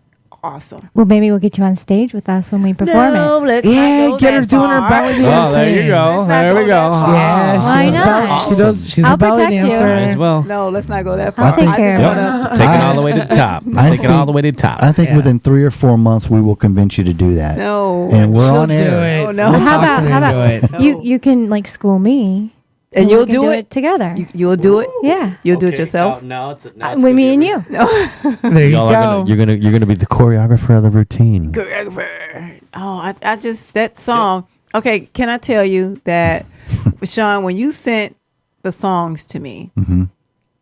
awesome. Well, maybe we'll get you on stage with us when we perform No, it. let's Yeah, not go get her that doing her far. belly Oh, there you dancing. go. There we go. Yeah, Why she does not? belly- she does. She's I'll a belly protect you. dancer. Might as well. No, let's not go that far. I'll take I care just of it. want to. Take it all the way to the top. Take it all the way to the top. I think within 3 or 4 months we will convince you to do that. No. And we're She'll on do air. it. Oh, no. We'll How talk about her into it. you can like school me. And we you'll can do it? together. You'll do it? Yeah. You'll do it yourself? Now it's With me and you. There you Y'all go. you're gonna be the choreographer of the routine. Choreographer. Oh, I just, that song. Okay, can I tell you that, Sean, when you sent the songs to me,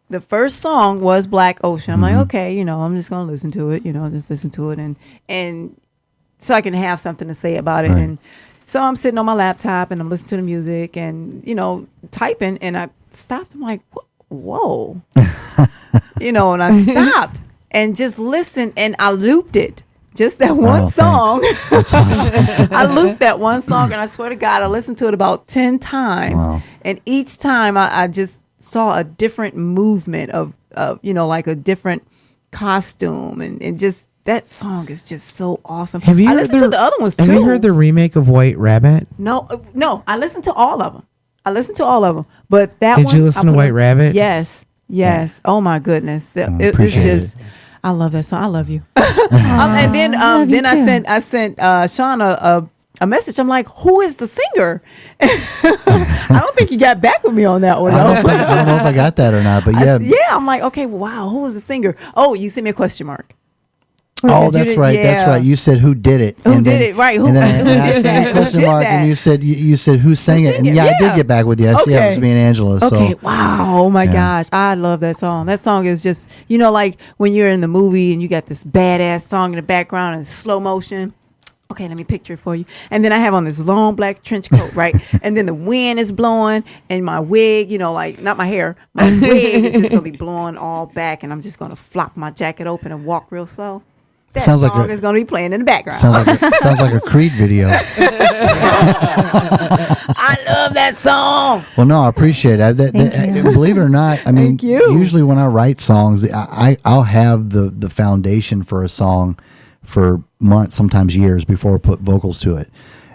the first song was Black Ocean. I'm like, okay, I'm just going to listen to it, just listen to it. And so I can have something to say about it. Right. And so I'm sitting on my laptop and I'm listening to the music and, typing, and I stopped. I'm like, whoa. And I stopped and just listened, and I looped it. Just that one song. That's awesome. I looped that one song, and I swear to God, I listened to it about 10 times. Wow. And each time I just saw a different movement of like a different costume, and just, that song is just so awesome. Have you I heard listened to the other ones too. Have you heard the remake of White Rabbit? No, I listened to all of them. But that Did one, you listen to White Rabbit? Yes. Oh my goodness. It's appreciate just, I love that song. I love you. And then love you I sent Sean a message. I'm like, who is the singer? I don't think you got back with me on that one. I don't know if I got that or not, but yeah. I'm like, okay, wow, who is the singer? Oh, you sent me a question mark. Oh, You that's did- right. yeah. That's right. You said who did it? Who did it? Right. Who and then did I said that? a question Who did mark, that? and you said who sang it? sang And it? yeah, I Yeah. did get back with you. Yeah, it was me and Angela. Okay, So wow. Oh my Yeah. gosh. I love that song. That song is just, like when you're in the movie and you got this badass song in the background and slow motion. Okay, let me picture it for you. And then I have on this long black trench coat, right? And then the wind is blowing and my wig, like not my hair, my wig is just going to be blowing all back, and I'm just going to flop my jacket open and walk real slow. That Sounds like song a- is going to be playing in the background. sounds like a Creed video. I love that song. Well, no, I appreciate it. Believe it or not, I mean, Thank you. usually when I write songs, I'll have the foundation for a song for months, sometimes years before I put vocals to it.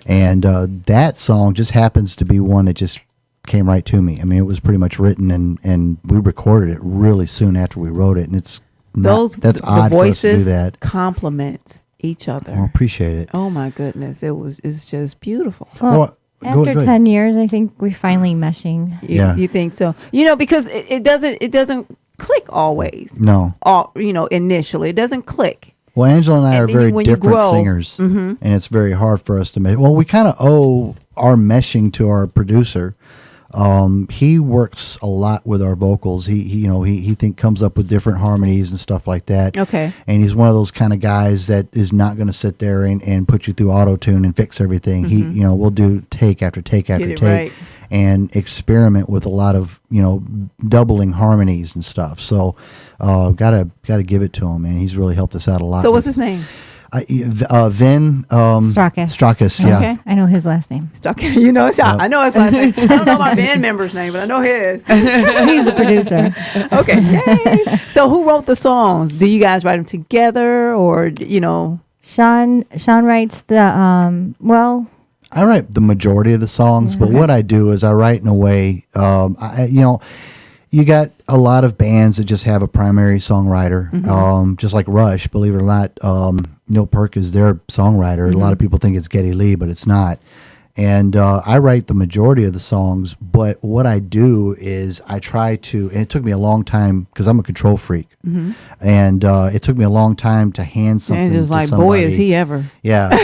And that song just happens to be one that just came right to me. I mean, it was pretty much written, and we recorded it really soon after we wrote it. And that's The odd for us to do voices that. complement each other. I appreciate it. Oh my goodness, it's just beautiful. Well, After 10 years, I think we're finally meshing. You think so? Because it doesn't click always. No. Initially, it doesn't click. Well, Angela and I are then very when you different grow- singers, Mhm. and it's very hard for us to make. Well, we kind of owe our meshing to our producer. He works a lot with our vocals. He comes up with different harmonies and stuff like that. Okay. And he's one of those kind of guys that is not going to sit there and put you through auto tune and fix everything. Mhm. He we'll do take after take after Get it take. right. And experiment with a lot of doubling harmonies and stuff. So gotta give it to him, man. He's really helped us out a lot. So what's his name? Vin Strakus, yeah. Okay. I know his last name. Strakus. I know his last name. I don't know my band member's name, but I know his. He's the producer. Okay. Yay. So who wrote the songs? Do you guys write them together, or Sean writes the I write the majority of the songs, but what I do is I write in a way, you got a lot of bands that just have a primary songwriter, just like Rush, believe it or not. Neil Peart is their songwriter. A lot of people think it's Geddy Lee, but it's not. And I write the majority of the songs, but what I do is I try to, and it took me a long time because I'm a control freak, and it took me a long time to hand something And it's to like, somebody. boy, is he ever. Yeah.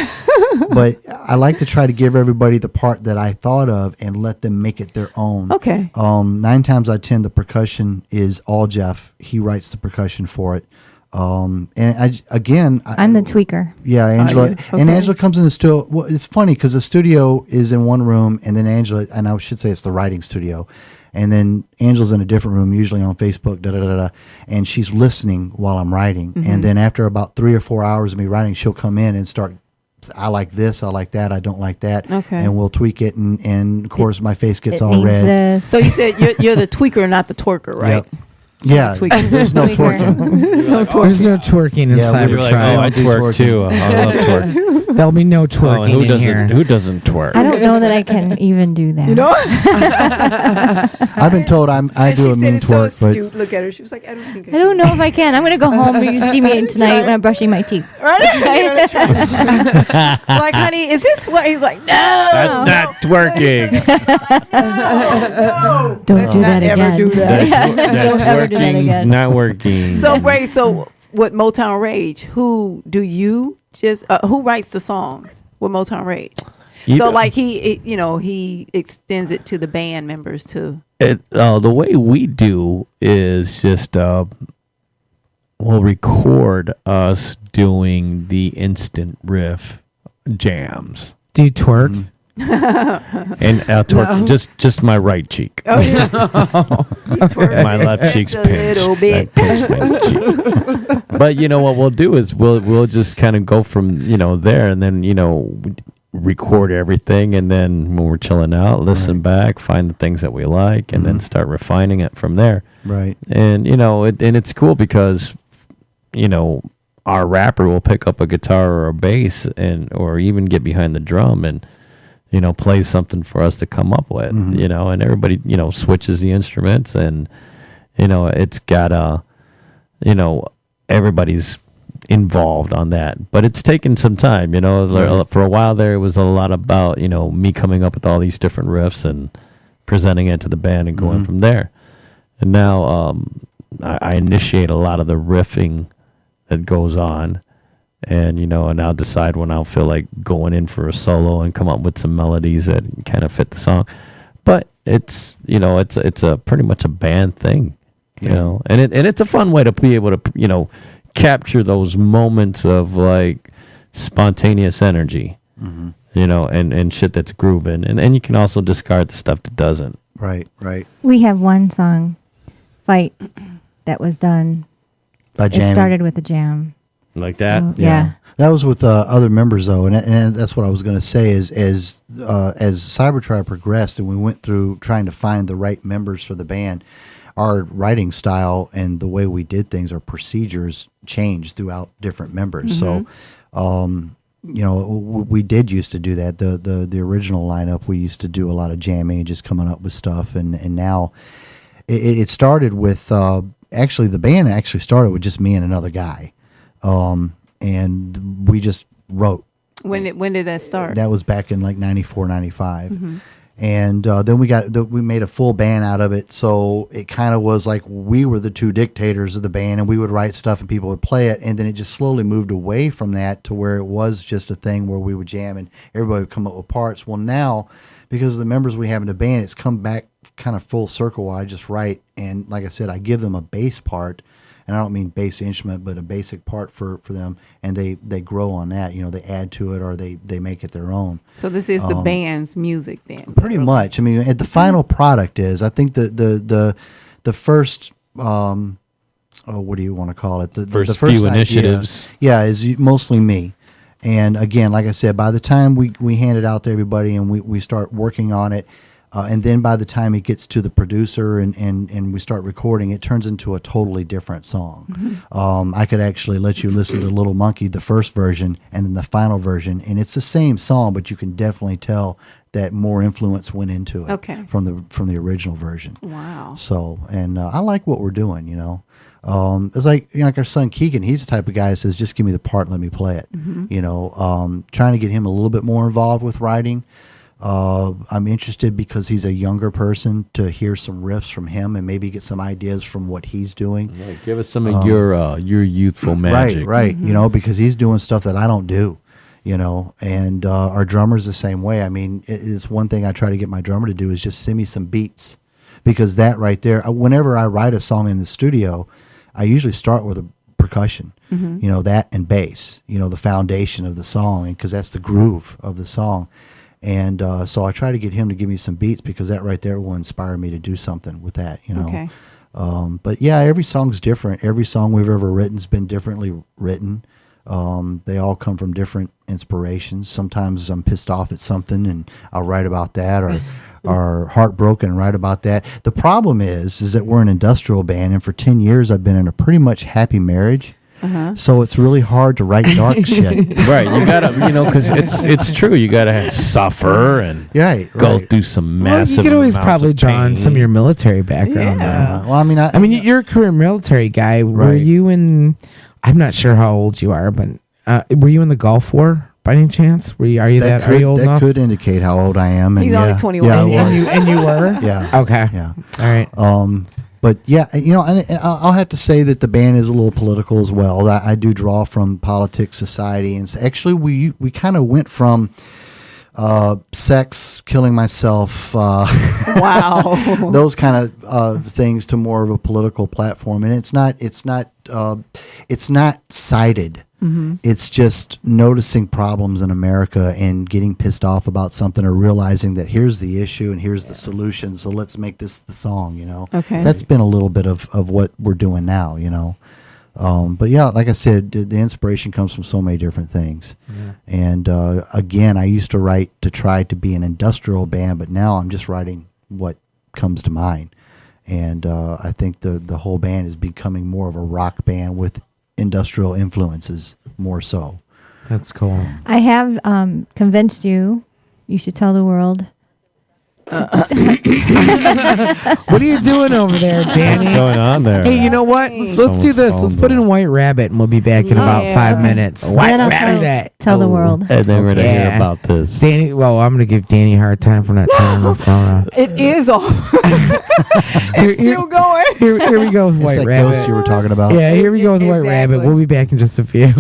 But I like to try to give everybody the part that I thought of and let them make it their own. Okay. 9 times out of 10, the percussion is all Jeff. He writes the percussion for it. And I'm the tweaker. Yeah, Angela. Okay. And Angela comes in the studio. Well, it's funny because the studio is in one room, and then Angela, and I should say it's the writing studio. And then Angela's in a different room, usually on Facebook, and she's listening while I'm writing. And then after about 3 or 4 hours of me writing, she'll come in and start, I like this, I like that, I don't like that. Okay. And we'll tweak it, and of course my face gets It all needs red. this. So you said you're the tweaker, not the twerker, right? Yep. Yeah, Tweaking. there's no Tweaker. twerking. No There's no twerking in Yeah, we were You're like, oh, I Cybertrybe. twerk too. I love twerk. There'll be no Oh, twerking who in doesn't? here. Who doesn't twerk? I don't know that I can even do that. I've been told I And do she a said mean it's so twerk, but astute. Look at her. She was like, I don't think I don't know if I can. I'm going to go home and you see me tonight when I'm brushing my teeth. Right? Like, honey, is this what? He's like, no. That's not twerking. Don't Let's do not that ever again. do that. Don't ever do that Twerking's again. not working. So, Ray, with Motown Rage, who do you who writes the songs with Motown Rage? So, like, he extends it to the band members too. The way we do is just we'll record us doing the instant riff jams. Do you twerk? And I'll twerk just my right cheek. Oh, yeah. My left cheek's a pinched. little bit. I pinched my cheek. But what we'll do is we'll just kind of go from there, and then record everything, and then when we're chilling out, listen back, find the things that we like, and then start refining it from there. right. And and it's cool because our rapper will pick up a guitar or a bass or even get behind the drum and play something for us to come up with, and everybody switches the instruments, and it's got everybody's involved on that, but it's taken some time. For a while there, it was a lot about me coming up with all these different riffs and presenting it to the band and going from there. And now I initiate a lot of the riffing that goes on, and and I'll decide when I'll feel like going in for a solo and come up with some melodies that kind of fit the song. But it's it's a pretty much a band thing, and it's a fun way to be able to capture those moments of like spontaneous energy, and shit that's grooving, and you can also discard the stuff that doesn't. Right. We have one song, Fight, that was done. By It jamming. started with a jam. Like that. So, yeah. That was with other members though, and that's what I was going to say is as Cybertrybe progressed and we went through trying to find the right members for the band, our writing style and the way we did things, our procedures changed throughout different members. So, we did used to do that. The original lineup, we used to do a lot of jamming and just coming up with stuff, and now it started with actually the band actually started with just me and another guy. And we just wrote When did that start? That was back in like 94, 95. Mm-hmm. And then we made a full band out of it. So it kind of was like we were the two dictators of the band, and we would write stuff and people would play it. And then it just slowly moved away from that to where it was just a thing where we would jam and everybody would come up with parts. Well, now, because of the members we have in the band, it's come back kind of full circle where I just write. And like I said, I give them a bass part. And I don't mean bass instrument, but a basic part for them, and they grow on that. You know, they add to it or they make it their own. So this is the band's music then? Pretty much. I mean, the final product is, I think the first, what do you want to call it? The first few idea, initiatives. Yeah, is mostly me. And again, like I said, by the time we hand it out to everybody and we start working on it, and then by the time it gets to the producer and we start recording, it turns into a totally different song. Mm-hmm. I could actually let you listen to Little Monkey, the first version, and then the final version, and it's the same song, but you can definitely tell that more influence went into it from the original version. Wow. So, and I like what we're doing, you know. It's like, you know, like our son Keegan, he's the type of guy that says, just give me the part and let me play it. Mm-hmm. You know, trying to get him a little bit more involved with writing. I'm interested because he's a younger person to hear some riffs from him and maybe get some ideas from what he's doing. Yeah, give us some of your youthful magic. Right. Mm-hmm. You know, because he's doing stuff that I don't do, you know, and our drummer's the same way. I mean, it's one thing I try to get my drummer to do is just send me some beats, because that right there, whenever I write a song in the studio, I usually start with a percussion, you know, that and bass, you know, the foundation of the song, because that's the groove of the song. And so I try to get him to give me some beats, because that right there will inspire me to do something with that, you know. Okay. But yeah, every song's different. Every song we've ever written's been differently written. They all come from different inspirations. Sometimes I'm pissed off at something and I'll write about that, or heartbroken and write about that. The problem is that we're an industrial band, and for 10 years I've been in a pretty much happy marriage. Uh-huh. So it's really hard to write dark shit. Right, you gotta, you know, because it's true. You gotta suffer and go through some massive. You could always amounts probably of draw on pain. some of your military background. Yeah. Well, I mean, I mean, you're a career military guy. Were Right. you in? I'm not sure how old you are, but were you in the Gulf War by any chance? Are you that? Are you old enough? That could indicate how old I am. And He's only 21. Yeah, I And was. you were? Yeah. Okay. Yeah. All right. But yeah, you know, and I'll have to say that the band is a little political as well. I do draw from politics, society, and actually we kind of went from sex, killing myself, Wow, those kind of things to more of a political platform, and it's not cited. Mm-hmm. It's just noticing problems in America and getting pissed off about something, or realizing that here's the issue and here's the solution. So let's make this the song, you know. Okay. That's been a little bit of what we're doing now, you know. But yeah, like I said, the inspiration comes from so many different things. Yeah. And again, I used to write to try to be an industrial band, but now I'm just writing what comes to mind. And I think the whole band is becoming more of a rock band with industrial influences, more so. That's cool. I have convinced you. You should tell the world. What are you doing over there, Danny? What's going on there? Hey, you know what? Let's do this. Let's put in White Rabbit, and we'll be back in about 5 minutes. White Rabbit. Rabbit. That. Tell the world. And then we're gonna hear about this. Danny, well, I'm gonna give Danny a hard time for not turning the phone off. it is off. It's still going. Here we go with It's White that Rabbit. ghost you were talking about. Yeah, here we go with White Rabbit. Exactly. We'll be back in just a few.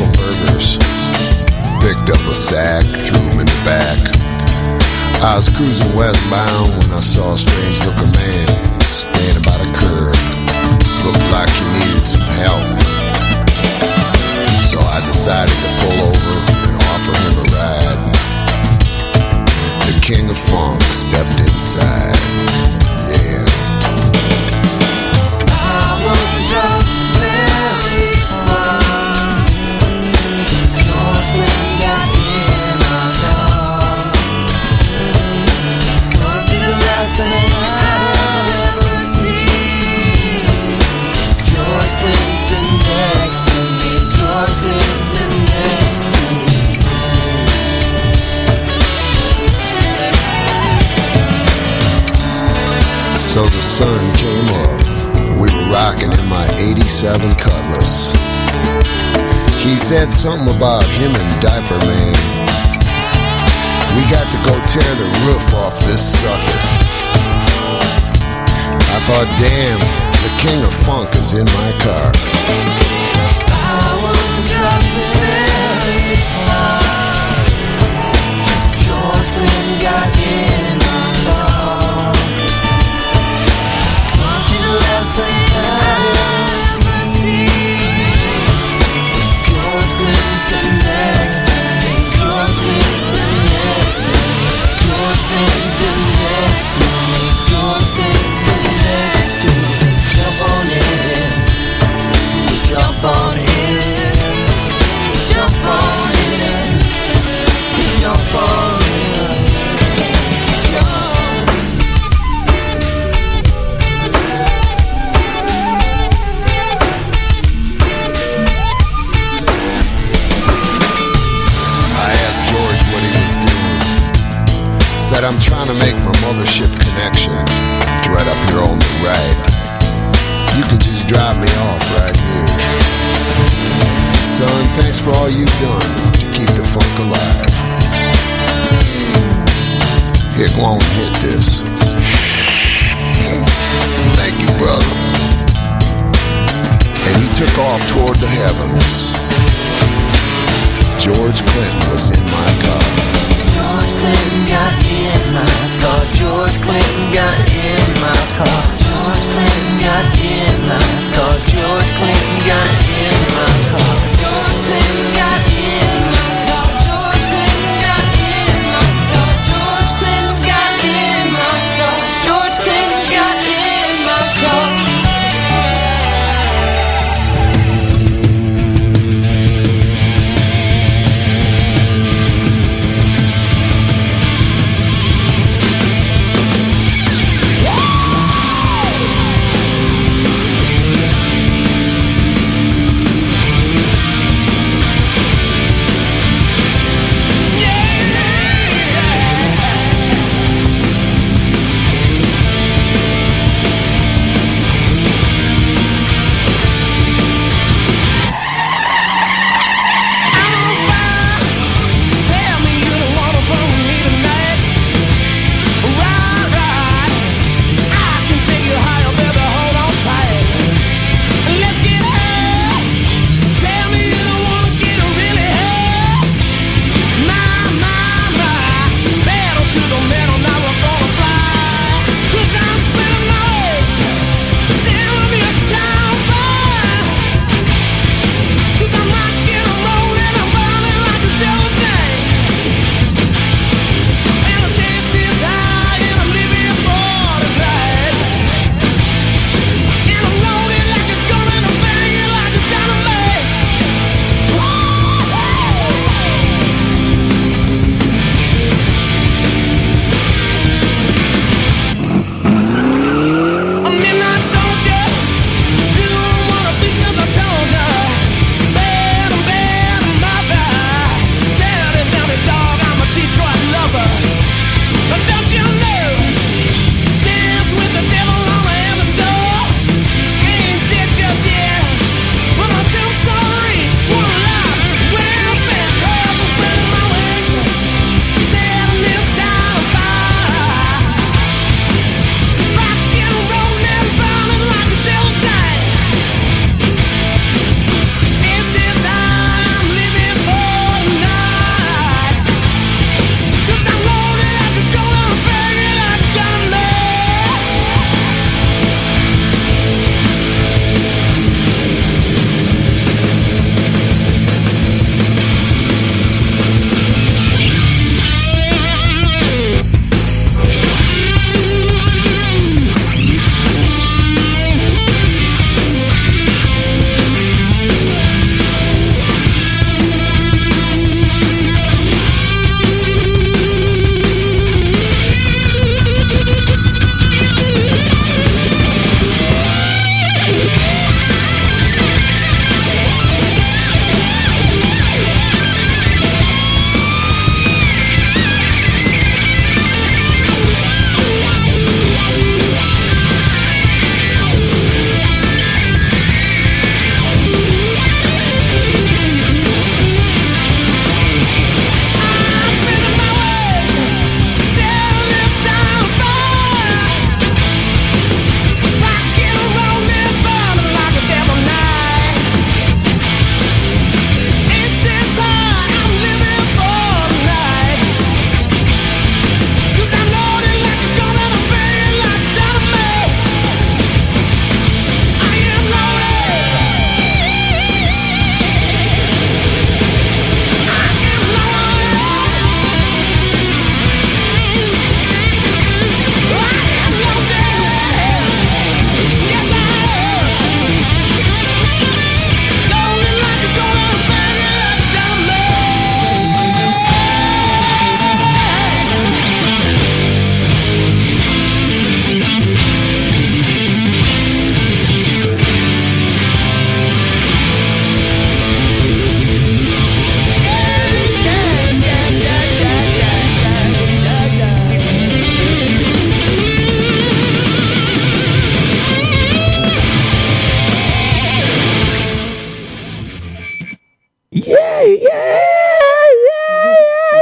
some burgers. Picked up a sack, threw them in the back. I was cruising westbound when I saw a strange looking man standing by the curb. Looked like he needed some help. So I decided to pull over and offer him a ride. The king of funk stepped inside. Yeah. So the sun came up. We were rocking in my 87 Cutlass. He said something about him and Diaper Man. We got to go tear the roof off this sucker. I thought, damn, the king of funk is in my car. I wouldn't drop it very far. George Clinton got in my car. Last thing I ever see. George Clinton next to me. George Clinton next to me. George Clinton next to me. George Clinton next to me. Jump on in. Jump on in. Jump on in. Jump on in. Jump. Said I'm trying to make my mothership connection. It's right up here on the right. You can just drop me off right here. Son, thanks for all you've done to keep the funk alive. Here, go on and hit this. Thank you, brother. And he took off toward the heavens. George Clinton was in my car. George Clinton got in my car. George Clinton got in my car. George Clinton got in my car. George Clinton got in my car. George Clinton got in my car. George Clinton got in my car. George Clinton got in my car. George Clinton got in my car.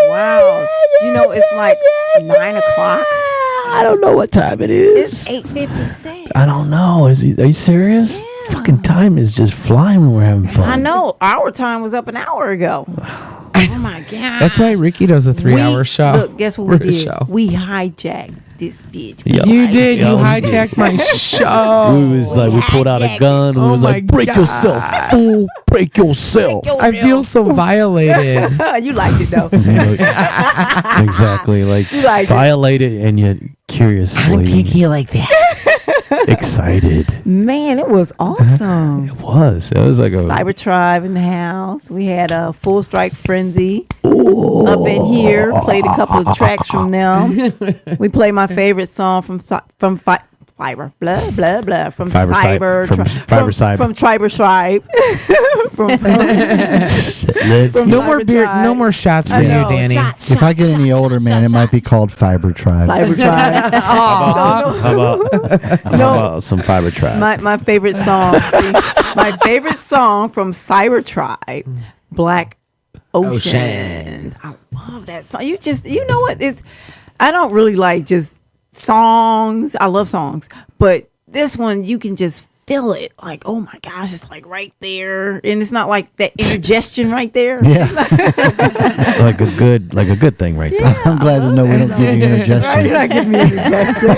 Wow. Do you know it's like 9 o'clock? I don't know what time it is. It's 8:56. I don't know. Are you serious? Yeah. Fucking time is just flying when we're having fun. I know. Our time was up an hour ago. Oh my god. That's why Ricky does a 3-hour show. Look, guess what we We're a did? show. We hijacked this bitch. Yo. You did. You Yo. hijacked my show. We was like, we pulled out a gun. We Oh was my like, break God. yourself, fool. Break yourself. I feel so violated. You liked it though. Exactly. Like, You like it. violated and yet curiously like that. excited. Man, it was awesome. It was like a Cybertrybe in the house. We had a Full Strike Frenzy up in here. Played a couple of tracks from them. We played my favorite song from Fiber, blah blah blah, from Fiber Cybe- Cyber, from Fiber Cybe. from Cybertrybe. from No more beer. Cybertrybe. No more shots for I you, know. Danny. If I get any older, man, it might be called Cybertrybe. Cybertrybe. how about some Cybertrybe? My favorite song. See, my favorite song from Cybertrybe, Black Ocean. I love that song. You know what? I don't really like just songs. I love songs, but this one you can just feel it. Like, oh my gosh, it's like right there, and it's not like that indigestion right there. Yeah. like a good thing right there. I'm glad to know we don't give you indigestion. You're not giving me indigestion.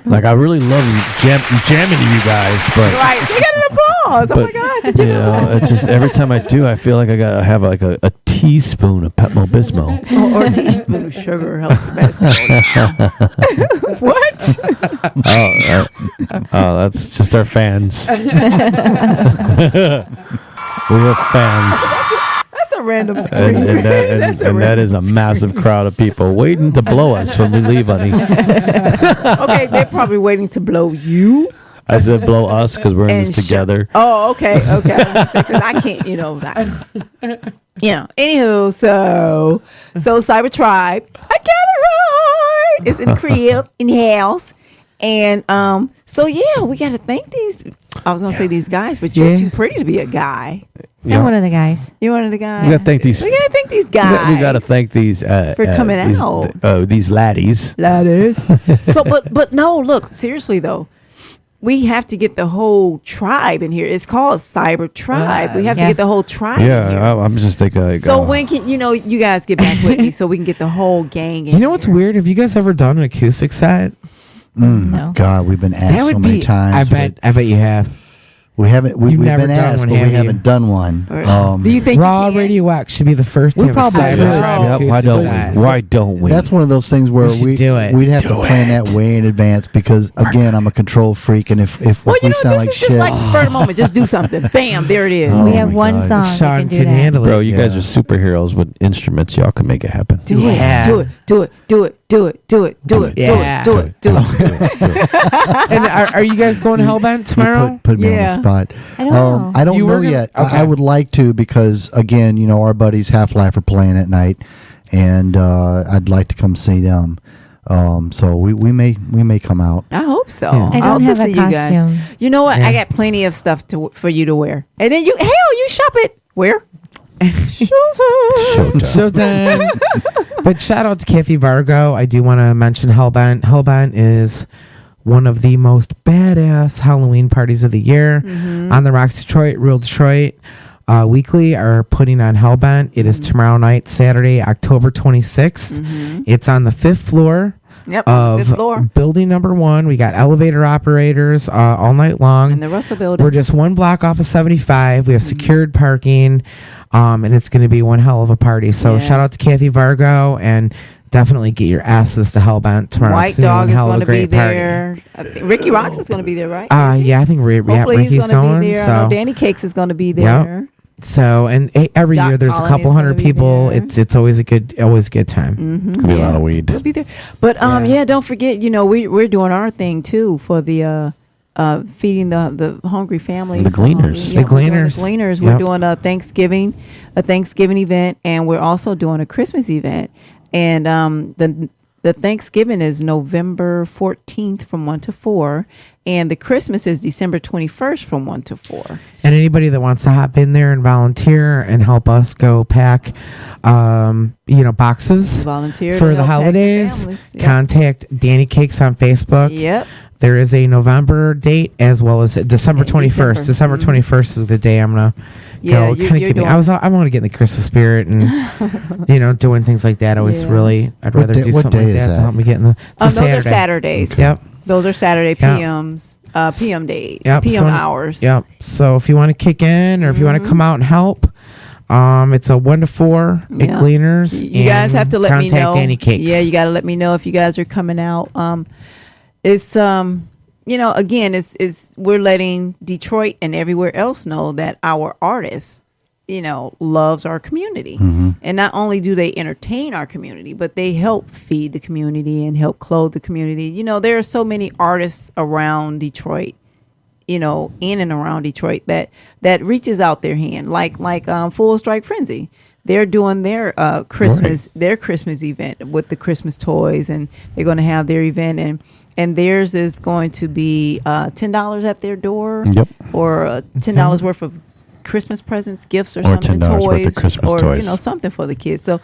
Like, I really love jamming to you guys, but Right? They got an applause. Oh my god! Did you know? it's just every time I do, I feel like I gotta have like a teaspoon of Pepto Bismol. Or a teaspoon of sugar helps the best. What? Oh, that's just our fans. We have fans, That's a random scream. and that is a massive crowd of people waiting to blow us when we leave, honey. Okay, they're probably waiting to blow you. I said blow us because we're in this together. Oh, okay. I was gonna say, 'cause I can't, Anywho, so Cybertrybe, I got it right. It's in the crib, in the house, and so yeah, we got to thank these. I was gonna say these guys, but you're too pretty to be a guy. I'm one of the guys. You're one of the guys. We gotta thank these. We gotta thank these guys. We gotta thank these for coming out. These laddies. So, but no, look, seriously though. We have to get the whole tribe in here. It's called Cybertrybe. We have to get the whole tribe in here. Yeah, I'm just thinking. Like, So when can you guys get back with me so we can get the whole gang in You know what's weird? Have you guys ever done an acoustic set? No. God, we've been asked so many times. I bet you have. We haven't. We've never been done asked, one, but we have you? haven't done one. Do you think Raw you can? Radio X should be the first to We have a probably could. Cybertrybe Yep, acoustic why set. don't we? Why don't we? That's one of those things where We should do it. we'd have to plan that way in advance because again, I'm a control freak, and if Well, we you know, sound this like is shit, just like the spur of the moment. Just do something. Bam, there it is. Oh We have my one God. song. Sean we can do can that. handle Bro, it. you guys are superheroes with instruments. Y'all can make it happen. Do Yeah. it. Do it. Do it. Do it. Do it. Do it. Do it. Do Yeah. it. Do it. Do it. And are you guys going Hellbent tomorrow? Put me on the Yeah. spot. I don't know. I don't You know were gonna- yet. okay. I would like to because again, our buddies Half Life are playing at night, and I'd like to come see them. So we may come out. I hope so. I I don't hope have to a see you guys. costume. You know what? I got plenty of stuff for you to wear. And then you shop it where? Showtime. But shout out to Kathy Vargo. I do want to mention Hellbent. Hellbent is one of the most badass Halloween parties of the year. On the Rocks Detroit, Real Detroit Weekly are putting on Hellbent. It is tomorrow night, Saturday, October 26th. It's on the 5th floor. Yep, Of 5th floor. building number 1. We got elevator operators all night long. In the Russell building. We're just one block off of 75. We have secured parking, and it's going to be one hell of a party. So Yes. shout out to Kathy Vargo, and definitely get your asses to Hellbent tomorrow. White It's gonna Dog be is one hell of going a to be great party. there. I think Ricky Rocks is going to be there, right? Yeah, I think Hopefully Ricky's he's going. to be there. I So know Danny Cakes is going to be there. So, and every Doc year there's a Collins couple is hundred gonna be people. there. It's always a good time. Could be a lot of weed. We'll be there. But yeah, don't forget, we're doing our thing too for the feeding the hungry families. The Gleaners. Yeah, The we're doing Gleaners. The Gleaners. Yep. We're doing a Thanksgiving event, and we're also doing a Christmas event. And the The Thanksgiving is November 14th from 1 to 4. And the Christmas is December 21st from 1 to 4. And anybody that wants to hop in there and volunteer and help us go pack, boxes Volunteer for to the help pack the holidays, families. Yep. contact Danny Cakes on Facebook. Yep. There is a November date as well as December 21st. December 21st is the day I'm gonna Yeah, go. you're Kind of doing- I want to get in the Christmas spirit and doing things like that. I always Yeah. I'd What rather day- do what something day like is that to that? help me get in the. It's a Those are Saturdays. Yep. Those are Saturday Yep. PMs, PM days, Yep. PM so, hours. Yep. So if you want to kick in or if you want to come out and help, it's a 1 to 4 at Yeah. Gleaners. You guys and have to let me know. Contact Danny Cakes. Yeah, you got to let me know if you guys are coming out. It's again, it's we're letting Detroit and everywhere else know that our artists, loves our community. And not only do they entertain our community, but they help feed the community and help clothe the community. There are so many artists around Detroit, in and around Detroit that reaches out their hand, like Full Strike Frenzy. They're doing their Christmas event with the Christmas toys, and they're going to have their event, and theirs is going to be $10 at their door, Yep. or $10 worth of Christmas presents, gifts, or Or something, $10 worth of toys, Christmas or toys. something for the kids. So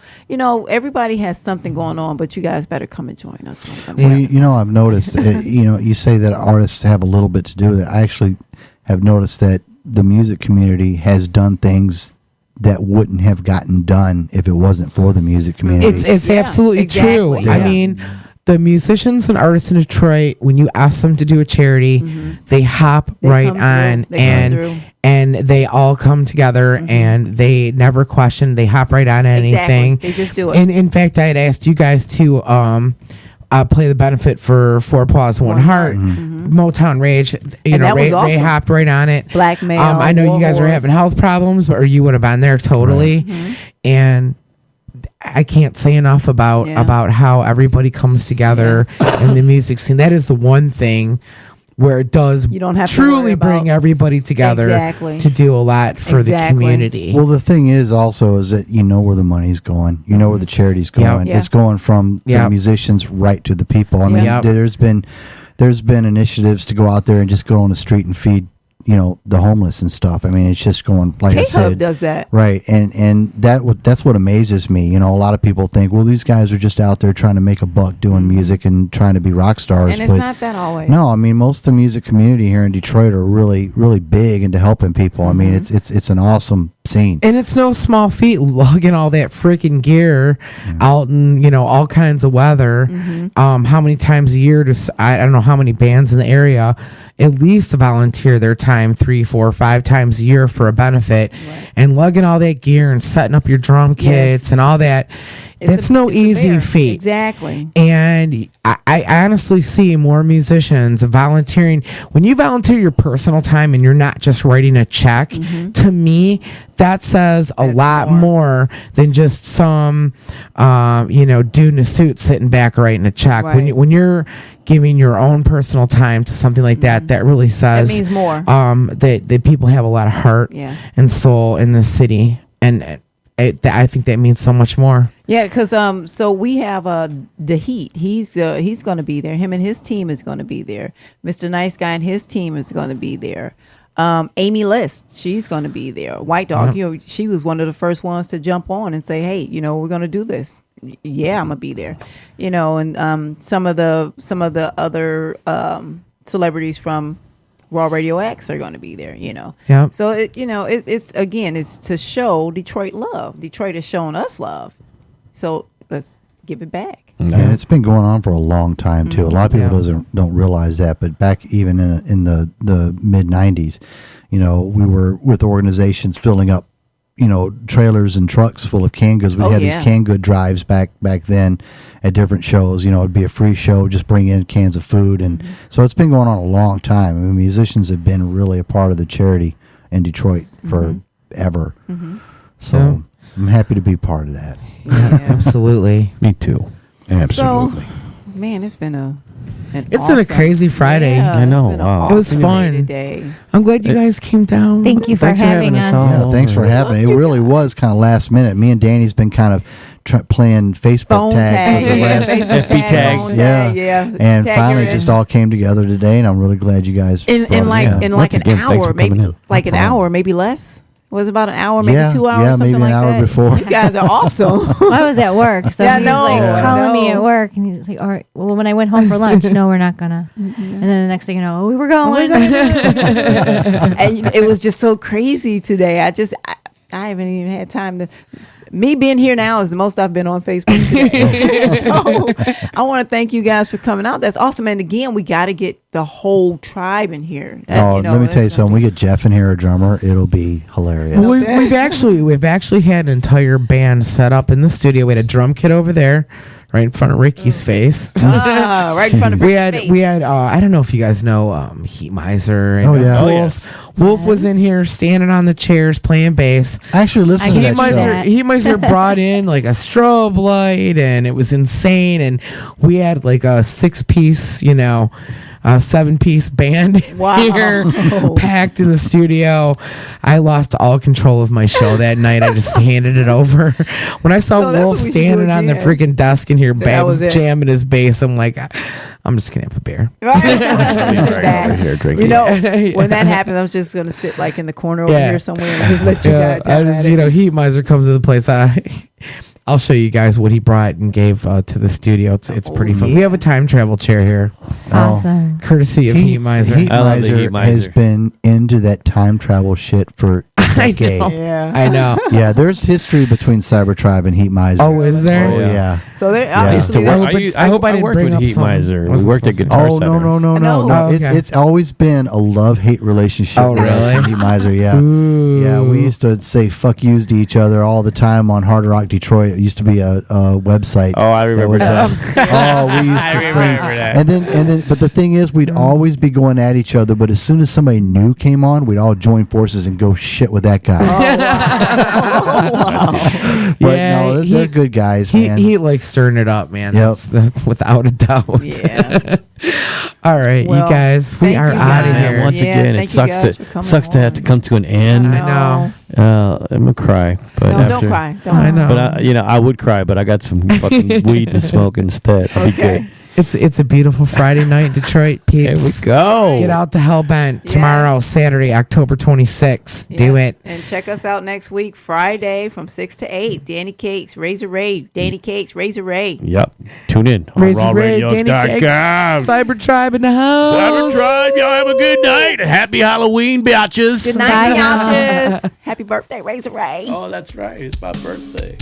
everybody has something going on, but you guys better come and join us. Well, I've noticed, you say that artists have a little bit to do with it. I actually have noticed that the music community has done things that wouldn't have gotten done if it wasn't for the music community. It's absolutely true. exactly. I Yeah. mean, the musicians and artists in Detroit, when you ask them to do a charity, they hop right come through. on They come through. and they all come together and they never question. They hop right on anything. They just do it. And in fact, I had asked you guys to play the benefit for Four Paws, One Heart, Motown Rage. And that was Ray awesome. hopped right on it. Blackmail, I know you guys were Warhorse. having health problems, or you would have been there totally. And I can't say enough about how everybody comes together in the music scene. That is the one thing where it does You don't have to truly worry about- bring everybody together Exactly. to do a lot for the Exactly. community. Well, the thing is also is that you know where the money's going. You know where the charity's going. Yeah. It's going from the Yep. musicians right to the people. I mean, Yep. there's been initiatives to go out there and just go on the street and feed, the homeless and stuff. I mean, it's just going like I K-Hub said. does that. Right, and that's what amazes me. A lot of people think, well, these guys are just out there trying to make a buck doing music and trying to be rock stars. And it's but not that always. no, I mean, most of the music community here in Detroit are really, really big into helping people. I mean, it's an awesome scene. And it's no small feat lugging all that freaking gear out in, all kinds of weather. How many times a year I don't know how many bands in the area at least volunteer their time 3, 4, 5 times a year for a benefit, and lugging all that gear and setting up your drum kits and all that. That's no easy feat. Exactly. And I honestly see more musicians volunteering. When you volunteer your personal time and you're not just writing a check, to me, that says a lot more than just some, dude in a suit sitting back writing a check. Right. When you're giving your own personal time to something like that, that really says That means more. that people have a lot of heart Yeah. and soul in this city. And I think that means so much more. Yeah, because so we have the Heat. He's going to be there. Him and his team is going to be there. Mr. Nice Guy and his team is going to be there. Amy List, she's going to be there. White Dog, she was one of the first ones to jump on and say, "Hey, we're going to do this." Yeah, I'm gonna be there. And some of the other celebrities from Raw Radio X are going to be there. Yep. So it's to show Detroit love. Detroit has shown us love. So let's give it back. And it's been going on for a long time too. A lot of people don't realize that, but back even in the mid '90s, we were with organizations filling up, trailers and trucks full of canned goods. We had these canned good drives back then at different shows. It'd be a free show, just bring in cans of food, and so it's been going on a long time. I mean, musicians have been really a part of the charity in Detroit forever. So I'm happy to be part of that. Yeah, absolutely. Me too. Absolutely. So, man, it's been a crazy Friday. Yeah, I know. it's been an Wow. It was awesome fun. day today. I'm glad you guys came down. Thank you for Thanks having us. all. Yeah, thanks for having it. It really was kind of last minute. Me and Danny's been kind of playing Facebook Phone tag for the tag, last Facebook FB tags. phone yeah. tag, yeah. And Tag finally, your- just all came together today, and I'm really glad you guys. in brought us like in. in like Once an again, thanks hour, for coming maybe in. like an problem. hour, maybe less. It was about an hour, maybe Yeah, 2 hours, yeah, something maybe like an hour that. before. You guys are awesome. Well, I was at work, so Yeah, he no, was like Yeah. calling me no. at work, and he's like, "All right, well, when I went home for lunch, no, we're not gonna." And then the next thing you know, we were going. And it was just so crazy today. I haven't even had time to. Me being here now is the most I've been on Facebook today. So I want to thank you guys for coming out. That's awesome. And again, we got to get the whole tribe in here. Oh, let me tell you something. We get Jeff in here, a drummer. It'll be hilarious. Well, we've actually had an entire band set up in the studio. We had a drum kit over there, right in front of Ricky's face. Right in front of we Ricky's had face. we had I don't know if you guys know Heat Miser and Oh, yeah. Oh, Wolf. yes. Wolf was in here standing on the chairs playing bass. I actually listened to I that can't show. believe that. Heat Miser brought in like a strobe light, and it was insane. And we had like a 6-piece, 7-piece band in Wow. here, packed in the studio. I lost all control of my show that night. I just handed it over. When I saw So that's Wolf what we should standing do on the again. freaking desk in here, That was it. jamming his bass, I'm like, I'm just gonna have a beer. Right. Over here drinking. You know, when that happens, I'm just going to sit like in the corner over Yeah. here somewhere and just let you Yeah, guys I have just, at it. Heat Miser comes to the place. I'll show you guys what he brought and gave to the studio. It's pretty fun. We have a time travel chair here, Awesome. courtey of Heat Miser. Heat I love the Miser Heat Miser. has been into that time travel shit for a decade. Yeah. I know. Yeah, there's history between Cybertrybe and Heat Miser. Oh, is there? Oh, yeah. yeah. So they I used to obviously work. I hope I didn't worked bring with up Heat something Miser. We wasn't worked at supposed to. Guitar Oh, Center. no. know. No, Oh, okay. it's always been a love-hate relationship Oh, with us really? and Heat Miser, yeah. Ooh. Yeah, we used to say fuck yous to each other all the time on Hard Rock Detroit. It used to be a website. Oh, I remember that. We used to sing. And then, but the thing is, we'd always be going at each other, but as soon as somebody new came on, we'd all join forces and go shit with that guy. But no, they're good guys, man. He likes stirring it up, man. Yep. That's without a doubt. Yeah. All right, Well, you guys, we thank are you out of guys. here. Once Yeah, again, thank it you guys for coming sucks to have to come to an end. I know. I'm gonna cry, but No, after, don't cry. Don't I cry. know. But I would cry, but I got some fucking weed to smoke instead. I'll be good. It's a beautiful Friday night in Detroit, Here peeps. we go. Get out to Hellbent tomorrow, Saturday, October 26th. Do Yeah. it. And check us out next week, Friday from 6 to 8. Danny Cakes, Razor Ray. Danny Cakes, Razor Ray. Yep. Tune in on Razor Ray, Danny Cakes, rawradios.com. Cybertrybe in the house. Cybertrybe, y'all have a good night. Happy Halloween, bitches. Good night, Bye. biatches. Happy birthday, Razor Ray. Oh, that's right. It's my birthday.